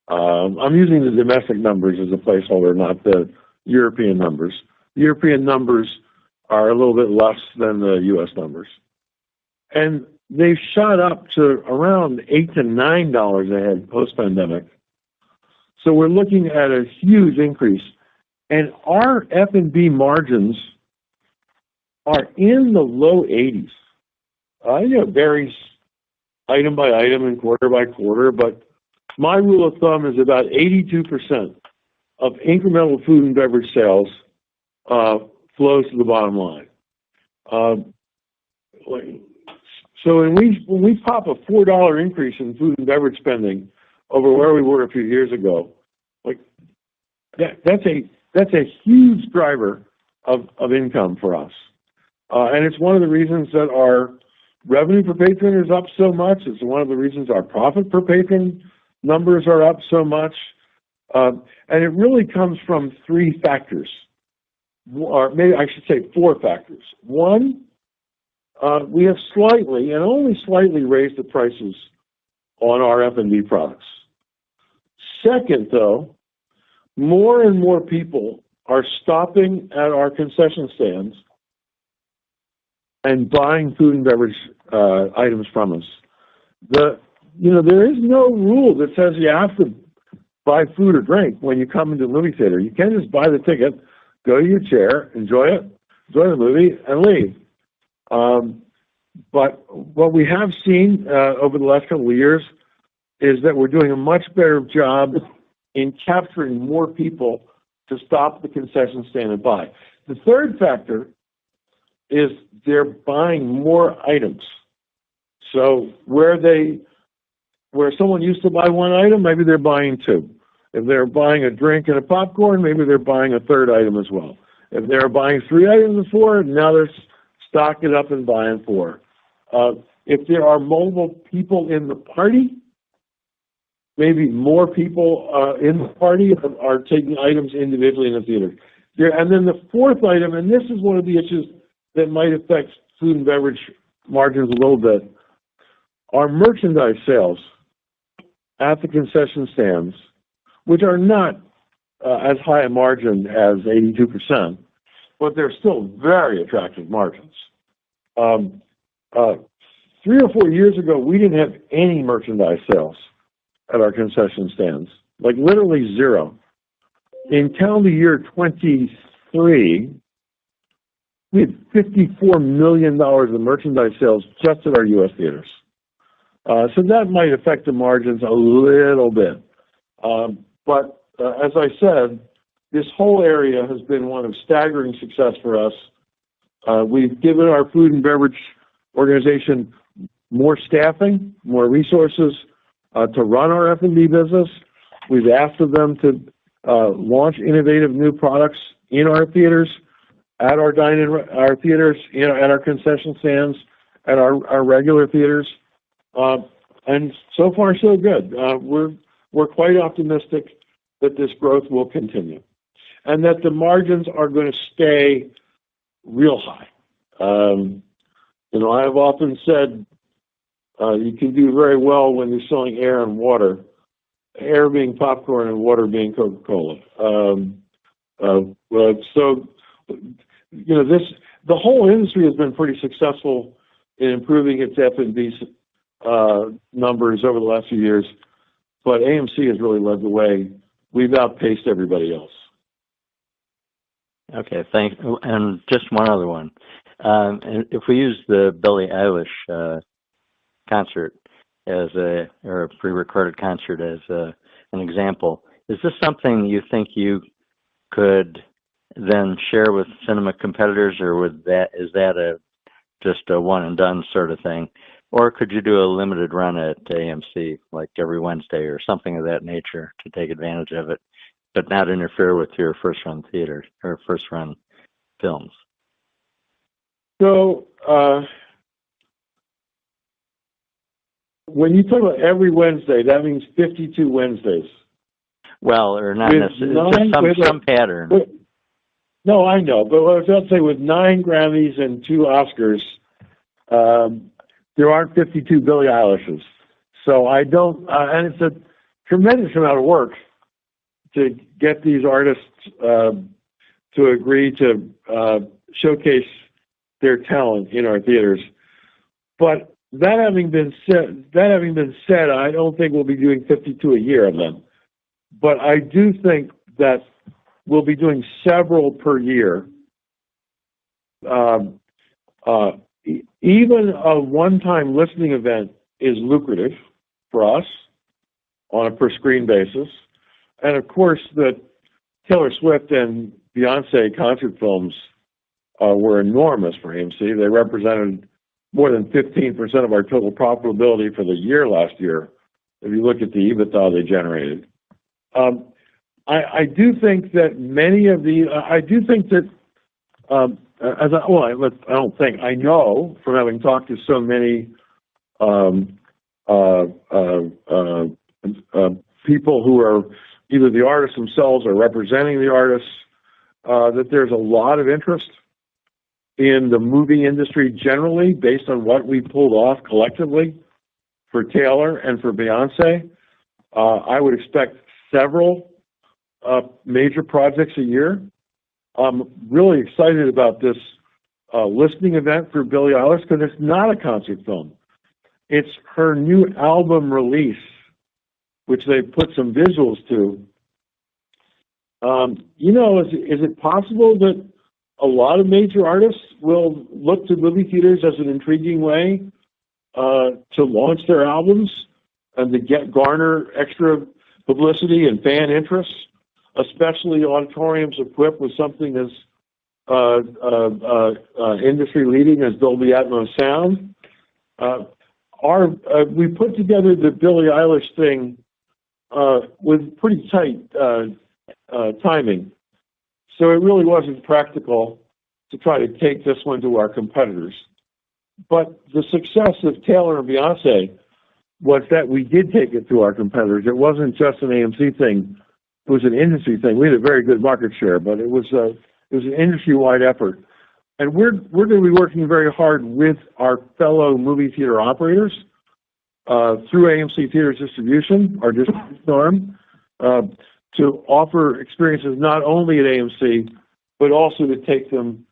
I'm using the domestic numbers as a placeholder, not the European numbers. The European numbers are a little bit less than the U.S. numbers. And they've shot up to around $8 to $9 a head post-pandemic. So we're looking at a huge increase. And our F&B margins are in the low 80s. It varies item by item and quarter by quarter, but my rule of thumb is about 82% of incremental food and beverage sales flows to the bottom line. So when we pop a $4 increase in food and beverage spending over where we were a few years ago, like that's a huge driver of income for us, and it's one of the reasons that our revenue per patron is up so much. It's one of the reasons our profit per patron numbers are up so much, and it really comes from three factors, or maybe I should say 4 factors. One, we have slightly and only slightly raised the prices on our F&B products. Second, though, more and more people are stopping at our concession stands and buying food and beverage items from us. There is no rule that says you have to buy food or drink when you come into the movie theater. You can just buy the ticket, go to your chair, enjoy the movie, and leave. But what we have seen over the last couple of years is that we're doing a much better job in capturing more people to stop the concession stand and buy. The third factor is they're buying more items. So where someone used to buy one item, maybe they're buying 2. If they're buying a drink and a popcorn, maybe they're buying a third item as well. If they're buying 3 items before, now they're stocking up and buying 4. If there are multiple people in the party, maybe more people in the party are taking items individually in the theater. And then the fourth item, and this is one of the issues that might affect food and beverage margins a little bit, are merchandise sales at the concession stands, which are not as high a margin as 82%, but they're still very attractive margins. 3 or 4 years ago, we didn't have any merchandise sales at our concession stands, like literally 0. In calendar year 23, we had $54 million of merchandise sales just at our U.S. theaters. So that might affect the margins a little bit. But as I said, this whole area has been one of staggering success for us. We've given our food and beverage organization more staffing, more resources to run our F&B business. We've asked of them to launch innovative new products in our theaters, at our our theaters, at our concession stands, at our regular theaters, and so far so good. We're quite optimistic that this growth will continue, and that the margins are going to stay real high. I have often said you can do very well when you're selling air and water, air being popcorn and water being Coca-Cola. The whole industry has been pretty successful in improving its F&B numbers over the last few years, but AMC has really led the way. We've outpaced everybody else. Okay, thanks. And just one other one. And if we use the Billie Eilish concert or a pre-recorded concert as an example, is this something you think you could then share with cinema competitors, or is that just a one and done sort of thing? Or could you do a limited run at AMC, like every Wednesday or something of that nature, to take advantage of it, but not interfere with your first run theater or first run films? So when you talk about every Wednesday, that means 52 Wednesdays. Well, or not necessarily, just some pattern. No, I know, but what I was about to say, with 9 Grammys and 2 Oscars, there aren't 52 Billie Eilishes. So I don't, and it's a tremendous amount of work to get these artists to agree to showcase their talent in our theaters. But that having been said, I don't think we'll be doing 52 a year of them. But I do think that we'll be doing several per year. Even a one-time listening event is lucrative for us on a per-screen basis. And of course, the Taylor Swift and Beyonce concert films were enormous for AMC. They represented more than 15% of our total profitability for the year last year, if you look at the EBITDA they generated. I do think that many of the, I do think that, I know from having talked to so many people who are either the artists themselves or representing the artists, that there's a lot of interest in the movie industry generally based on what we pulled off collectively for Taylor and for Beyonce. I would expect several major projects a year. I'm really excited about this listening event for Billie Eilish because it's not a concert film. It's her new album release, which they put some visuals to. Is it possible that a lot of major artists will look to movie theaters as an intriguing way to launch their albums and to garner extra publicity and fan interest, especially auditoriums equipped with something as industry leading as Dolby Atmos sound? We put together the Billie Eilish thing with pretty tight timing. So it really wasn't practical to try to take this one to our competitors. But the success of Taylor and Beyonce was that we did take it to our competitors. It wasn't just an AMC thing. It was an industry thing. We had a very good market share, but it was an industry-wide effort. And we're going to be working very hard with our fellow movie theater operators through AMC Theaters Distribution, our distribution arm, to offer experiences not only at AMC, but also to take them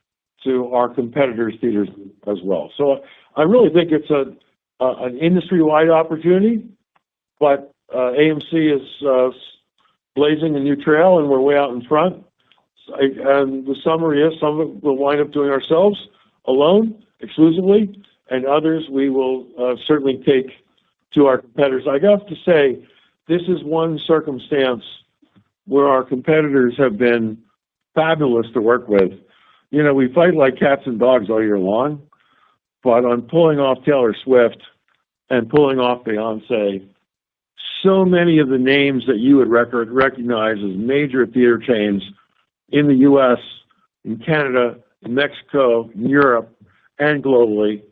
to our competitors' theaters as well. So I really think it's an industry-wide opportunity, but AMC is blazing a new trail, and we're way out in front. And the summary is some of it we'll wind up doing ourselves alone, exclusively, and others we will certainly take to our competitors. I have to say, this is one circumstance where our competitors have been fabulous to work with. We fight like cats and dogs all year long, but on pulling off Taylor Swift and pulling off Beyonce, so many of the names that you would recognize as major theater chains in the U.S., in Canada, in Mexico, in Europe, and globally.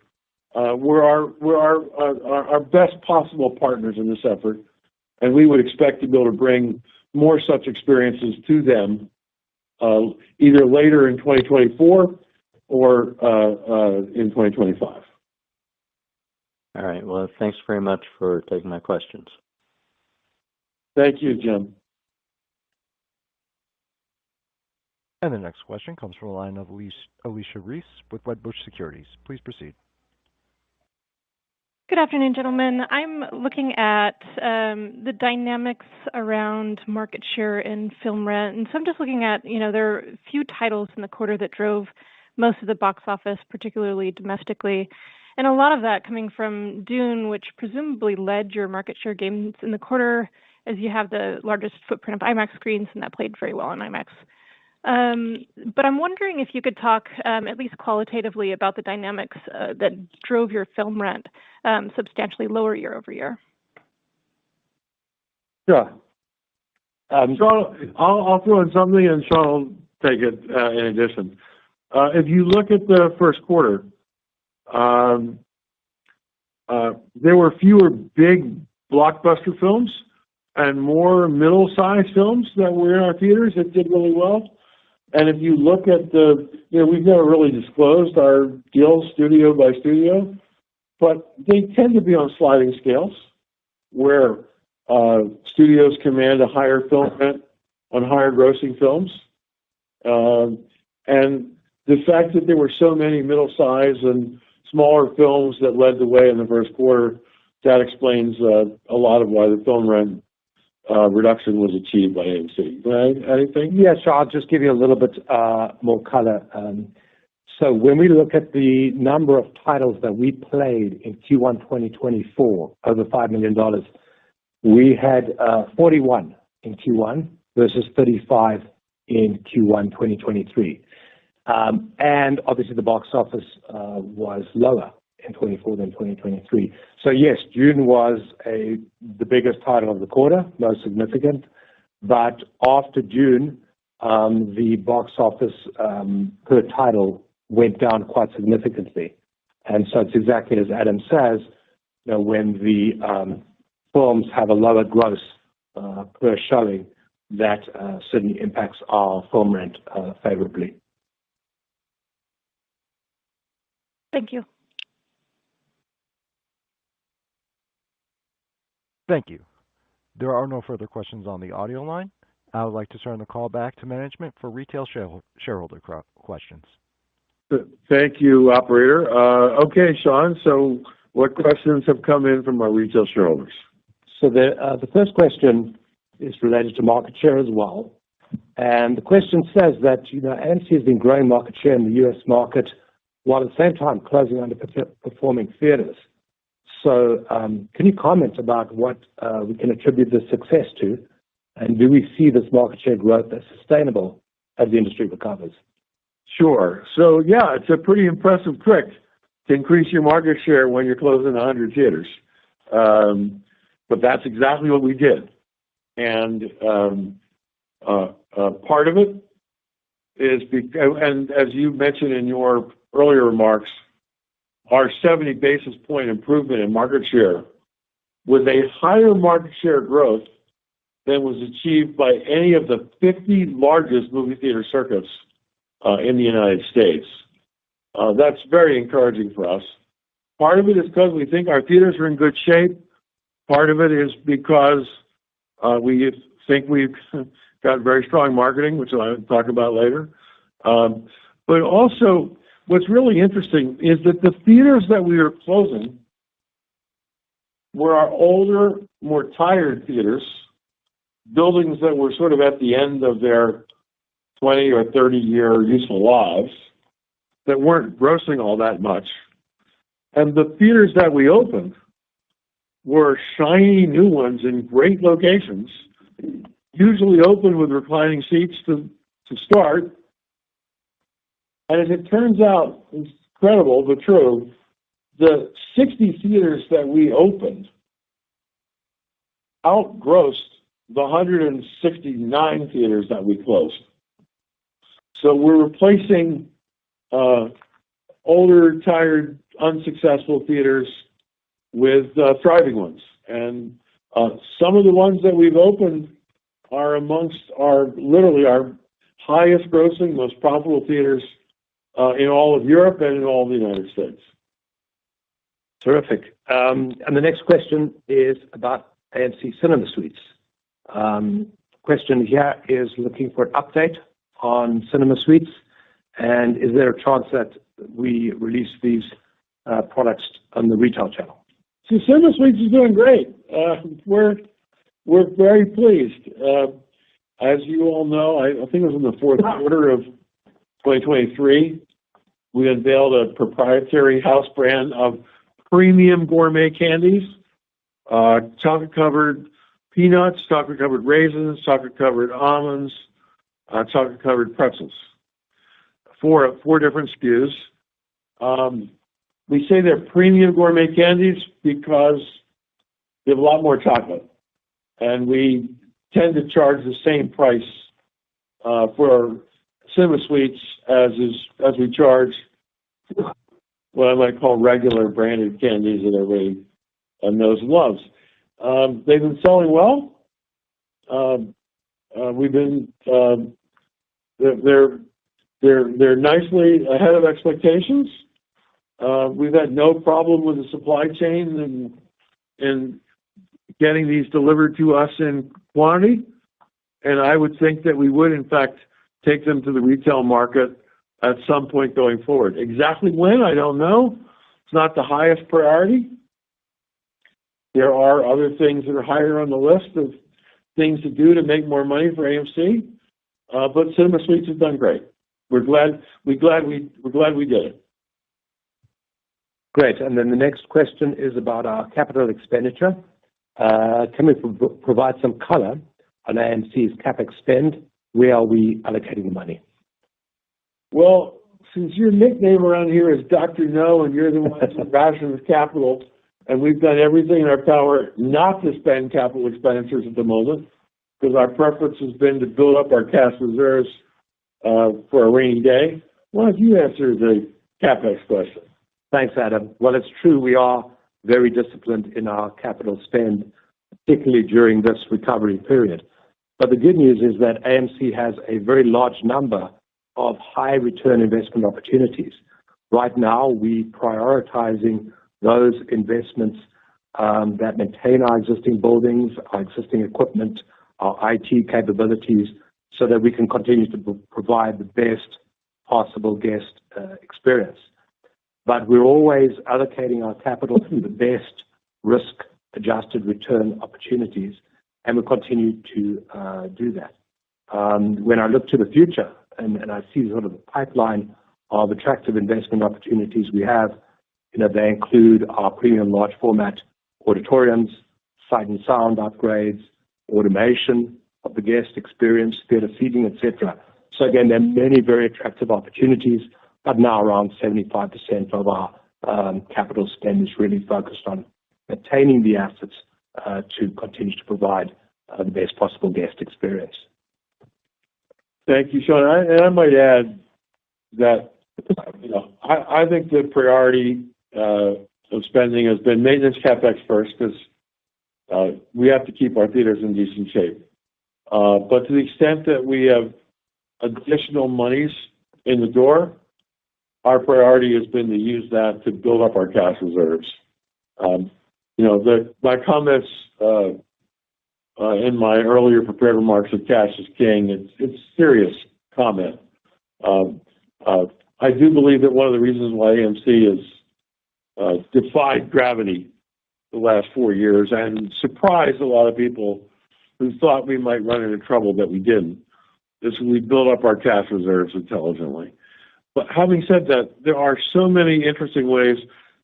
We're our best possible partners in this effort, and we would expect to be able to bring more such experiences to them either later in 2024 or in 2025. All right. Well, thanks very much for taking my questions. Thank you, Jim. And the next question comes from the line of Alicia Reese with Wedbush Securities. Please proceed. Good afternoon, gentlemen. I'm looking at the dynamics around market share in film rent. And so I'm just looking at, there are a few titles in the quarter that drove most of the box office, particularly domestically. And a lot of that coming from Dune, which presumably led your market share gains in the quarter, as you have the largest footprint of IMAX screens, and that played very well on IMAX. But I'm wondering if you could talk, at least qualitatively, about the dynamics that drove your film rent substantially lower year over year. Sure. Sean, I'll throw in something, and Sean will take it in addition. If you look at the first quarter, there were fewer big blockbuster films and more middle-sized films that were in our theaters that did really well. And if you look at we've never really disclosed our deals studio by studio, but they tend to be on sliding scales where studios command a higher film rent on higher grossing films. And the fact that there were so many middle-sized and smaller films that led the way in the first quarter, that explains a lot of why the film rent reduction was achieved by AMC. Anything? Yeah, sure. I'll just give you a little bit more color. So when we look at the number of titles that we played in Q1 2024, over $5 million, we had 41 in Q1 versus 35 in Q1 2023. And obviously the box office was lower in 24 than 2023. So yes, Dune was the biggest title of the quarter, most significant. But after Dune, the box office per title went down quite significantly. And so it's exactly as Adam says, when the films have a lower gross per showing, that certainly impacts our film rent favorably. Thank you. Thank you. There are no further questions on the audio line. I would like to turn the call back to management for retail shareholder questions. Thank you, operator. Okay, Sean, so what questions have come in from our retail shareholders? So the first question is related to market share as well. And the question says that, AMC has been growing market share in the U.S. market while at the same time closing underperforming theaters. So can you comment about what we can attribute this success to? And do we see this market share growth as sustainable as the industry recovers? Sure. So, yeah, it's a pretty impressive trick to increase your market share when you're closing 100 theaters. But that's exactly what we did. And part of it is, and as you mentioned in your earlier remarks, our 70 basis point improvement in market share was a higher market share growth than was achieved by any of the 50 largest movie theater circuits in the United States. That's very encouraging for us. Part of it is because we think our theaters are in good shape. Part of it is because we think we've got very strong marketing, which I'll talk about later. But also, what's really interesting is that the theaters that we are closing were our older, more tired theaters, buildings that were sort of at the end of their 20 or 30-year useful lives that weren't grossing all that much. And the theaters that we opened were shiny new ones in great locations, usually opened with reclining seats to start. And as it turns out, it's incredible but true, the 60 theaters that we opened outgrossed the 169 theaters that we closed. So we're replacing older, tired, unsuccessful theaters with thriving ones. And some of the ones that we've opened are amongst literally our highest grossing, most profitable theaters in all of Europe and in all of the United States. Terrific. And the next question is about AMC Cinema Suites. Question here is looking for an update on Cinema Suites, and is there a chance that we release these products on the retail channel? So Cinema Suites is doing great. We're very pleased. As you all know, I think it was in the fourth quarter of 2023, we unveiled a proprietary house brand of premium gourmet candies, chocolate-covered peanuts, chocolate-covered raisins, chocolate-covered almonds, chocolate-covered pretzels. Four different SKUs. We say they're premium gourmet candies because they have a lot more chocolate. And we tend to charge the same price for Cinema Suites as we charge what I might call regular branded candies that everybody knows and loves. They've been selling well. We've been they're nicely ahead of expectations. We've had no problem with the supply chain and getting these delivered to us in quantity. And I would think that we would, in fact, take them to the retail market at some point going forward. Exactly when, I don't know. It's not the highest priority. There are other things that are higher on the list of things to do to make more money for AMC. But Cinema Suites has done great. We're glad we did it. Great. And then the next question is about our capital expenditure. Can we provide some color on AMC's CapEx spend? Where are we allocating the money? Well, since your nickname around here is Dr. No, and you're the one who's rationing with capital, and we've done everything in our power not to spend capital expenditures at the moment, because our preference has been to build up our cash reserves for a rainy day. Why don't you answer the CapEx question? Thanks, Adam. Well, it's true, we are very disciplined in our capital spend, particularly during this recovery period. But the good news is that AMC has a very large number of high return investment opportunities. Right now, we're prioritizing those investments that maintain our existing buildings, our existing equipment, our IT capabilities, so that we can continue to provide the best possible guest experience. But we're always allocating our capital to the best risk-adjusted return opportunities, and we'll continue to do that. When I look to the future and I see sort of the pipeline of attractive investment opportunities we have, they include our premium large format auditoriums, sight and sound upgrades, automation of the guest experience, theater seating, etc. So again, there are many very attractive opportunities, but now around 75% of our capital spend is really focused on maintaining the assets to continue to provide the best possible guest experience. Thank you, Sean. And I might add that I think the priority of spending has been maintenance CapEx first, because we have to keep our theaters in decent shape. But to the extent that we have additional monies in the door, our priority has been to use that to build up our cash reserves. My comments in my earlier prepared remarks of cash is king, it's a serious comment. I do believe that one of the reasons why AMC has defied gravity the last 4 years and surprised a lot of people who thought we might run into trouble that we didn't, is we built up our cash reserves intelligently. But having said that, there are so many interesting ways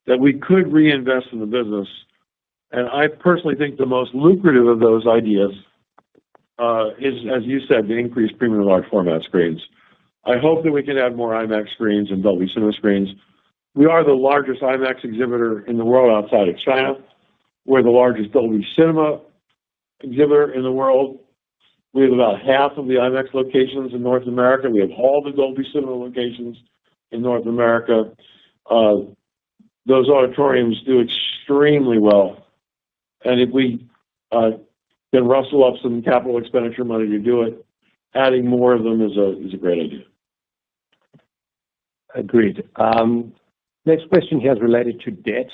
that we could reinvest in the business. And I personally think the most lucrative of those ideas is, as you said, the increased premium large format screens. I hope that we can add more IMAX screens and Dolby Cinema screens. We are the largest IMAX exhibitor in the world outside of China. We're the largest Dolby Cinema exhibitor in the world. We have about half of the IMAX locations in North America. We have all the Dolby Cinema locations in North America. Those auditoriums do extremely well. And if we can rustle up some capital expenditure money to do it, adding more of them is a great idea. Agreed. Next question here is related to debt.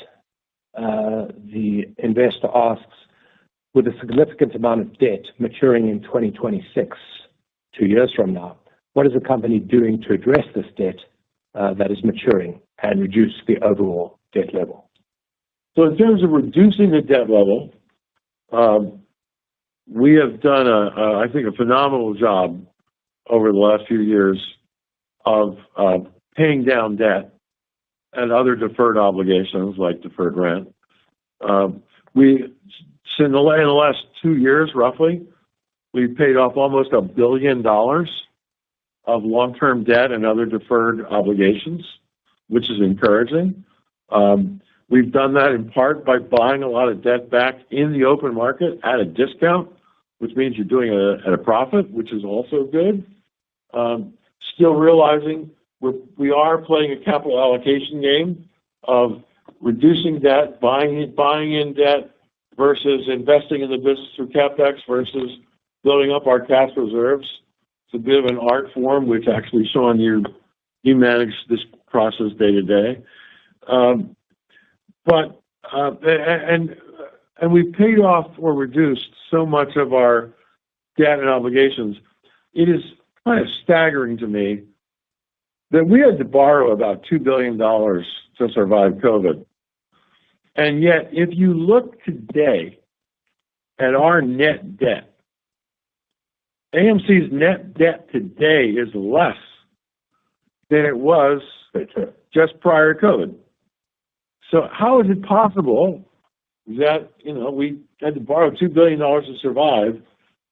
The investor asks, with a significant amount of debt maturing in 2026, 2 years from now, what is the company doing to address this debt that is maturing and reduce the overall debt level? So in terms of reducing the debt level, we have done, I think, a phenomenal job over the last few years of paying down debt and other deferred obligations like deferred rent. In the last 2 years, roughly, we've paid off almost $1 billion of long-term debt and other deferred obligations, which is encouraging. We've done that in part by buying a lot of debt back in the open market at a discount, which means you're doing it at a profit, which is also good. Still realizing we are playing a capital allocation game of reducing debt, buying in debt, versus investing in the business through CapEx versus building up our cash reserves. It's a bit of an art form, which actually, Sean, you manage this process day to day. And we've paid off or reduced so much of our debt and obligations. It is kind of staggering to me that we had to borrow about $2 billion to survive COVID. And yet, if you look today at our net debt, AMC's net debt today is less than it was just prior to COVID. So how is it possible that, we had to borrow $2 billion to survive,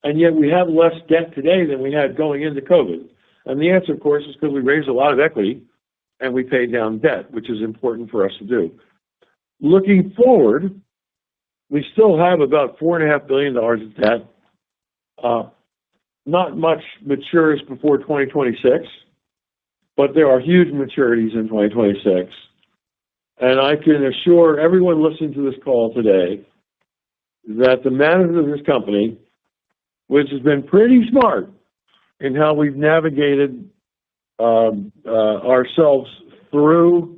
and yet we have less debt today than we had going into COVID? And the answer, of course, is because we raised a lot of equity and we paid down debt, which is important for us to do. Looking forward, we still have about $4.5 billion of debt. Not much matures before 2026, but there are huge maturities in 2026. And I can assure everyone listening to this call today that the management of this company, which has been pretty smart in how we've navigated ourselves through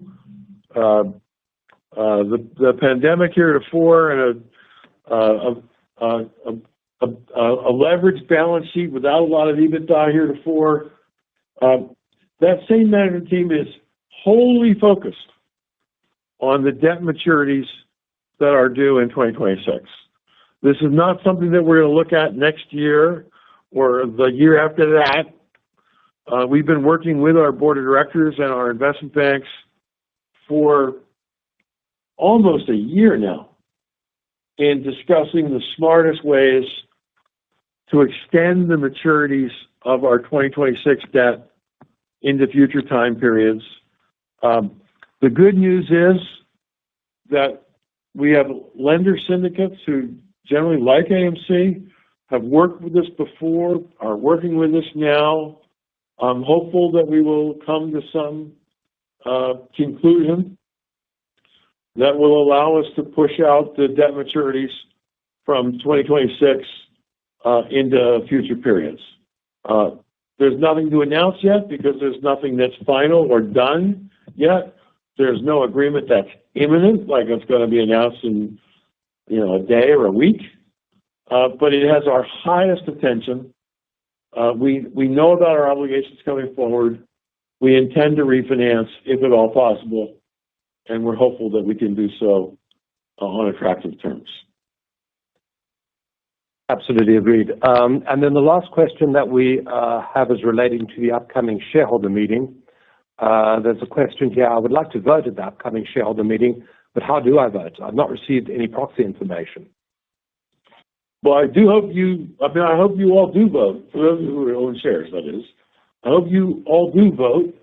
the pandemic heretofore, and a leveraged balance sheet without a lot of EBITDA heretofore, that same management team is wholly focused on the debt maturities that are due in 2026. This is not something that we're going to look at next year or the year after that. We've been working with our board of directors and our investment banks for almost a year now in discussing the smartest ways to extend the maturities of our 2026 debt into future time periods. The good news is that we have lender syndicates who generally like AMC, have worked with us before, are working with us now. I'm hopeful that we will come to some conclusion that will allow us to push out the debt maturities from 2026 into future periods. There's nothing to announce yet because there's nothing that's final or done yet. There's no agreement that's imminent, like it's going to be announced in a day or a week. But it has our highest attention. We know about our obligations coming forward. We intend to refinance if at all possible, and we're hopeful that we can do so on attractive terms. Absolutely agreed. And then the last question that we have is relating to the upcoming shareholder meeting. There's a question here. I would like to vote at the upcoming shareholder meeting, but how do I vote? I've not received any proxy information. Well, I hope you all do vote, for those who own shares, that is. I hope you all do vote.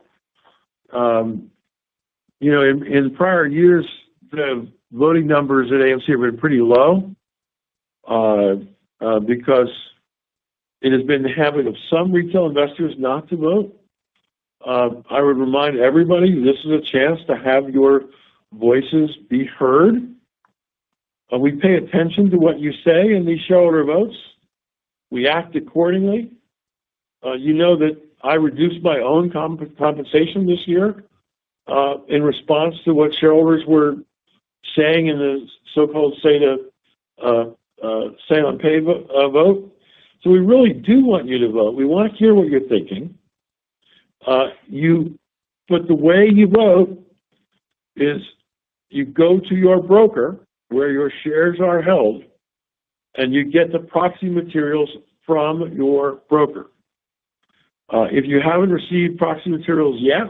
In prior years, the voting numbers at AMC have been pretty low. because it has been the habit of some retail investors not to vote. I would remind everybody this is a chance to have your voices be heard. We pay attention to what you say in these shareholder votes. We act accordingly. You know that I reduced my own compensation this year in response to what shareholders were saying in the so-called say on pay vote. So we really do want you to vote. We want to hear what you're thinking. But the way you vote is you go to your broker where your shares are held, and you get the proxy materials from your broker. If you haven't received proxy materials yet,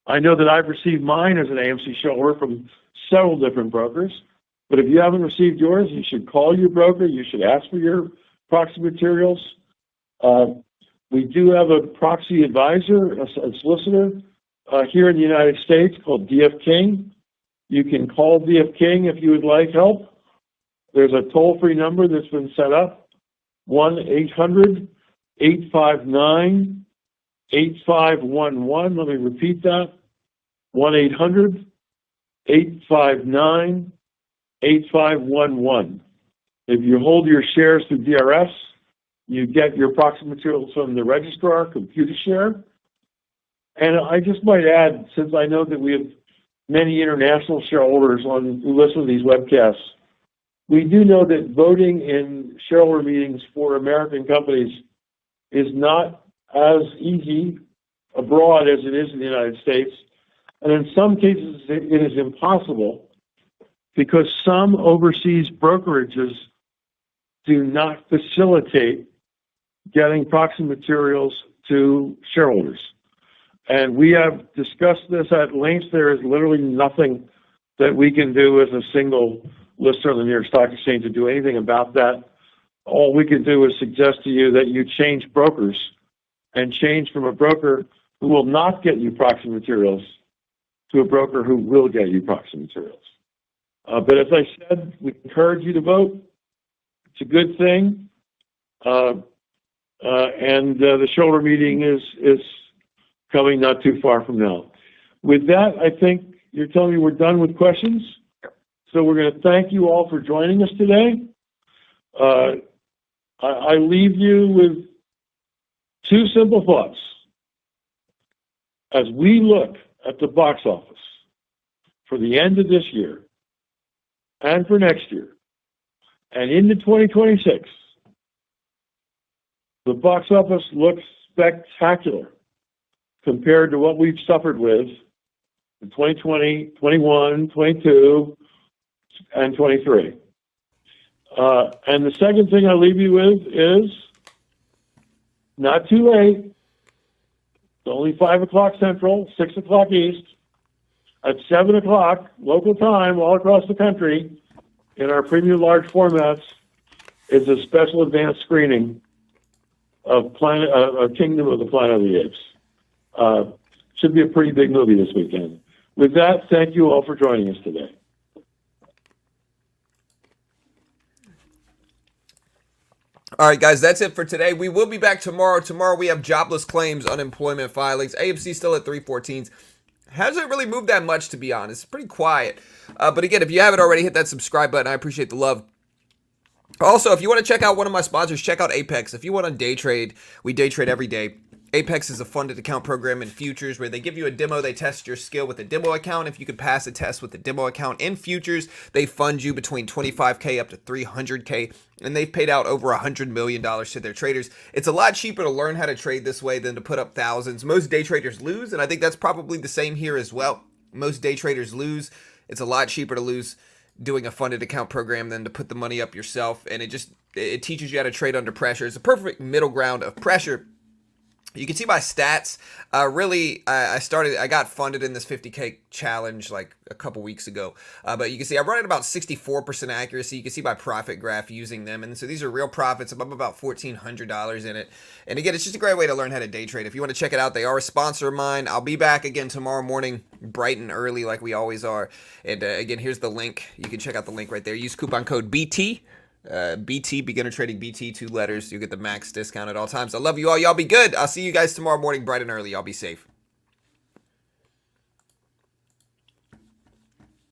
I know that I've received mine as an AMC shareholder from several different brokers, but if you haven't received yours, you should call your broker. You should ask for your proxy materials. We do have a proxy advisor, a solicitor here in the United States called D.F. King. You can call D.F. King if you would like help. There's a toll-free number that's been set up, 1-800-859-8511. Let me repeat that, 1-800-859-8511. If you hold your shares through DRS, you get your proxy materials from the registrar, Computershare. And I just might add, since I know that we have many international shareholders who listen to these webcasts, we do know that voting in shareholder meetings for American companies is not as easy abroad as it is in the United States. And in some cases, it is impossible because some overseas brokerages do not facilitate getting proxy materials to shareholders. And we have discussed this at length. There is literally nothing that we can do as a single lister on the New York Stock Exchange to do anything about that. All we can do is suggest to you that you change brokers and change from a broker who will not get you proxy materials to a broker who will get you proxy materials. But as I said, we encourage you to vote. It's a good thing. And the shareholder meeting is coming not too far from now. With that, I think you're telling me we're done with questions. So we're going to thank you all for joining us today. I leave you with two simple thoughts. As we look at the box office for the end of this year and for next year and into 2026, the box office looks spectacular compared to what we've suffered with in 2020, 21, 22, and 23. And the second thing I leave you with is not too late. It's only 5 o'clock Central, 6 o'clock East. At 7 o'clock local time all across the country in our premium large formats is a special advanced screening of Kingdom of the Planet of the Apes. Should be a pretty big movie this weekend. With that, thank you all for joining us today. All right, guys, that's it for today. We will be back tomorrow. Tomorrow we have jobless claims, unemployment filings. AMC still at 314s. Hasn't really moved that much, to be honest. It's pretty quiet. But again, if you haven't already, hit that subscribe button. I appreciate the love. Also, if you want to check out one of my sponsors, check out Apex. If you want to day trade, we day trade every day. Apex is a funded account program in futures where they give you a demo. They test your skill with a demo account. If you could pass a test with a demo account in futures, they fund you between $25K up to $300K. And they've paid out over $100 million to their traders. It's a lot cheaper to learn how to trade this way than to put up thousands. Most day traders lose, and I think that's probably the same here as well. Most day traders lose. It's a lot cheaper to lose doing a funded account program than to put the money up yourself. And it teaches you how to trade under pressure. It's a perfect middle ground of pressure. You can see my stats. I got funded in this 50K challenge like a couple weeks ago. But you can see I run at about 64% accuracy. You can see my profit graph using them. And so these are real profits. I'm up about $1,400 in it. And again, it's just a great way to learn how to day trade. If you want to check it out, they are a sponsor of mine. I'll be back again tomorrow morning, bright and early like we always are. And again, here's the link. You can check out the link right there. Use coupon code BT. BT, beginner trading BT, 2 letters. You get the max discount at all times. I love you all. Y'all be good. I'll see you guys tomorrow morning bright and early. Y'all be safe.